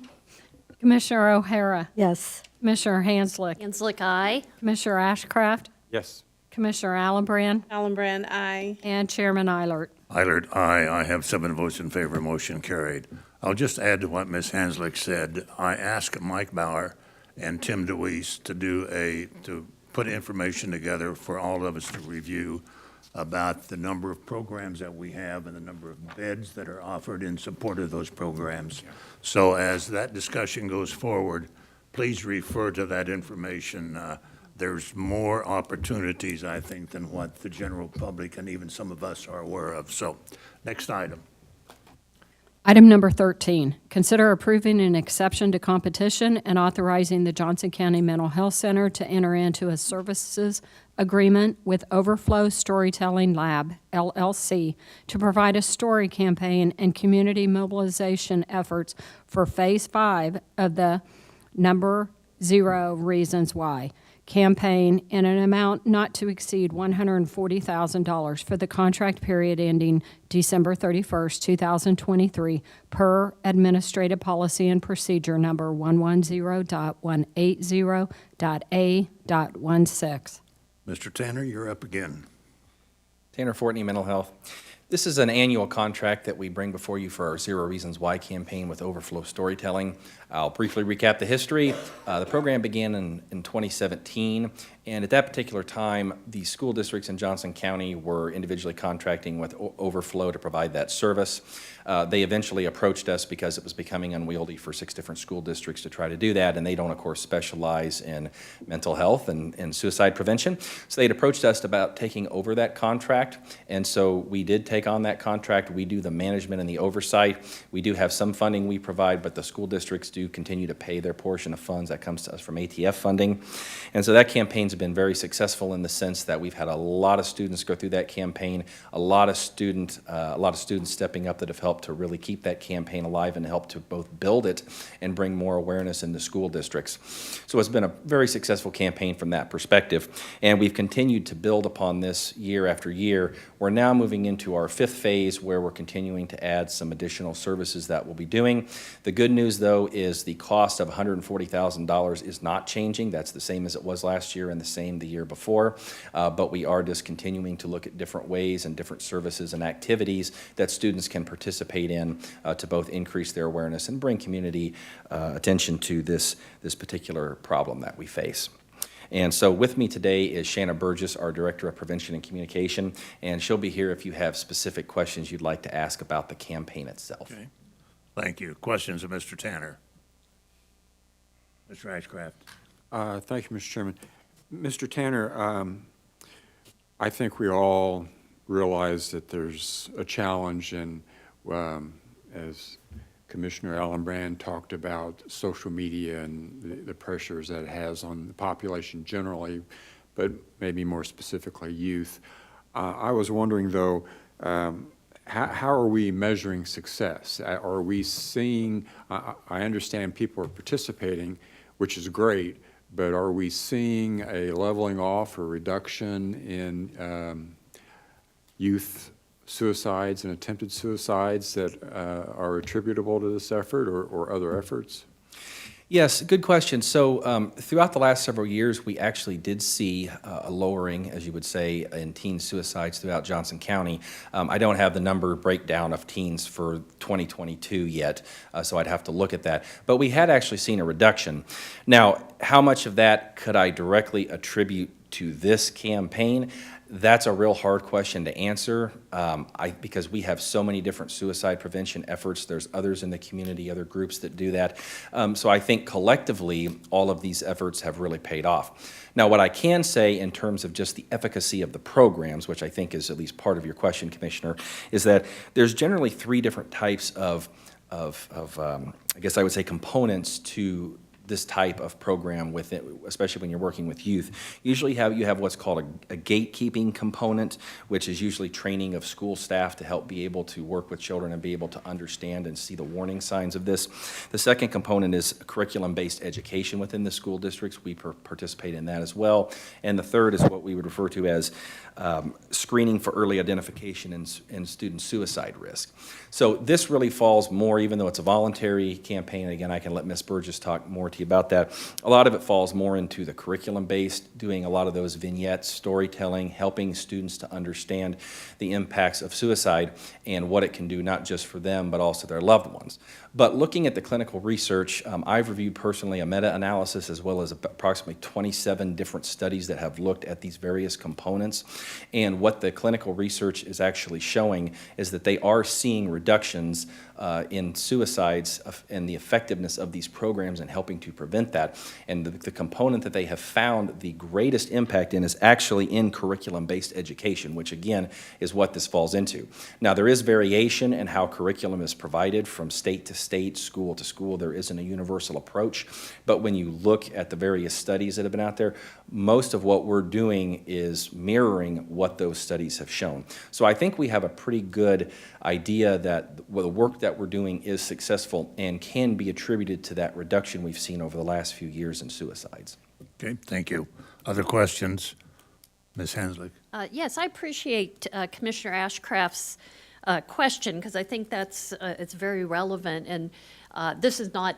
Commissioner O'Hara. Yes. Commissioner Hanslick. Hanslick, aye. Commissioner Ashcraft. Yes. Commissioner Allenbrand. Allenbrand, aye. And Chairman Eilert. Eilert, aye. I have 7 votes in favor. Motion carried. I'll just add to what Ms. Hanslick said. I asked Mike Bauer and Tim DeWeese to put information together for all of us to review about the number of programs that we have and the number of beds that are offered in support of those programs. So as that discussion goes forward, please refer to that information. There's more opportunities, I think, than what the general public and even some of us are aware of. So, next item. Item number 13, consider approving an exception to competition and authorizing the Johnson County Mental Health Center to enter into a services agreement with Overflow Storytelling Lab, LLC, to provide a story campaign and community mobilization efforts for Phase 5 of the Number 0 Reasons Why campaign in an amount not to exceed $140,000 for the contract period ending December 31st, 2023, per Administrative Policy and Procedure Number 110.180.A.16. Mr. Tanner, you're up again. Tanner Fortney, Mental Health. This is an annual contract that we bring before you for our 0 Reasons Why campaign with Overflow Storytelling. I'll briefly recap the history. The program began in 2017, and at that particular time, the school districts in Johnson County were individually contracting with Overflow to provide that service. They eventually approached us because it was becoming unwieldy for 6 different school districts to try to do that, and they don't, of course, specialize in mental health and suicide prevention. So they'd approached us about taking over that contract, and so we did take on that contract. We do the management and the oversight. We do have some funding we provide, but the school districts do continue to pay their portion of funds that comes to us from ATF funding. And so that campaign's been very successful in the sense that we've had a lot of students go through that campaign, a lot of students stepping up that have helped to really keep that campaign alive and help to both build it and bring more awareness into school districts. So it's been a very successful campaign from that perspective, and we've continued to build upon this year after year. We're now moving into our 5th phase where we're continuing to add some additional services that we'll be doing. The good news, though, is the cost of $140,000 is not changing. That's the same as it was last year and the same the year before, but we are just continuing to look at different ways and different services and activities that students can participate in to both increase their awareness and bring community attention to this particular problem that we face. And so with me today is Shanna Burgess, our Director of Prevention and Communication, and she'll be here if you have specific questions you'd like to ask about the campaign itself. Okay. Thank you. Questions of Mr. Tanner? Mr. Ashcraft. Thank you, Mr. Chairman. Mr. Tanner, I think we all realize that there's a challenge, and as Commissioner Allenbrand talked about social media and the pressures that it has on the population generally, but maybe more specifically youth. I was wondering, though, how are we measuring success? Are we seeing, I understand people are participating, which is great, but are we seeing a leveling off or reduction in youth suicides and attempted suicides that are attributable to this effort or other efforts? Yes, good question. So throughout the last several years, we actually did see a lowering, as you would say, in teen suicides throughout Johnson County. I don't have the number breakdown of teens for 2022 yet, so I'd have to look at that. But we had actually seen a reduction. Now, how much of that could I directly attribute to this campaign? That's a real hard question to answer because we have so many different suicide prevention efforts. There's others in the community, other groups that do that. So I think collectively, all of these efforts have really paid off. Now, what I can say in terms of just the efficacy of the programs, which I think is at least part of your question, Commissioner, is that there's generally three different types of I guess I would say, components to this type of program with it, especially when you're working with youth. Usually you have what's called a gatekeeping component, which is usually training of school staff to help be able to work with children and be able to understand and see the warning signs of this. The second component is curriculum-based education within the school districts. We participate in that as well. And the third is what we would refer to as screening for early identification and student suicide risk. So this really falls more, even though it's a voluntary campaign, and again, I can let Ms. Burgess talk more to you about that. A lot of it falls more into the curriculum-based, doing a lot of those vignettes, storytelling, helping students to understand the impacts of suicide and what it can do not just for them, but also their loved ones. But looking at the clinical research, I've reviewed personally a meta-analysis as well as approximately 27 different studies that have looked at these various components. And what the clinical research is actually showing is that they are seeing reductions in suicides and the effectiveness of these programs and helping to prevent that. And the component that they have found the greatest impact in is actually in curriculum-based education, which again is what this falls into. Now, there is variation in how curriculum is provided from state to state, school to school. There isn't a universal approach. But when you look at the various studies that have been out there, most of what we're doing is mirroring what those studies have shown. So I think we have a pretty good idea that the work that we're doing is successful and can be attributed to that reduction we've seen over the last few years in suicides. Okay, thank you. Other questions? Ms. Hanslick? Yes, I appreciate Commissioner Ashcraft's question because I think that's it's very relevant, and this is not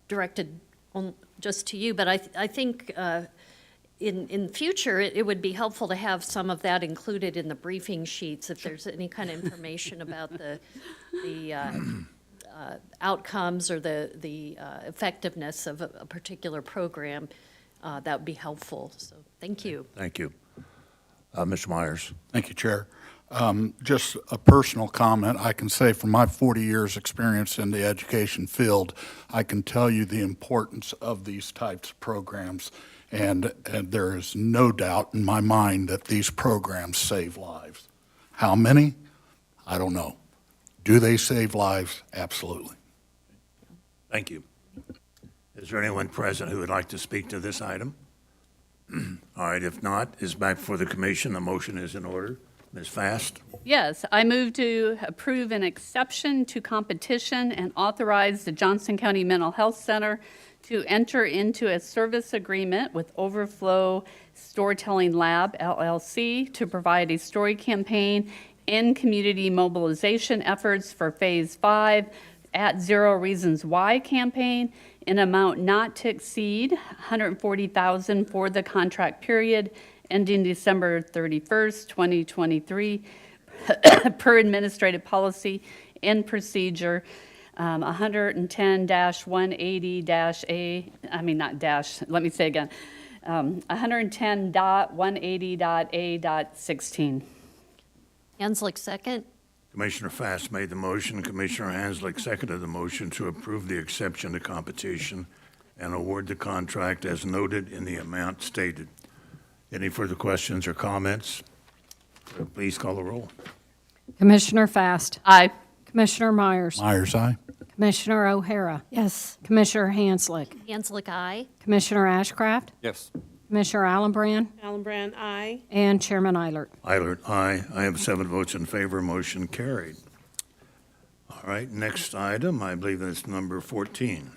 directed just to you, but I think in future it would be helpful to have some of that included in the briefing sheets if there's any kind of information about the outcomes or the effectiveness of a particular program. That would be helpful. So thank you. Thank you. Mr. Myers. Thank you, Chair. Just a personal comment. I can say from my 40 years experience in the education field, I can tell you the importance of these types of programs. And there is no doubt in my mind that these programs save lives. How many? I don't know. Do they save lives? Absolutely. Thank you. Is there anyone present who would like to speak to this item? All right, if not, is back for the commission. The motion is in order. Ms. Fast? Yes, I move to approve an exception to competition and authorize the Johnson County Mental Health Center to enter into a service agreement with Overflow Storytelling Lab, LLC, to provide a story campaign and community mobilization efforts for Phase 5 at Zero Reasons Why campaign in amount not to exceed $140,000 for the contract period ending December 31st, 2023, per administrative policy and procedure 110-180-A, I mean not dash, let me say again, 110.180.A.16. Hanslick, second. Commissioner Fast made the motion. Commissioner Hanslick seconded the motion to approve the exception to competition and award the contract as noted in the amount stated. Any further questions or comments? Clerk, please call the roll. Commissioner Fast. Aye. Commissioner Myers. Myers, aye. Commissioner O'Hara. Yes. Commissioner Hanslick. Hanslick, aye. Commissioner Ashcraft. Yes. Commissioner Allenbrand. Allenbrand, aye. And Chairman Eilert. Eilert, aye. I have 7 votes in favor, motion carried. All right, next item, I believe that's number 14.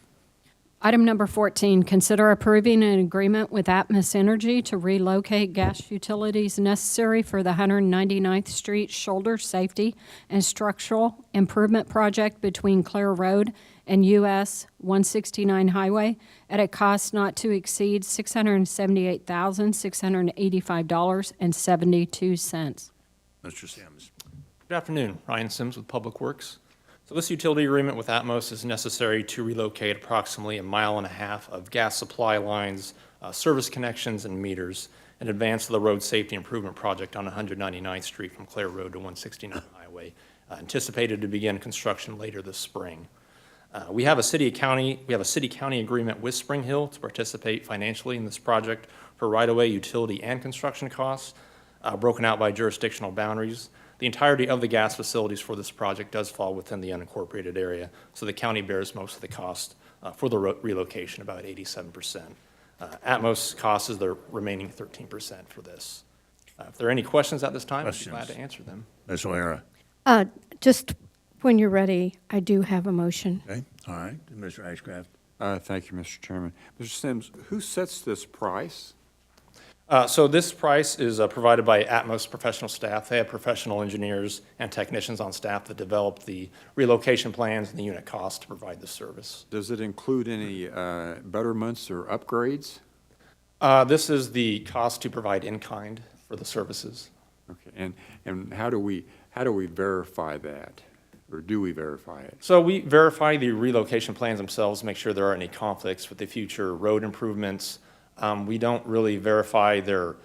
Item number 14, consider approving an agreement with Atmos Energy to relocate gas utilities necessary for the 199th Street Shoulder Safety and Structural Improvement Project between Clare Road and US 169 Highway at a cost not to exceed $678,685.72. Mr. Sims. Good afternoon, Ryan Sims with Public Works. So this utility agreement with Atmos is necessary to relocate approximately 1.5 miles of gas supply lines, service connections, and meters in advance of the road safety improvement project on 199th Street from Clare Road to 169 Highway, anticipated to begin construction later this spring. We have a city-county agreement with Spring Hill to participate financially in this project for right-of-way, utility, and construction costs, broken out by jurisdictional boundaries. The entirety of the gas facilities for this project does fall within the unincorporated area, so the county bears most of the cost for the relocation, about 87%. Atmos cost is the remaining 13% for this. If there are any questions at this time, I'd be glad to answer them. Ms. O'Hara. Just when you're ready, I do have a motion. Okay, all right. Mr. Ashcraft. Thank you, Mr. Chairman. Mr. Sims, who sets this price? So this price is provided by Atmos professional staff. They have professional engineers and technicians on staff that develop the relocation plans and the unit cost to provide the service. Does it include any betterments or upgrades? This is the cost to provide in kind for the services. Okay, and how do we verify that, or do we verify it? So we verify the relocation plans themselves, make sure there aren't any conflicts with the future road improvements. We don't really verify their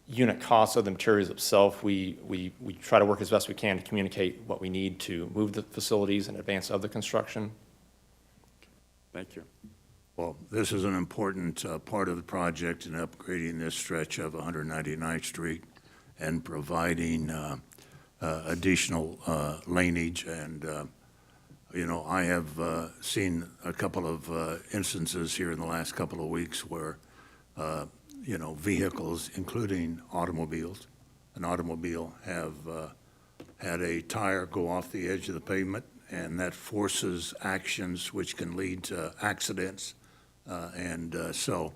unit costs of the materials itself. We try to work as best we can to communicate what we need to move the facilities in advance of the construction. Thank you. Well, this is an important part of the project in upgrading this stretch of 199th Street and providing additional laneage. And, you know, I have seen a couple of instances here in the last couple of weeks where you know, vehicles, including automobiles, an automobile have had a tire go off the edge of the pavement, and that forces actions which can lead to accidents. So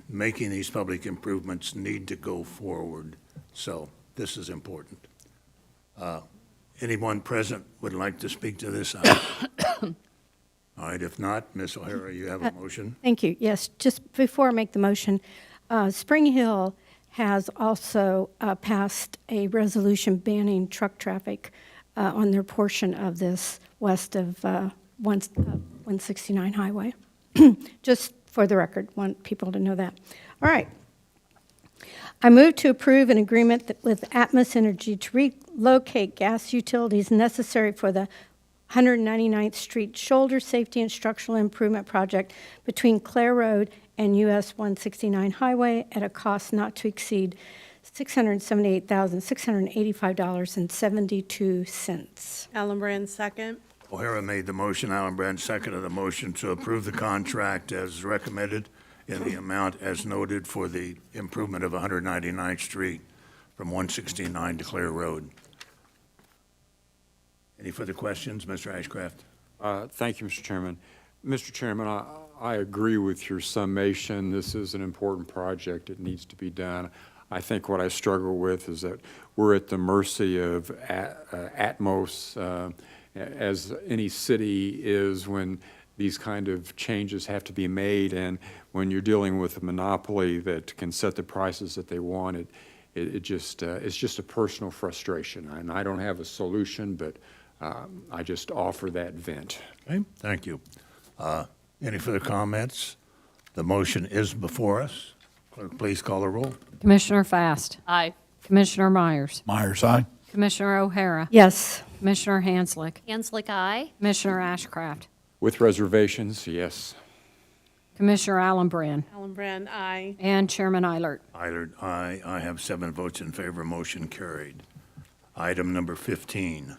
making these public improvements need to go forward. So this is important. Anyone present would like to speak to this item? All right, if not, Ms. O'Hara, you have a motion? Thank you. Yes, just before I make the motion, Spring Hill has also passed a resolution banning truck traffic on their portion of this west of 169 Highway. Just for the record, want people to know that. All right. I move to approve an agreement with Atmos Energy to relocate gas utilities necessary for the 199th Street Shoulder Safety and Structural Improvement Project between Clare Road and US 169 Highway at a cost not to exceed $678,685.72. Allenbrand, second. O'Hara made the motion. Allenbrand seconded the motion to approve the contract as recommended in the amount as noted for the improvement of 199th Street from 169 to Clare Road. Any further questions, Mr. Ashcraft? Thank you, Mr. Chairman. Mr. Chairman, I agree with your summation. This is an important project. It needs to be done. I think what I struggle with is that we're at the mercy of Atmos, as any city is when these kind of changes have to be made, and when you're dealing with a monopoly that can set the prices that they want, it's just a personal frustration. And I don't have a solution, but I just offer that vent. Okay, thank you. Any further comments? The motion is before us. Clerk, please call the roll. Commissioner Fast. Aye. Commissioner Myers. Myers, aye. Commissioner O'Hara. Yes. Commissioner Hanslick. Hanslick, aye. Commissioner Ashcraft. With reservations, yes. Commissioner Allenbrand, Allenbrand, aye. and Chairman Eilert. Eilert, aye. I have 7 votes in favor, motion carried. Item number 15.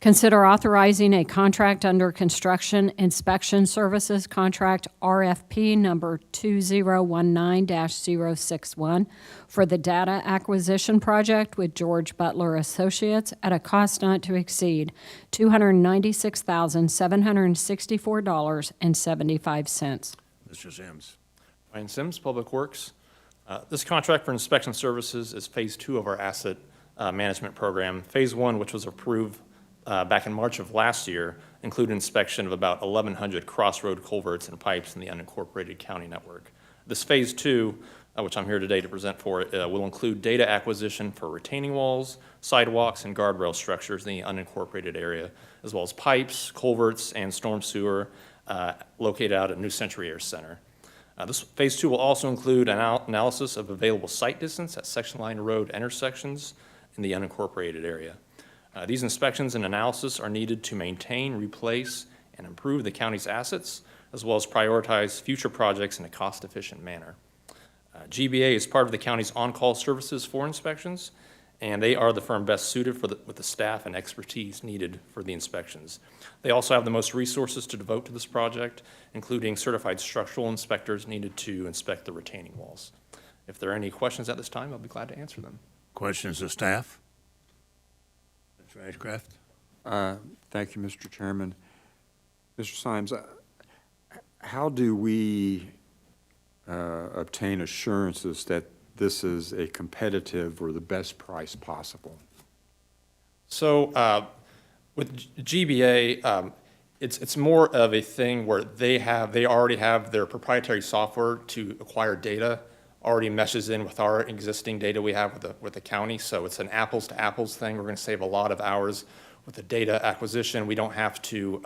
Consider authorizing a contract under construction inspection services contract RFP number 2019-061 for the data acquisition project with George Butler Associates at a cost not to exceed $296,764.75. Mr. Sims. Ryan Sims, Public Works. This contract for inspection services is Phase 2 of our asset management program. Phase 1, which was approved back in March of last year, included inspection of about 1,100 crossroad culverts and pipes in the unincorporated county network. This Phase 2, which I'm here today to present for, will include data acquisition for retaining walls, sidewalks, and guardrail structures in the unincorporated area, as well as pipes, culverts, and storm sewer located out at New Century Air Center. This Phase 2 will also include analysis of available site distance at section line road intersections in the unincorporated area. These inspections and analysis are needed to maintain, replace, and improve the county's assets, as well as prioritize future projects in a cost-efficient manner. GBA is part of the county's on-call services for inspections, and they are the firm best suited with the staff and expertise needed for the inspections. They also have the most resources to devote to this project, including certified structural inspectors needed to inspect the retaining walls. If there are any questions at this time, I'll be glad to answer them. Questions of staff? Mr. Ashcraft? Thank you, Mr. Chairman. Mr. Symes, how do we obtain assurances that this is a competitive or the best price possible? So with GBA, it's more of a thing where they already have their proprietary software to acquire data, already meshes in with our existing data we have with the county. So it's an apples to apples thing. We're going to save a lot of hours with the data acquisition. We don't have to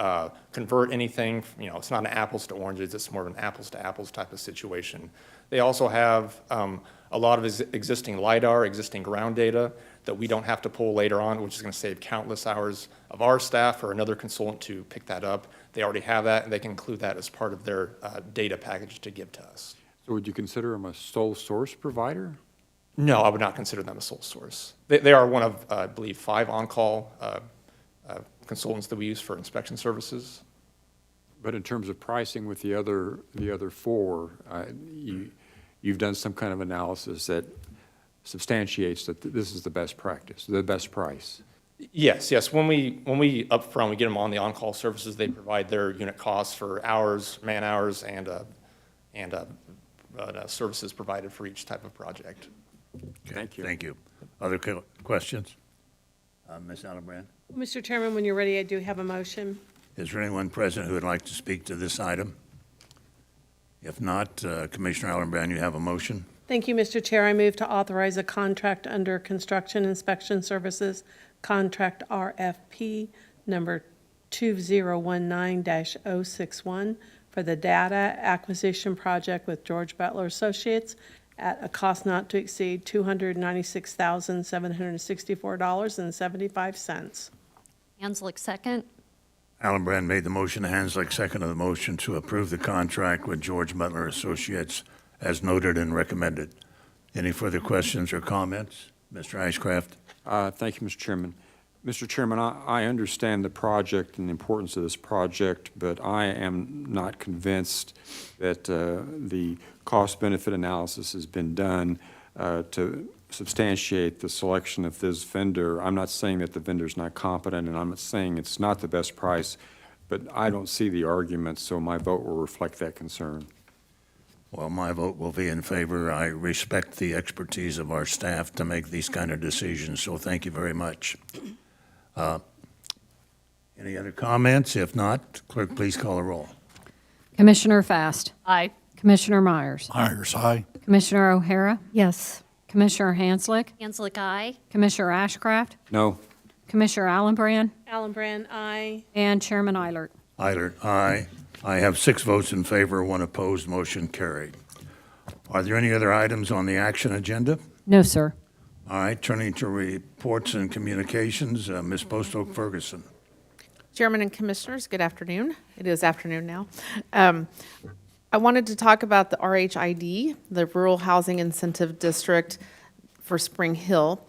convert anything. You know, it's not an apples to oranges. It's more of an apples to apples type of situation. They also have a lot of existing LiDAR, existing ground data that we don't have to pull later on, which is going to save countless hours of our staff or another consultant to pick that up. They already have that, and they can include that as part of their data package to give to us. So would you consider them a sole source provider? No, I would not consider them a sole source. They are one of, I believe, 5 on-call consultants that we use for inspection services. But in terms of pricing with the other 4, you've done some kind of analysis that substantiates that this is the best practice, the best price. Yes. When we upfront, we get them on the on-call services. They provide their unit costs for hours, man hours, and services provided for each type of project. Okay, thank you. Thank you. Other questions? Ms. Allenbrand? Mr. Chairman, when you're ready, I do have a motion. Is there anyone present who would like to speak to this item? If not, Commissioner Allenbrand, you have a motion. Thank you, Mr. Chair. I move to authorize a contract under construction inspection services, contract RFP number 2019-061 for the data acquisition project with George Butler Associates at a cost not to exceed $296,764.75. Hanslick, second. Allenbrand made the motion. Hanslick seconded the motion to approve the contract with George Butler Associates as noted and recommended. Any further questions or comments? Mr. Ashcraft? Thank you, Mr. Chairman. Mr. Chairman, I understand the project and the importance of this project, but I am not convinced that the cost-benefit analysis has been done to substantiate the selection of this vendor. I'm not saying that the vendor's not competent, and I'm not saying it's not the best price, but I don't see the argument, so my vote will reflect that concern. Well, my vote will be in favor. I respect the expertise of our staff to make these kind of decisions, so thank you very much. Any other comments? If not, clerk, please call the roll. Commissioner Fast. Aye. Commissioner Myers. Myers, aye. Commissioner O'Hara. Yes. Commissioner Hanslick. Hanslick, aye. Commissioner Ashcraft. No. Commissioner Allenbrand. Allenbrand, aye. And Chairman Eilert. Eilert, aye. I have 6 votes in favor, 1 opposed, motion carried. Are there any other items on the action agenda? No, sir. All right, turning to reports and communications, Ms. Bostock Ferguson. Chairman and Commissioners, good afternoon. It is afternoon now. I wanted to talk about the RHID, the Rural Housing Incentive District for Spring Hill.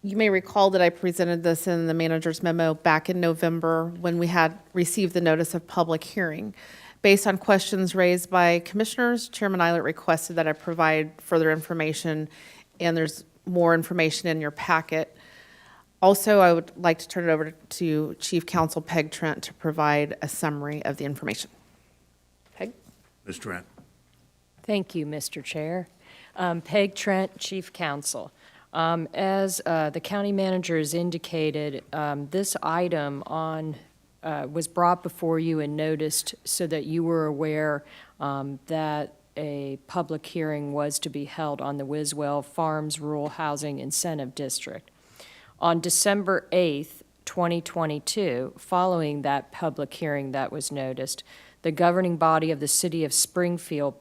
You may recall that I presented this in the manager's memo back in November when we had received the notice of public hearing. Based on questions raised by commissioners, Chairman Eilert requested that I provide further information, and there's more information in your packet. Also, I would like to turn it over to Chief Counsel Peg Trent to provide a summary of the information. Peg? Ms. Trent. Thank you, Mr. Chair. Peg Trent, Chief Counsel. As the county manager has indicated, this item was brought before you and noticed so that you were aware that a public hearing was to be held on the Wiswell Farms Rural Housing Incentive District. On December 8th, 2022, following that public hearing that was noticed, the governing body of the city of Spring Hill,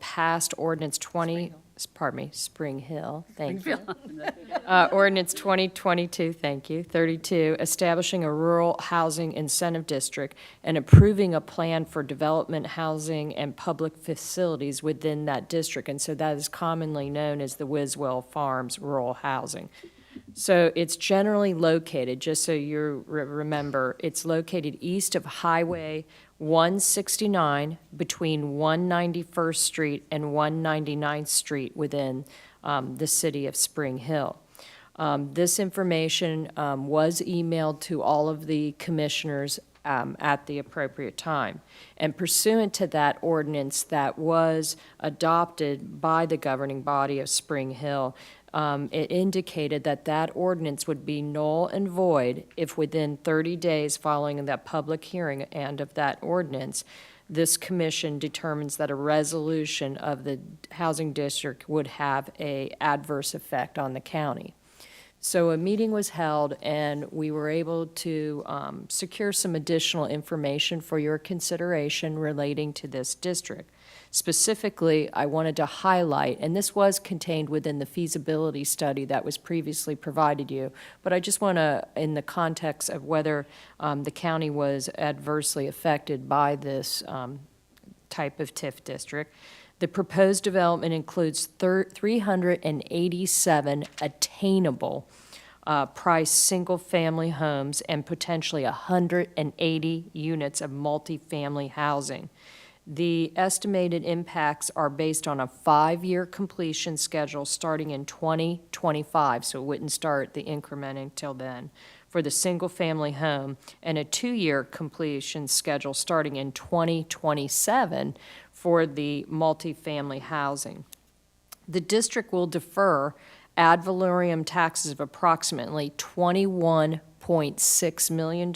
thank you. Ordinance 2022, thank you, 32, establishing a rural housing incentive district and approving a plan for development, housing, and public facilities within that district. And so that is commonly known as the Wiswell Farms Rural Housing. So it's generally located, just so you remember, it's located east of Highway 169 between 191st Street and 199th Street within the city of Spring Hill. This information was emailed to all of the commissioners at the appropriate time. And pursuant to that ordinance that was adopted by the governing body of Spring Hill, it indicated that that ordinance would be null and void if within 30 days following that public hearing and of that ordinance, this commission determines that a resolution of the housing district would have an adverse effect on the county. So a meeting was held, and we were able to secure some additional information for your consideration relating to this district. Specifically, I wanted to highlight, and this was contained within the feasibility study that was previously provided you, but I just want to, in the context of whether the county was adversely affected by this type of TIF district, the proposed development includes 387 attainable price single-family homes and potentially 180 units of multifamily housing. The estimated impacts are based on a 5-year completion schedule starting in 2025, so it wouldn't start the incrementing till then, for the single-family home, and a 2-year completion schedule starting in 2027 for the multifamily housing. The district will defer ad valorem taxes of approximately $21.6 million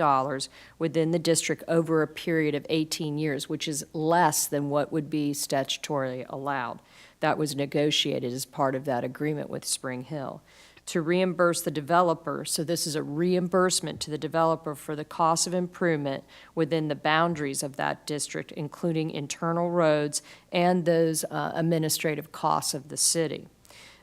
within the district over a period of 18 years, which is less than what would be statutorily allowed. That was negotiated as part of that agreement with Spring Hill. To reimburse the developer, so this is a reimbursement to the developer for the cost of improvement within the boundaries of that district, including internal roads and those administrative costs of the city.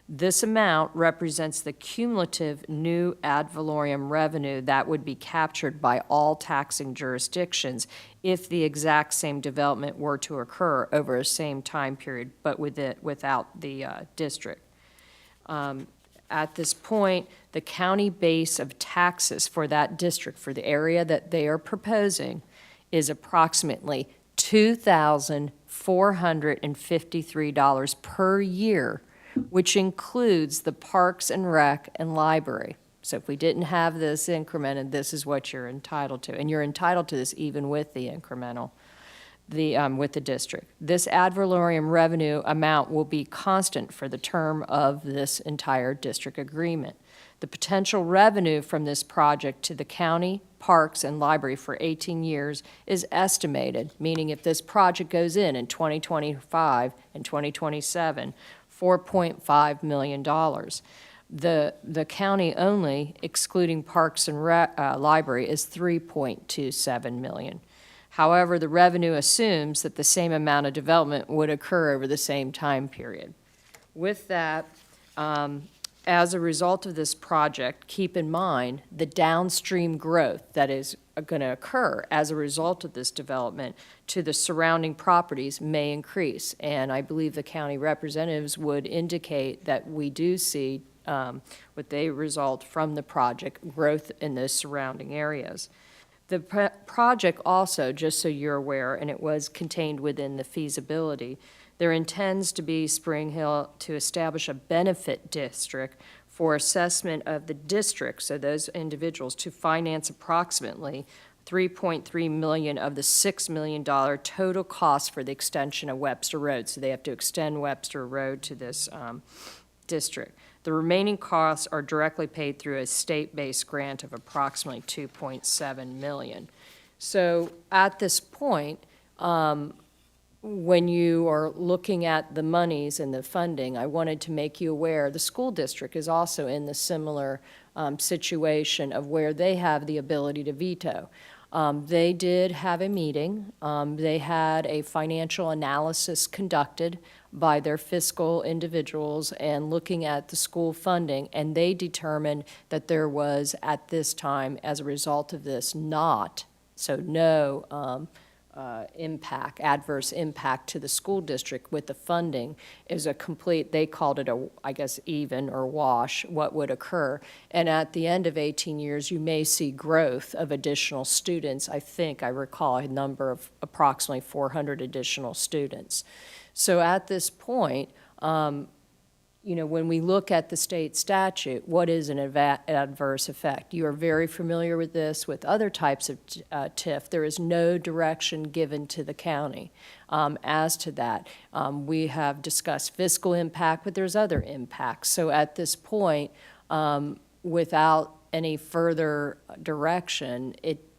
This amount represents the cumulative new ad valorem revenue that would be captured by all taxing jurisdictions if the exact same development were to occur over a same time period, but without the district. At this point, the county base of taxes for that district, for the area that they are proposing, is approximately $2,453 per year, which includes the Parks and Rec and Library. So if we didn't have this incremented, this is what you're entitled to. And you're entitled to this even with the incremental, with the district. This ad valorem revenue amount will be constant for the term of this entire district agreement. The potential revenue from this project to the county, parks, and library for 18 years is estimated, meaning if this project goes in 2025 and 2027, $4.5 million. The county only, excluding parks and library, is $3.27 million. However, the revenue assumes that the same amount of development would occur over the same time period. With that, as a result of this project, keep in mind the downstream growth that is going to occur as a result of this development to the surrounding properties may increase. And I believe the county representatives would indicate that we do see, what they result from the project, growth in those surrounding areas. The project also, just so you're aware, and it was contained within the feasibility, there intends to be Spring Hill to establish a benefit district for assessment of the district, so those individuals, to finance approximately $3.3 million of the $6 million total cost for the extension of Webster Road. So they have to extend Webster Road to this district. The remaining costs are directly paid through a state-based grant of approximately $2.7 million. So at this point, when you are looking at the monies and the funding, I wanted to make you aware the school district is also in the similar situation of where they have the ability to veto. They did have a meeting. They had a financial analysis conducted by their fiscal individuals and looking at the school funding, and they determined that there was, at this time, as a result of this, no adverse impact to the school district with the funding. Is a complete, they called it a, I guess, even or wash, what would occur. And at the end of 18 years, you may see growth of additional students. I recall a number of approximately 400 additional students. So at this point, when we look at the state statute, what is an adverse effect? You are very familiar with this with other types of TIF. There is no direction given to the county as to that. We have discussed fiscal impact, but there's other impacts. So at this point, without any further direction,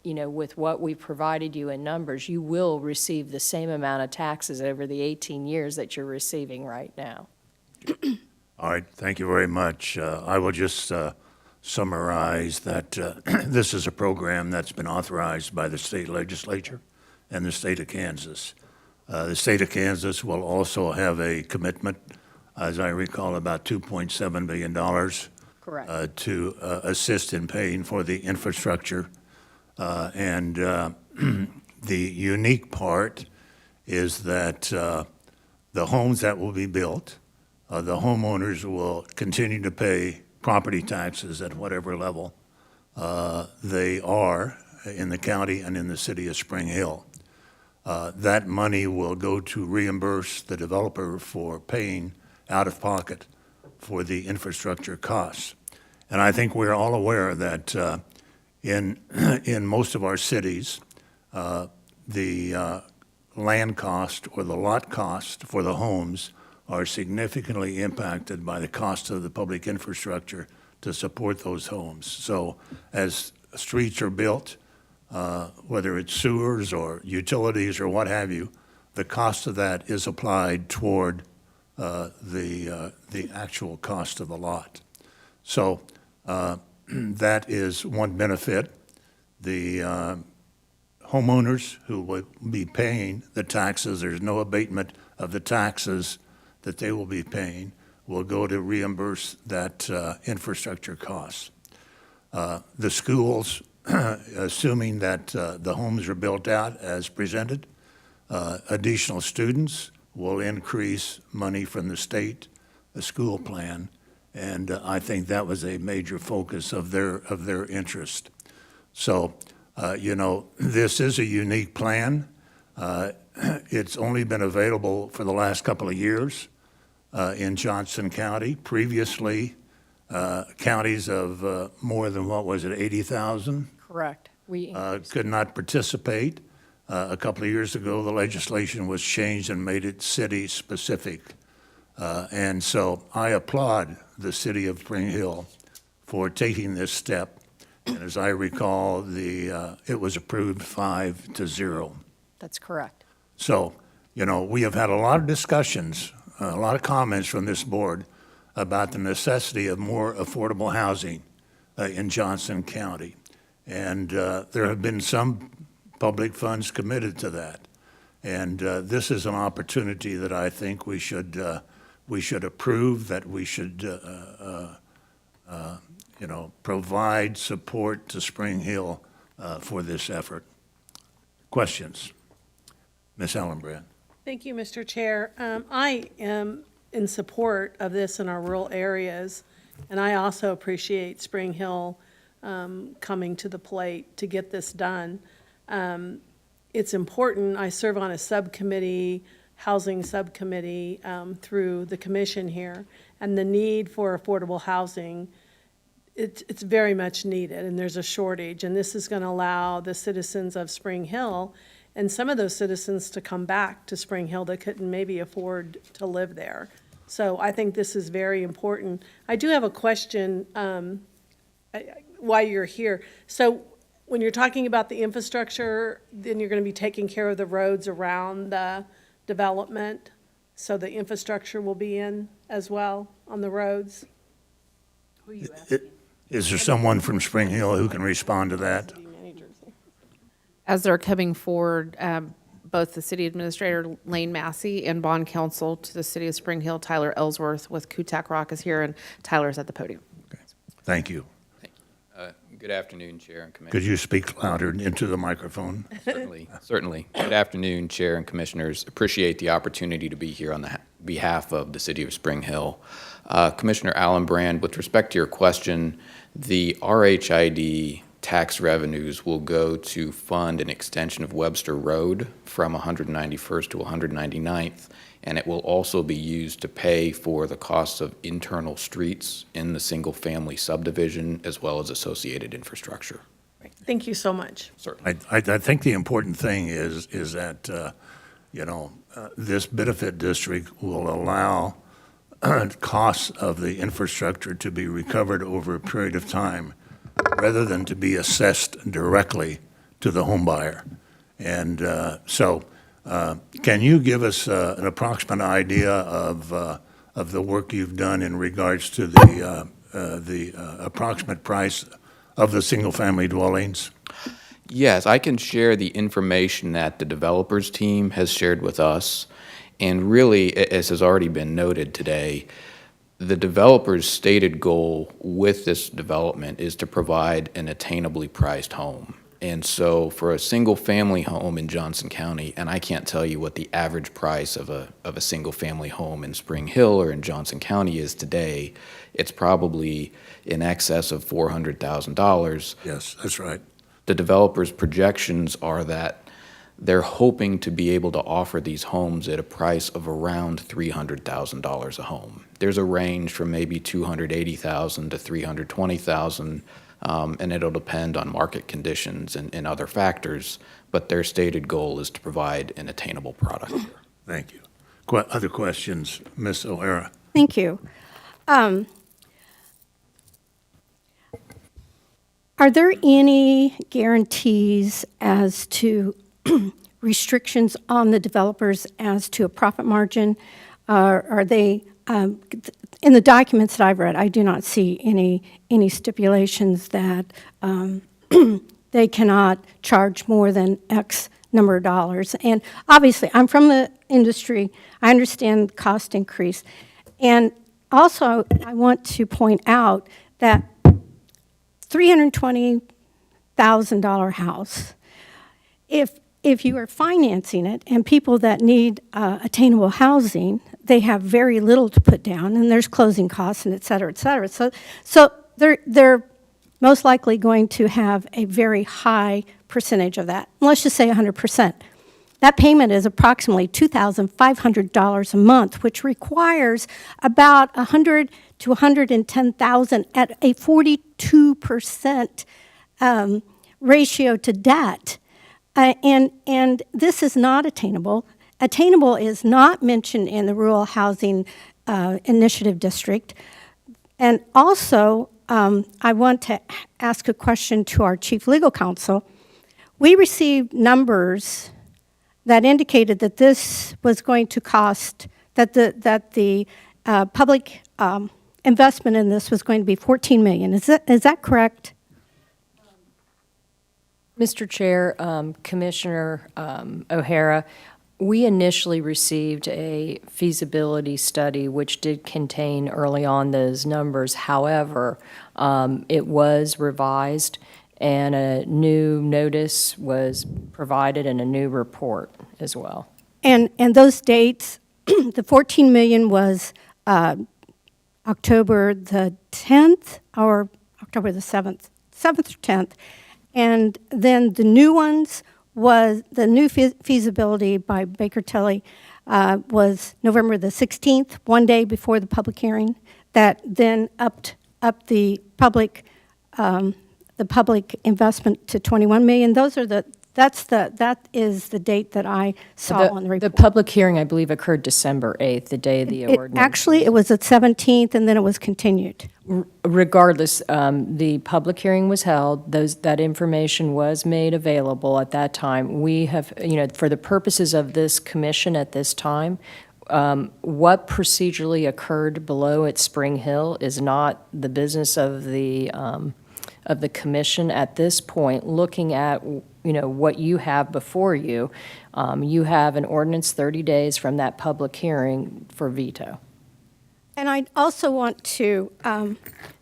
with what we provided you in numbers, you will receive the same amount of taxes over the 18 years that you're receiving right now. All right, thank you very much. I will just summarize that this is a program that's been authorized by the state legislature and the state of Kansas. The state of Kansas will also have a commitment, as I recall, about $2.7 billion Correct. To assist in paying for the infrastructure. And the unique part is that the homes that will be built, the homeowners will continue to pay property taxes at whatever level they are in the county and in the city of Spring Hill. That money will go to reimburse the developer for paying out of pocket for the infrastructure costs. And I think we're all aware that in most of our cities, the land cost or the lot cost for the homes are significantly impacted by the cost of the public infrastructure to support those homes. So as streets are built, whether it's sewers or utilities or what have you, the cost of that is applied toward the actual cost of the lot. So that is one benefit. The homeowners who will be paying the taxes, there's no abatement of the taxes that they will be paying, will go to reimburse that infrastructure costs. The schools, assuming that the homes are built out as presented, additional students will increase money from the state, the school plan, and I think that was a major focus of their interest. So, this is a unique plan. It's only been available for the last couple of years in Johnson County. Previously, counties of more than, 80,000? Correct. Could not participate. A couple of years ago, the legislation was changed and made it city-specific. And so I applaud the city of Spring Hill for taking this step. And as I recall, it was approved 5-0. That's correct. So, we have had a lot of discussions, a lot of comments from this board about the necessity of more affordable housing in Johnson County. And there have been some public funds committed to that. And this is an opportunity that I think we should approve, that we should provide support to Spring Hill for this effort. Questions? Ms. Allenbrand. Thank you, Mr. Chair. I am in support of this in our rural areas, and I also appreciate Spring Hill coming to the plate to get this done. It's important. I serve on a subcommittee, housing subcommittee, through the commission here, and the need for affordable housing, it's very much needed, and there's a shortage, and this is going to allow the citizens of Spring Hill and some of those citizens to come back to Spring Hill that couldn't maybe afford to live there. So I think this is very important. I do have a question while you're here. So when you're talking about the infrastructure, then you're going to be taking care of the roads around the development, so the infrastructure will be in as well on the roads? Who are you asking? Is there someone from Spring Hill who can respond to that? As they're coming forward, both the city administrator, Lane Massey, and bond counsel to the city of Spring Hill, Tyler Ellsworth with Kutak Rock is here, and Tyler's at the podium. Thank you. Good afternoon, Chair and Commissioners. Could you speak louder into the microphone? Certainly. Good afternoon, Chair and Commissioners. Appreciate the opportunity to be here on the behalf of the City of Spring Hill. Commissioner Allenbrand, with respect to your question, the RHID tax revenues will go to fund an extension of Webster Road from 191st to 199th, and it will also be used to pay for the costs of internal streets in the single-family subdivision as well as associated infrastructure. Thank you so much. Certainly. I think the important thing is that, this benefit district will allow costs of the infrastructure to be recovered over a period of time rather than to be assessed directly to the home buyer. And can you give us an approximate idea of the work you've done in regards to the approximate price of the single-family dwellings? Yes, I can share the information that the developers team has shared with us. And really, as has already been noted today, the developer's stated goal with this development is to provide an attainably priced home. And so for a single-family home in Johnson County, and I can't tell you what the average price of a single-family home in Spring Hill or in Johnson County is today, it's probably in excess of $400,000. Yes, that's right. The developer's projections are that they're hoping to be able to offer these homes at a price of around $300,000 a home. There's a range from maybe $280,000 to $320,000, and it'll depend on market conditions and other factors, but their stated goal is to provide an attainable product. Thank you. Other questions? Ms. O'Hara. Thank you. Are there any guarantees as to restrictions on the developers as to a profit margin? Are they, in the documents that I've read, I do not see any stipulations that they cannot charge more than X number of dollars. And obviously, I'm from the industry. I understand the cost increase. And also, I want to point out that $320,000 house, if you are financing it and people that need attainable housing, they have very little to put down, and there's closing costs and et cetera, et cetera. So they're most likely going to have a very high percentage of that. Let's just say 100%. That payment is approximately $2,500 a month, which requires about $100,000 to $110,000 at a 42% ratio to debt. And this is not attainable. Attainable is not mentioned in the Rural Housing Initiative District. And also, I want to ask a question to our Chief Legal Counsel. We received numbers that indicated that this was going to cost, that the public investment in this was going to be $14 million. Is that correct? Mr. Chair, Commissioner O'Hara, We initially received a feasibility study, which did contain early on those numbers. However, it was revised, and a new notice was provided and a new report as well. And those dates, the 14 million was October the 10th or October the 7th or 10th. And then the new ones was, the new feasibility by Baker Tilly was November the 16th, one day before the public hearing, that then upped the public investment to 21 million. Those are that is the date that I saw on the report. The public hearing, I believe, occurred December 8th, the day of the ordinance. Actually, it was the 17th, and then it was continued. Regardless, the public hearing was held. That information was made available at that time. We have, for the purposes of this commission at this time, what procedurally occurred below at Spring Hill is not the business of the commission at this point. Looking at what you have before you, you have an ordinance 30 days from that public hearing for veto. And I also want to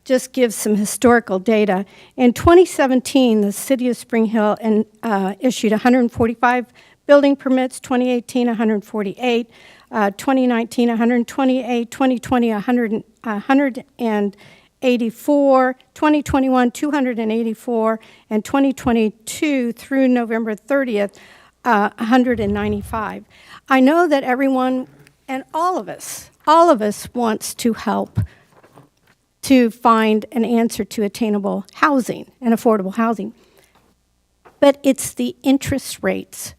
just give some historical data. In 2017, the city of Spring Hill issued 145 building permits, 2018, 148, 2019, 128, 2020, 184, 2021, 284, and 2022 through November 30th, 195. I know that everyone and all of us wants to help to find an answer to attainable housing and affordable housing. But it's the interest rates.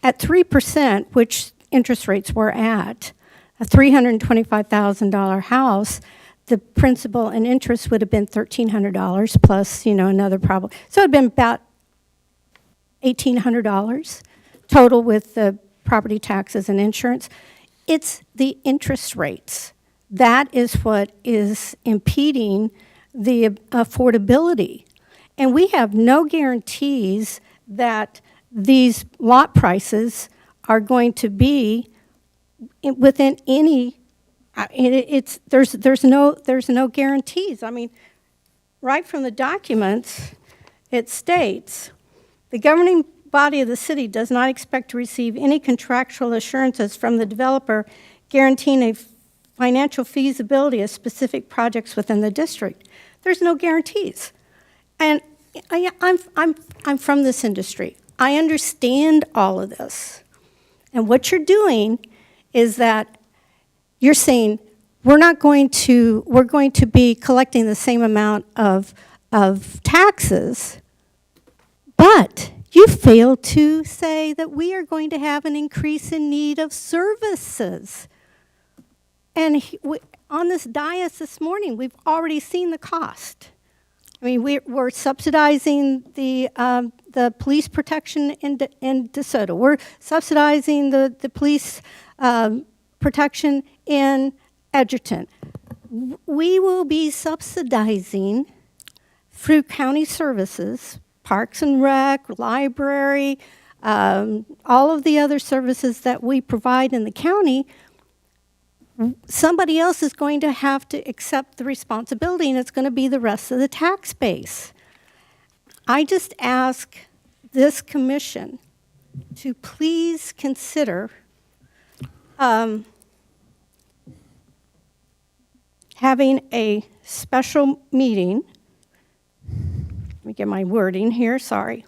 At 3%, which interest rates were at, a $325,000 house, the principal and interest would have been $1,300 plus, another problem. So it would have been about $1,800 total with the property taxes and insurance. It's the interest rates. That is what is impeding the affordability. And we have no guarantees that these lot prices are going to be within any. There's no guarantees. I mean, right from the documents, it states the governing body of the city does not expect to receive any contractual assurances from the developer guaranteeing a financial feasibility of specific projects within the district. There's no guarantees. And I'm from this industry. I understand all of this. And what you're doing is that you're saying we're going to be collecting the same amount of taxes, but you fail to say that we are going to have an increase in need of services. And on this dais this morning, we've already seen the cost. I mean, we're subsidizing the police protection in DeSoto. We're subsidizing the police protection in Edgerton. We will be subsidizing through county services, Parks and Rec, library, all of the other services that we provide in the county. Somebody else is going to have to accept the responsibility, and it's going to be the rest of the tax base. I just ask this commission to please consider having a special meeting. Let me get my wording here, sorry.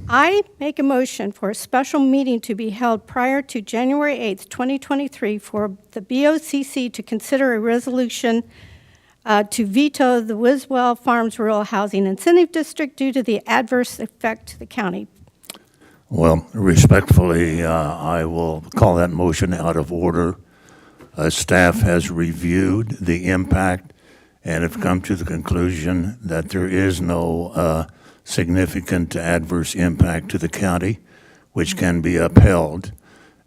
I make a motion for a special meeting to be held prior to January 8th, 2023 for the BOCC to consider a resolution to veto the Wiswell Farms Rural Housing Incentive District due to the adverse effect to the county. Well, respectfully, I will call that motion out of order. Staff has reviewed the impact and have come to the conclusion that there is no significant adverse impact to the county, which can be upheld.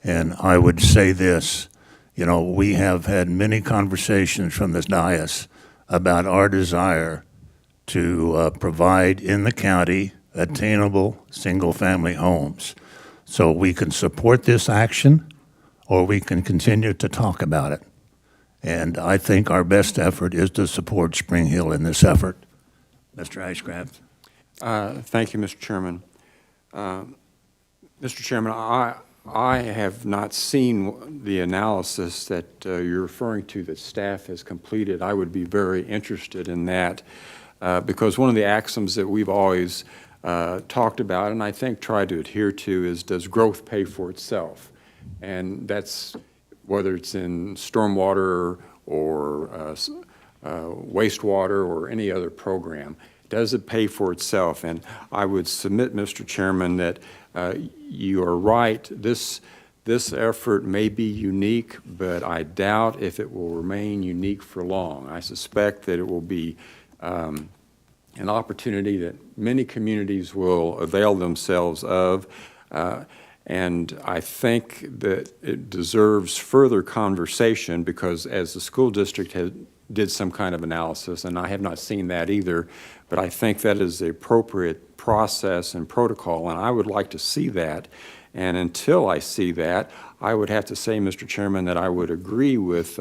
And I would say this, we have had many conversations from this dais about our desire to provide in the county attainable single-family homes. So we can support this action, or we can continue to talk about it. And I think our best effort is to support Spring Hill in this effort. Mr. Ashcraft? Thank you, Mr. Chairman. Mr. Chairman, I have not seen the analysis that you're referring to that staff has completed. I would be very interested in that because one of the axioms that we've always talked about, and I think tried to adhere to, is does growth pay for itself? And that's whether it's in stormwater or wastewater or any other program. Does it pay for itself? And I would submit, Mr. Chairman, that you are right. This effort may be unique, but I doubt if it will remain unique for long. I suspect that it will be an opportunity that many communities will avail themselves of. And I think that it deserves further conversation because as the school district did some kind of analysis, and I have not seen that either, but I think that is the appropriate process and protocol, and I would like to see that. And until I see that, I would have to say, Mr. Chairman, that I would agree with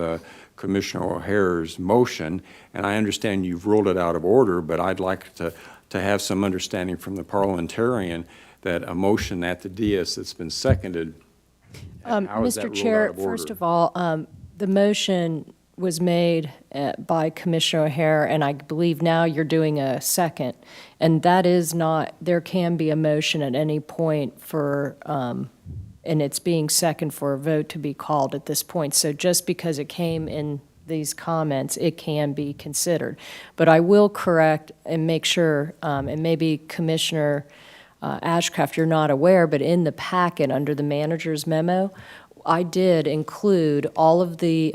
Commissioner O'Hare's motion, and I understand you've ruled it out of order, but I'd like to have some understanding from the parliamentarian that a motion at the dais that's been seconded, how is that Mr. ruled Chair, out of order? first of all, the motion was made by Commissioner O'Hare, and I believe now you're doing a second. And that is not, there can be a motion at any point for, and it's being second for a vote to be called at this point. So just because it came in these comments, it can be considered. But I will correct and make sure, and maybe Commissioner Ashcraft, you're not aware, but in the packet under the manager's memo, I did include all of the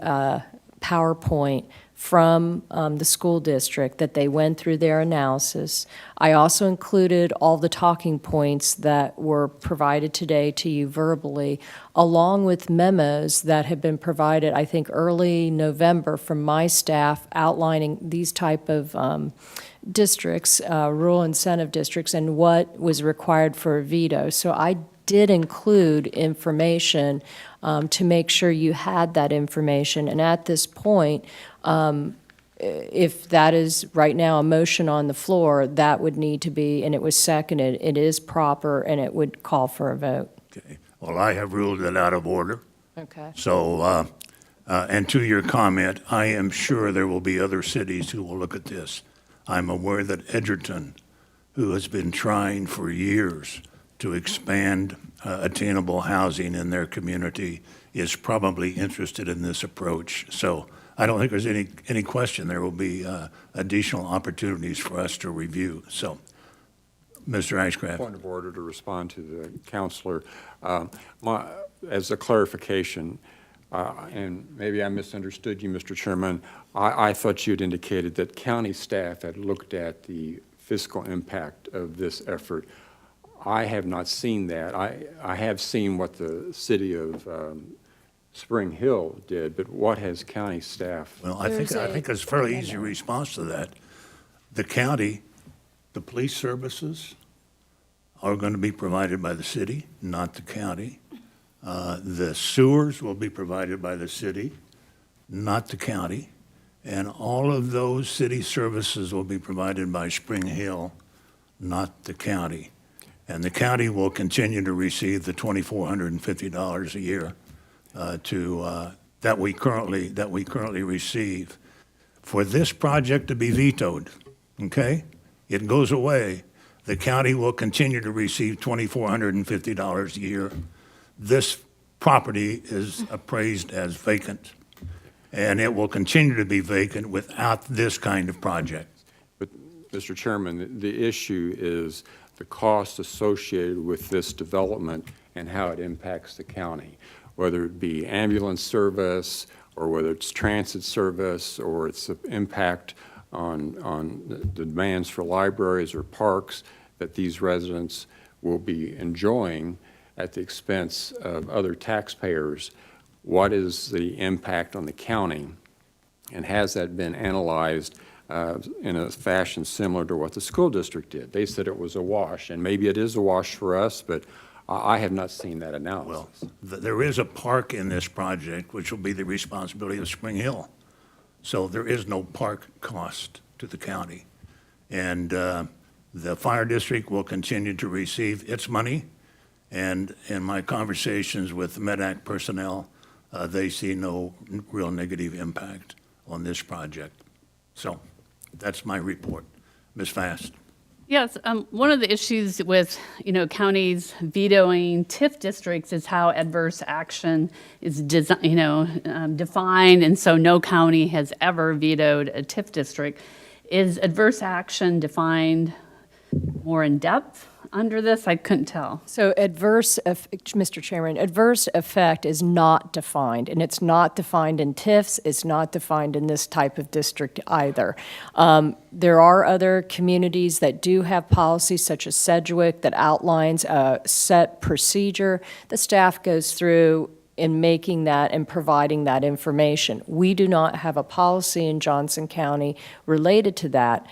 PowerPoint from the school district that they went through their analysis. I also included all the talking points that were provided today to you verbally, along with memos that have been provided, I think, early November from my staff outlining these type of districts, rural incentive districts, and what was required for a veto. So I did include information to make sure you had that information. And at this point, if that is right now a motion on the floor, that would need to be, and it was seconded, it is proper, and it would call for a vote. Okay. Well, I have ruled it out of order. Okay. So, and to your comment, I am sure there will be other cities who will look at this. I'm aware that Edgerton, who has been trying for years to expand attainable housing in their community, is probably interested in this approach. So I don't think there's any question there will be additional opportunities for us to review. So, Mr. Ashcraft. Point of order to respond to the counselor. As a clarification, and maybe I misunderstood you, Mr. Chairman, I thought you had indicated that county staff had looked at the fiscal impact of this effort. I have not seen that. I have seen what the city of Spring Hill did, but what has county staff? Well, I think it's a fairly easy response to that. The county, the police services are going to be provided by the city, not the county. The sewers will be provided by the city, not the county. And all of those city services will be provided by Spring Hill, not the county. And the county will continue to receive the $2,450 a year that we currently receive. For this project to be vetoed, okay, it goes away. The county will continue to receive $2,450 a year. This property is appraised as vacant, and it will continue to be vacant without this kind of project. But, Mr. Chairman, the issue is the cost associated with this development and how it impacts the county, whether it be ambulance service or whether it's transit service or its impact on the demands for libraries or parks that these residents will be enjoying at the expense of other taxpayers. What is the impact on the county, and has that been analyzed in a fashion similar to what the school district did? They said it was a wash, and maybe it is a wash for us, but I have not seen that analysis. Well, there is a park in this project, which will be the responsibility of Spring Hill. So there is no park cost to the county. And the fire district will continue to receive its money. And in my conversations with MedAct personnel, they see no real negative impact on this project. So that's my report. Ms. Fast. Yes, one of the issues with, counties vetoing TIF districts is how adverse action is defined, and so no county has ever vetoed a TIF district. Is adverse action defined more in depth under this? I couldn't tell. So Mr. Chairman, adverse effect is not defined, and it's not defined in TIFs, it's not defined in this type of district either. There are other communities that do have policies, such as Sedgwick, that outlines a set procedure. The staff goes through in making that and providing that information. We do not have a policy in Johnson County related to that.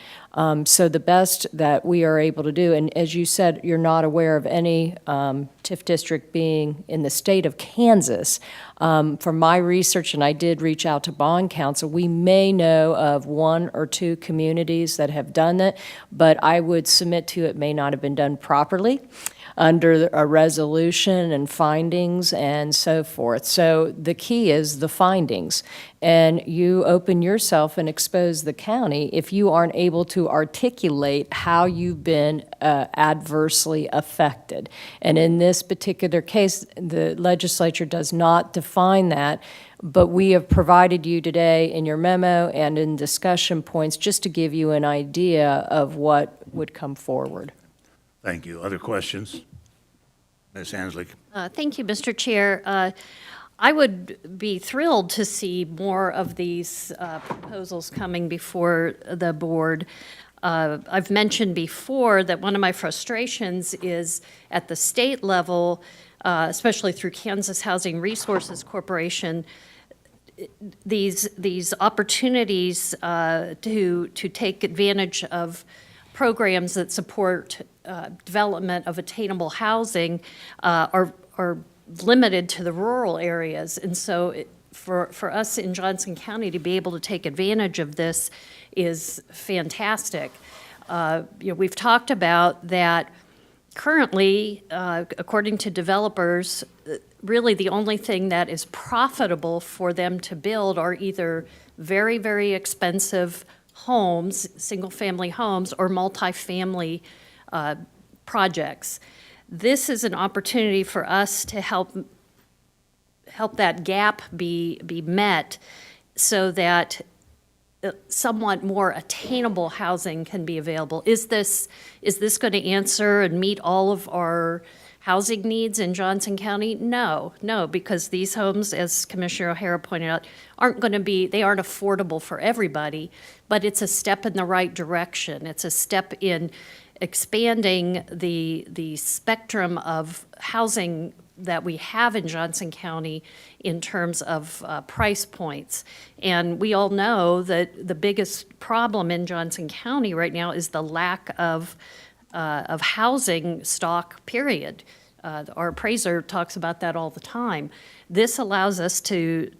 So the best that we are able to do, and as you said, you're not aware of any TIF district being in the state of Kansas. From my research, and I did reach out to bond counsel, we may know of 1 or 2 communities that have done that, but I would submit to it may not have been done properly under a resolution and findings and so forth. So the key is the findings. And you open yourself and expose the county if you aren't able to articulate how you've been adversely affected. And in this particular case, the legislature does not define that, but we have provided you today in your memo and in discussion points just to give you an idea of what would come forward. Thank you. Other questions? Ms. Hanslick. Thank you, Mr. Chair. I would be thrilled to see more of these proposals coming before the board. I've mentioned before that one of my frustrations is at the state level, especially through Kansas Housing Resources Corporation, these opportunities to take advantage of programs that support development of attainable housing are limited to the rural areas. And so for us in Johnson County to be able to take advantage of this is fantastic. We've talked about that currently, according to developers, really the only thing that is profitable for them to build are either very, very expensive homes, single-family homes, or multifamily projects. This is an opportunity for us to help that gap be met so that somewhat more attainable housing can be available. Is this going to answer and meet all of our housing needs in Johnson County? No, because these homes, as Commissioner O'Hara pointed out, they aren't affordable for everybody, but it's a step in the right direction. It's a step in expanding the spectrum of housing that we have in Johnson County in terms of price points. And we all know that the biggest problem in Johnson County right now is the lack of housing stock, period. Our appraiser talks about that all the time. This allows us to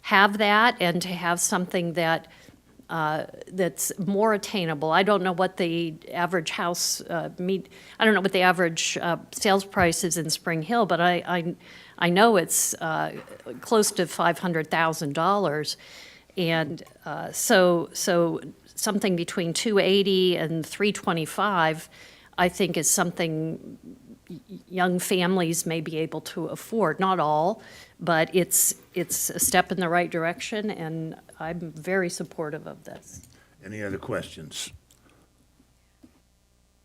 have that and to have something that's more attainable. I don't know what the average house I don't know what the average sales price is in Spring Hill, but I know it's close to $500,000, and so something between $280,000 and $325,000, I think, is something young families may be able to afford. Not all, but it's a step in the right direction, and I'm very supportive of this. Any other questions?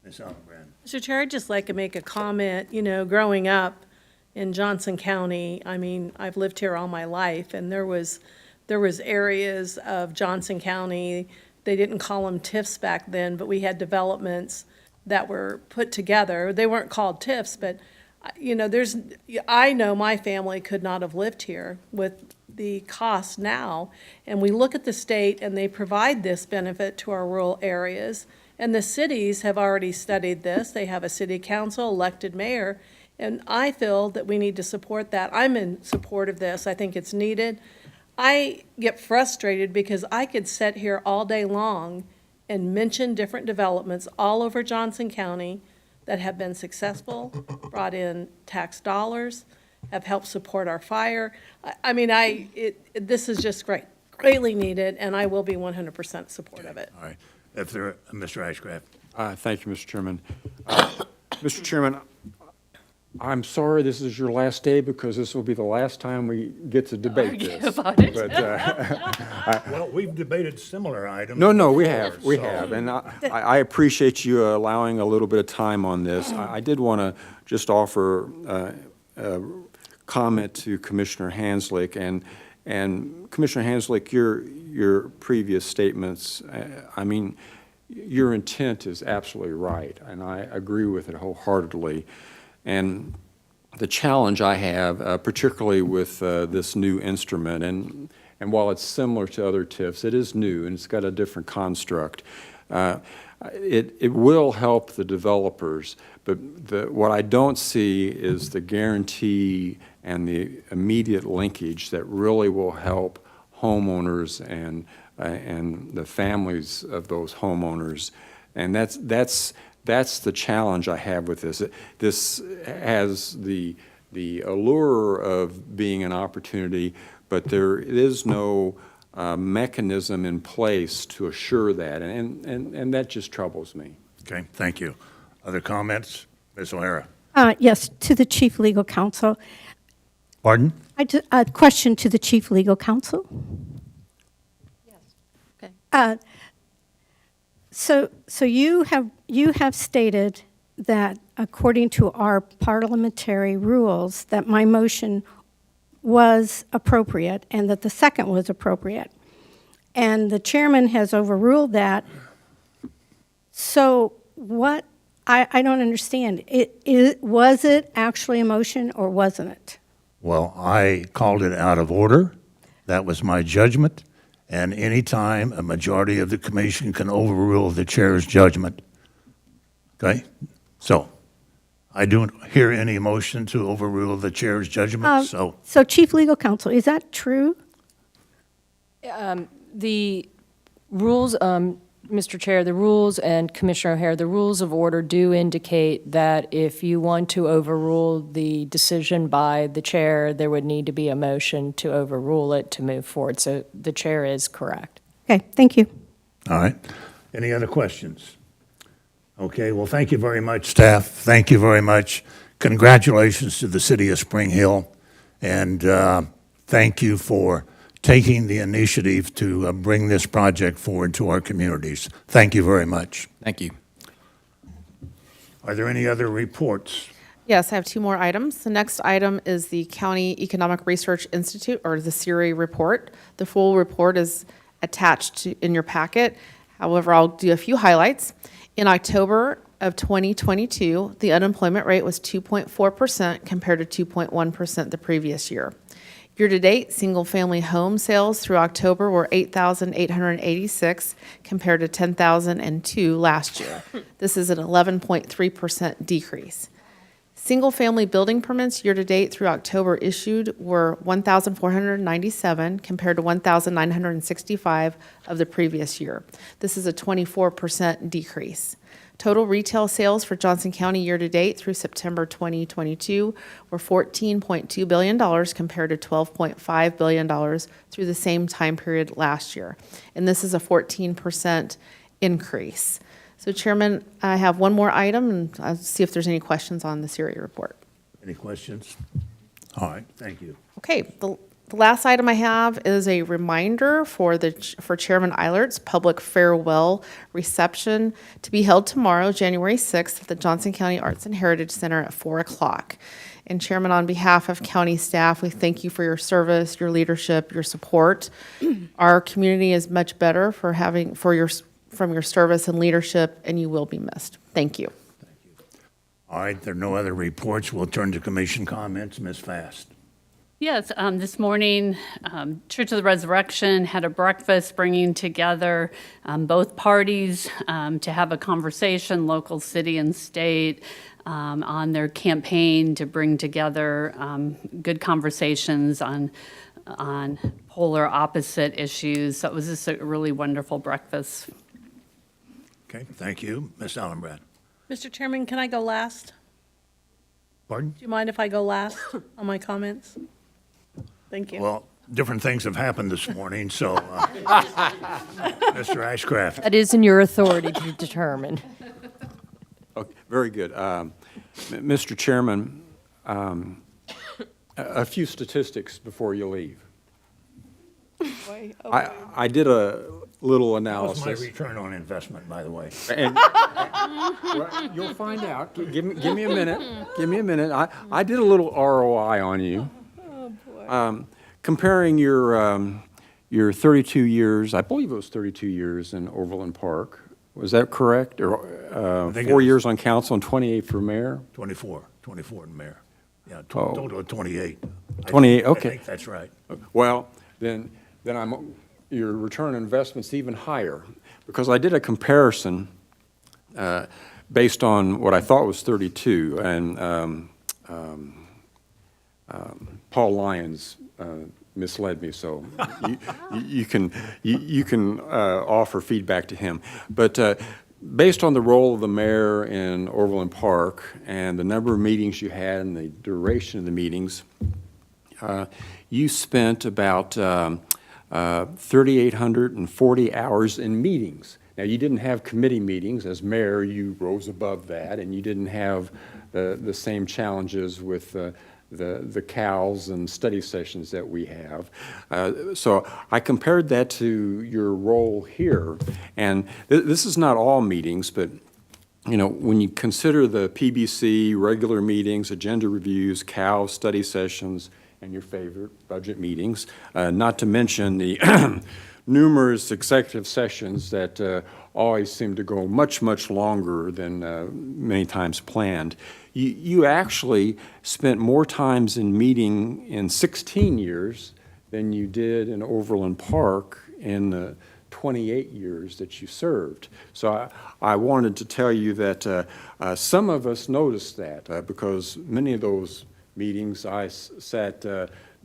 Ms. Allenbrand. Mr. Chair, I'd just like to make a comment. Growing up in Johnson County, I've lived here all my life, and there was areas of Johnson County, they didn't call them TIFs back then, but we had developments that were put together. They weren't called TIFs, but I know my family could not have lived here with the cost now. And we look at the state and they provide this benefit to our rural areas. And the cities have already studied this. They have a city council, elected mayor, and I feel that we need to support that. I'm in support of this. I think it's needed. I get frustrated because I could sit here all day long and mention different developments all over Johnson County that have been successful, brought in tax dollars, have helped support our fire. This is just greatly needed, and I will be 100% support of it. All right. If there, Mr. Ashcraft. Thank you, Mr. Chairman. Mr. Chairman, I'm sorry this is your last day because this will be the last time we get to debate this. About it. But, Well, we've debated similar items. No, we before, have, and I appreciate you allowing a little bit of time on this. I did want to just offer a comment to Commissioner Hanslick, and Commissioner Hanslick, your previous statements, your intent is absolutely right, and I agree with it wholeheartedly. And the challenge I have, particularly with this new instrument, and while it's similar to other TIFs, it is new and it's got a different construct. It will help the developers, but what I don't see is the guarantee and the immediate linkage that really will help homeowners and the families of those homeowners. And that's the challenge I have with this. This has the allure of being an opportunity, but there is no mechanism in place to assure that, and that just troubles me. Okay, thank you. Other comments? Ms. O'Hara? Yes, to the Chief Legal Counsel. Pardon? A question to the Chief Legal Counsel. Okay. So you have stated that according to our parliamentary rules, that my motion was appropriate and that the second was appropriate. And the chairman has overruled that. So what, I don't understand. Was it actually a motion or wasn't it? Well, I called it out of order. That was my judgment. And any time a majority of the commission can overrule the chair's judgment. Okay? So I don't hear any motion to overrule the chair's judgment, so. So Chief Legal Counsel, is that true? The rules, Mr. Chair, the rules, and Commissioner O'Hare, the rules of order do indicate that if you want to overrule the decision by the chair, there would need to be a motion to overrule it to move forward. So the chair is correct. Okay, thank you. All right. Any other questions? Okay, well, thank you very much, staff. Thank you very much. Congratulations to the city of Spring Hill, and thank you for taking the initiative to bring this project forward to our communities. Thank you very much. Thank you. Are there any other reports? Yes, I have two more items. The next item is the County Economic Research Institute, or the CERI report. The full report is attached in your packet. However, I'll do a few highlights. In October of 2022, the unemployment rate was 2.4% compared to 2.1% the previous year. Year-to-date, single-family home sales through October were 8,886 compared to 10,002 last year. This is an 11.3% decrease. Single-family building permits year-to-date through October issued were 1,497 compared to 1,965 of the previous year. This is a 24% decrease. Total retail sales for Johnson County year-to-date through September 2022 were $14.2 billion compared to $12.5 billion through the same time period last year. And this is a 14% increase. So, Chairman, I have one more item, and I'll see if there's any questions on the CERI report. Any questions? All right, thank you. Okay, the last item I have is a reminder for Chairman Eilert's public farewell reception to be held tomorrow, January 6th, at the Johnson County Arts and Heritage Center at 4 o'clock. And Chairman, on behalf of county staff, we thank you for your service, your leadership, your support. Our community is much better from your service and leadership, and you will be missed. Thank you. Thank you. All right, there are no other reports. We'll turn to commission comments. Ms. Fast. Yes, this morning, Church of the Resurrection had a breakfast bringing together both parties to have a conversation, local, city, and state, on their campaign to bring together good conversations on polar opposite issues. So it was just a really wonderful breakfast. Okay, thank you. Ms. Allenbrad. Mr. Chairman, can I go last? Pardon? Do you mind if I go last on my comments? Thank you. Well, different things have happened this morning, so, Mr. Ashcraft. That is in your authority to determine. Okay, very good. Mr. Chairman, a few statistics before you leave. I did a little That analysis. was my return on investment, by the way. And, well, you'll find out. Give me a minute. Give me a minute. I did a little ROI on you. Comparing your 32 years, I believe it was 32 years in Overland Park. Was that correct? Or 4 years on council and 28 for mayor? 24 in mayor. Yeah, Oh. total of 28. 28, I okay. think that's right. Well, then your return on investment's even higher, because I did a comparison based on what I thought was 32, and Paul Lyons misled me, so you can offer feedback to him. But based on the role of the mayor in Overland Park and the number of meetings you had and the duration of the meetings, you spent about 3,840 hours in meetings. Now, you didn't have committee meetings. As mayor, you rose above that, and you didn't have the same challenges with the CALs and study sessions that we have. So I compared that to your role here, and this is not all meetings, but you know, when you consider the PBC, regular meetings, agenda reviews, CAL study sessions, and your favorite budget meetings, not to mention the numerous executive sessions that always seem to go much, much longer than many times planned. You actually spent more times in meeting in 16 years than you did in Overland Park in the 28 years that you served. So I wanted to tell you that some of us noticed that because many of those meetings I sat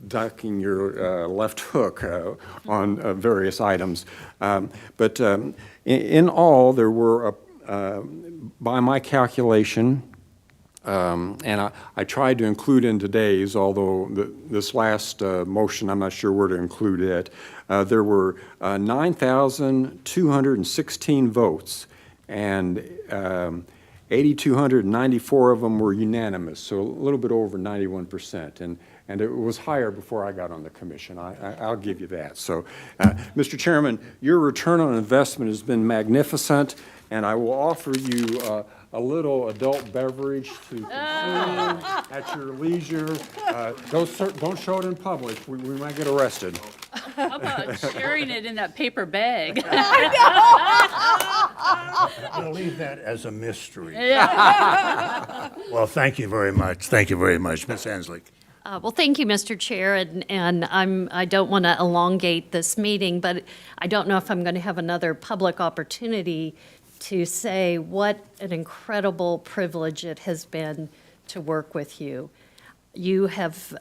ducking your left hook on various items. But in all, there were, by my calculation, and I tried to include in today's, although this last motion, I'm not sure where to include it, there were 9,216 votes, and 8,294 of them were unanimous, so a little bit over 91%. And it was higher before I got on the commission. I'll give you that. So, Mr. Chairman, your return on investment has been magnificent, and I will offer you a little adult beverage to consume at your leisure. Don't show it in public. We might get arrested. How about sharing it in that paper bag? I'll leave that as a mystery. Yeah. Well, thank you very much. Thank you very much, Ms. Hanslick. Well, thank you, Mr. Chair, and I don't want to elongate this meeting, but I don't know if I'm going to have another public opportunity to say what an incredible privilege it has been to work with you. You have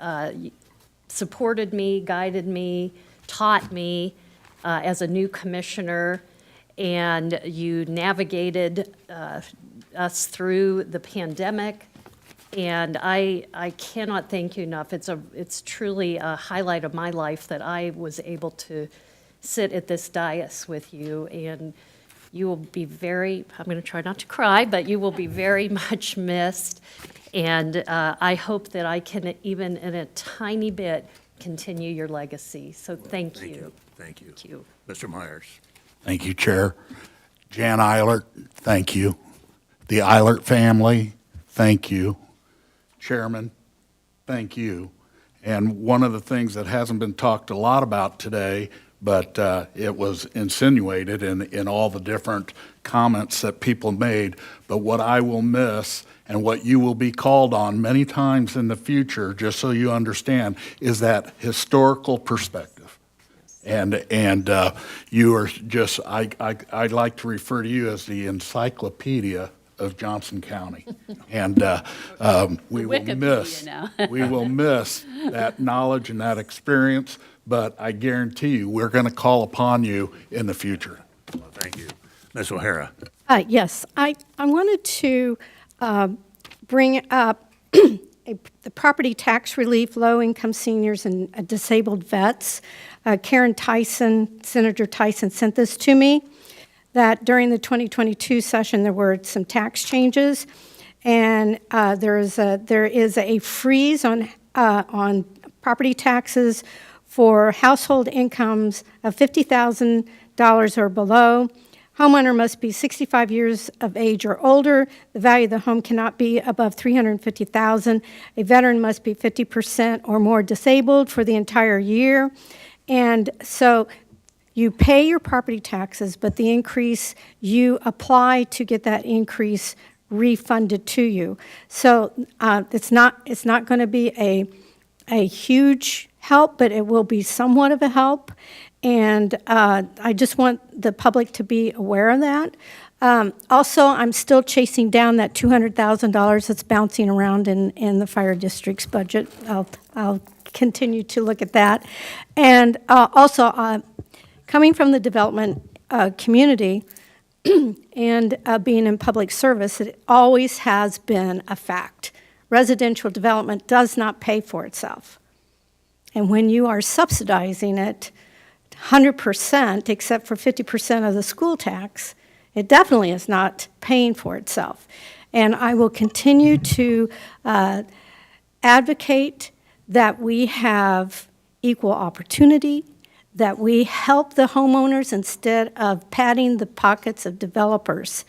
supported me, guided me, taught me as a new commissioner, and you navigated us through the pandemic. And I cannot thank you enough. It's truly a highlight of my life that I was able to sit at this dais with you, and you will be I'm going to try not to cry, but you will be very much missed. And I hope that I can, even in a tiny bit, continue your legacy. So thank you. Thank you. Thank you. Mr. Myers. Thank you, Chair. Jan Eilert, thank you. The Eilert family, thank you. Chairman, thank you. And one of the things that hasn't been talked a lot about today, but it was insinuated in all the different comments that people made, but what I will miss And what you will be called on many times in the future, just so you understand, is that historical perspective. And you are just, I'd like to refer to you as the encyclopedia of Johnson County. And we will miss that knowledge and that experience, but I guarantee you, we're going to call upon you in the future. Well, thank you. Ms. O'Hara. Yes, I wanted to bring up the property tax relief, low-income seniors and disabled vets. Karen Tyson, Senator Tyson sent this to me, that during the 2022 session there were some tax changes, and there is a freeze on property taxes for household incomes of $50,000 or below. Homeowner must be 65 years of age or older. The value of the home cannot be above $350,000. A veteran must be 50% or more disabled for the entire year. And so you pay your property taxes, but the increase, you apply to get that increase refunded to you. So it's not going to be a huge help, but it will be somewhat of a help. And I just want the public to be aware of that. Also, I'm still chasing down that $200,000 that's bouncing around in the fire district's budget. I'll continue to look at that. And also, coming from the development community and being in public service, it always has been a fact. Residential development does not pay for itself. And when you are subsidizing it 100%, except for 50% of the school tax, it definitely is not paying for itself. And I will continue to advocate that we have equal opportunity, that we help the homeowners instead of padding the pockets of developers.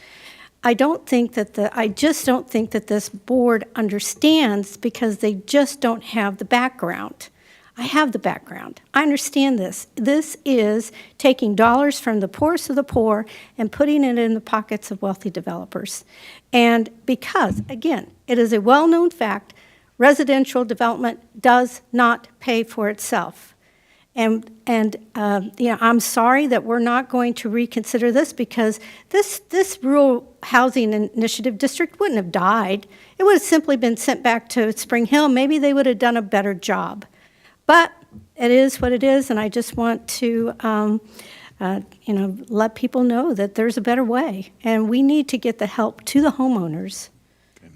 I just don't think that this board understands, because they just don't have the background. I have the background. I understand this. This is taking dollars from the poorest of the poor and putting it in the pockets of wealthy developers. And because, again, it is a well-known fact, residential development does not pay for itself. And I'm sorry that we're not going to reconsider this, because this rural housing initiative district wouldn't have died. It would have simply been sent back to Spring Hill. Maybe they would have done a better job. But it is what it is, and I just want to, let people know that there's a better way, and we need to get the help to the homeowners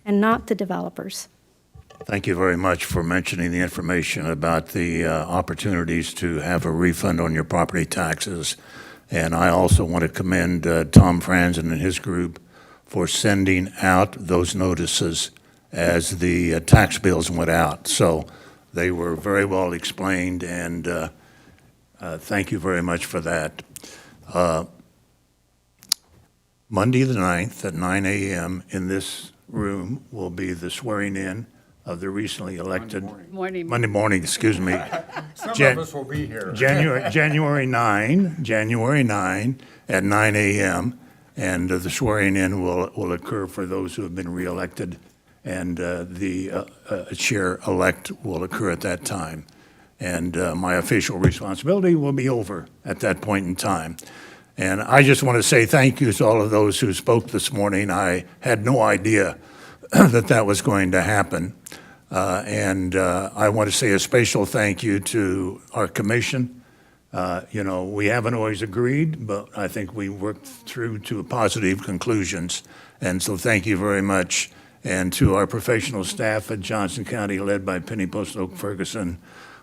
and not the developers. Thank you very much for mentioning the information about the opportunities to have a refund on your property taxes. And I also want to commend Tom Franzen and his group for sending out those notices as the tax bills went out. So they were very well explained, and thank you very much for that. Monday the 9th at 9 a.m. in this room will be the swearing in of the recently elected. Monday morning, excuse me. Some of us will be here. January 9 at 9 a.m. And the swearing in will occur for those who have been reelected, and the chair-elect will occur at that time. And my official responsibility will be over at that point in time. And I just want to say thank you to all of those who spoke this morning. I had no idea that was going to happen. And I want to say a special thank you to our commission. We haven't always agreed, but I think we worked through to positive conclusions. And so thank you very much. And to our professional staff at Johnson County, led by Penny Post Oak Ferguson,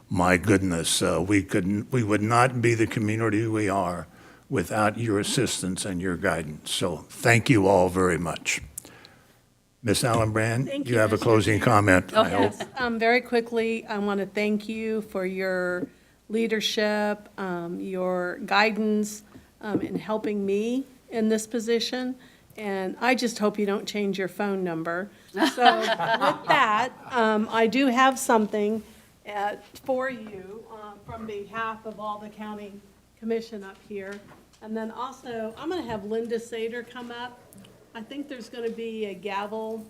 my goodness, we would not be the community we are without your assistance and your guidance. So thank you all very much. Ms. Allenbrand, you have a closing comment, I hope. Yes, very quickly, I want to thank you for your leadership, your guidance in helping me in this position. And I just hope you don't change your phone number. So with that, I do have something for you from behalf of all the county commission up here. And then also, I'm going to have Linda Sater come up. I think there's going to be a gavel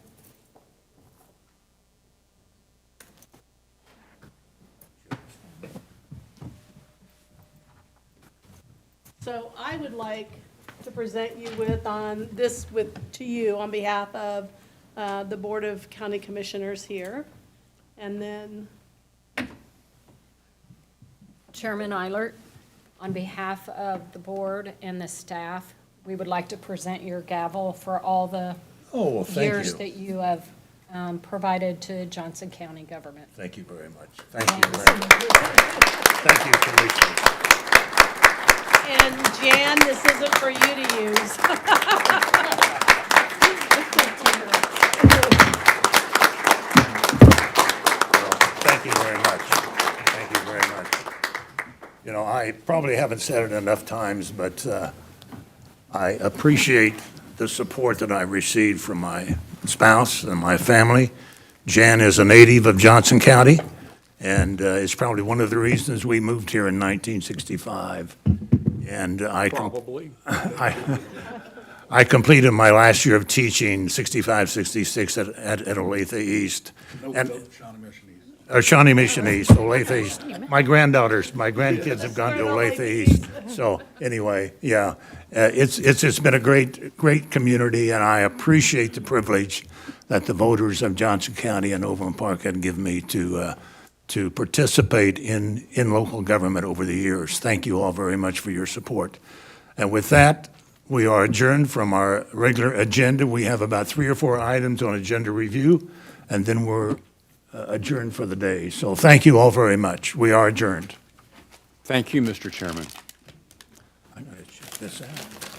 So I would like to present you to you on behalf of the Board of County Commissioners here. And then, Chairman Eilert, on behalf of the board and the staff, we would like to present your gavel for all the Oh, well, thank years you. that you have provided to Johnson County government. Thank you very much. Thank you very much. Thank you, Commissioner. and Jan, this isn't for you to use. Thank you very much. Thank you very much. You know, I probably haven't said it enough times, but I appreciate the support that I received from my spouse and my family. Jan is a native of Johnson County, and it's probably one of the reasons we moved here in 1965. And Probably. I completed my last year of teaching, 65, 66, at Olathe East. Shawnee Mission East, Olathe East. My grandkids have gone to Olathe East. So anyway, yeah, it's been a great community, and I appreciate the privilege that the voters of Johnson County and Overland Park had given me to participate in local government over the years. Thank you all very much for your support. And with that, we are adjourned from our regular agenda. We have about 3 or 4 items on agenda review, and then we're adjourned for the day. So thank you all very much. We are adjourned. Thank you, Mr. Chairman. I'm going to check this out.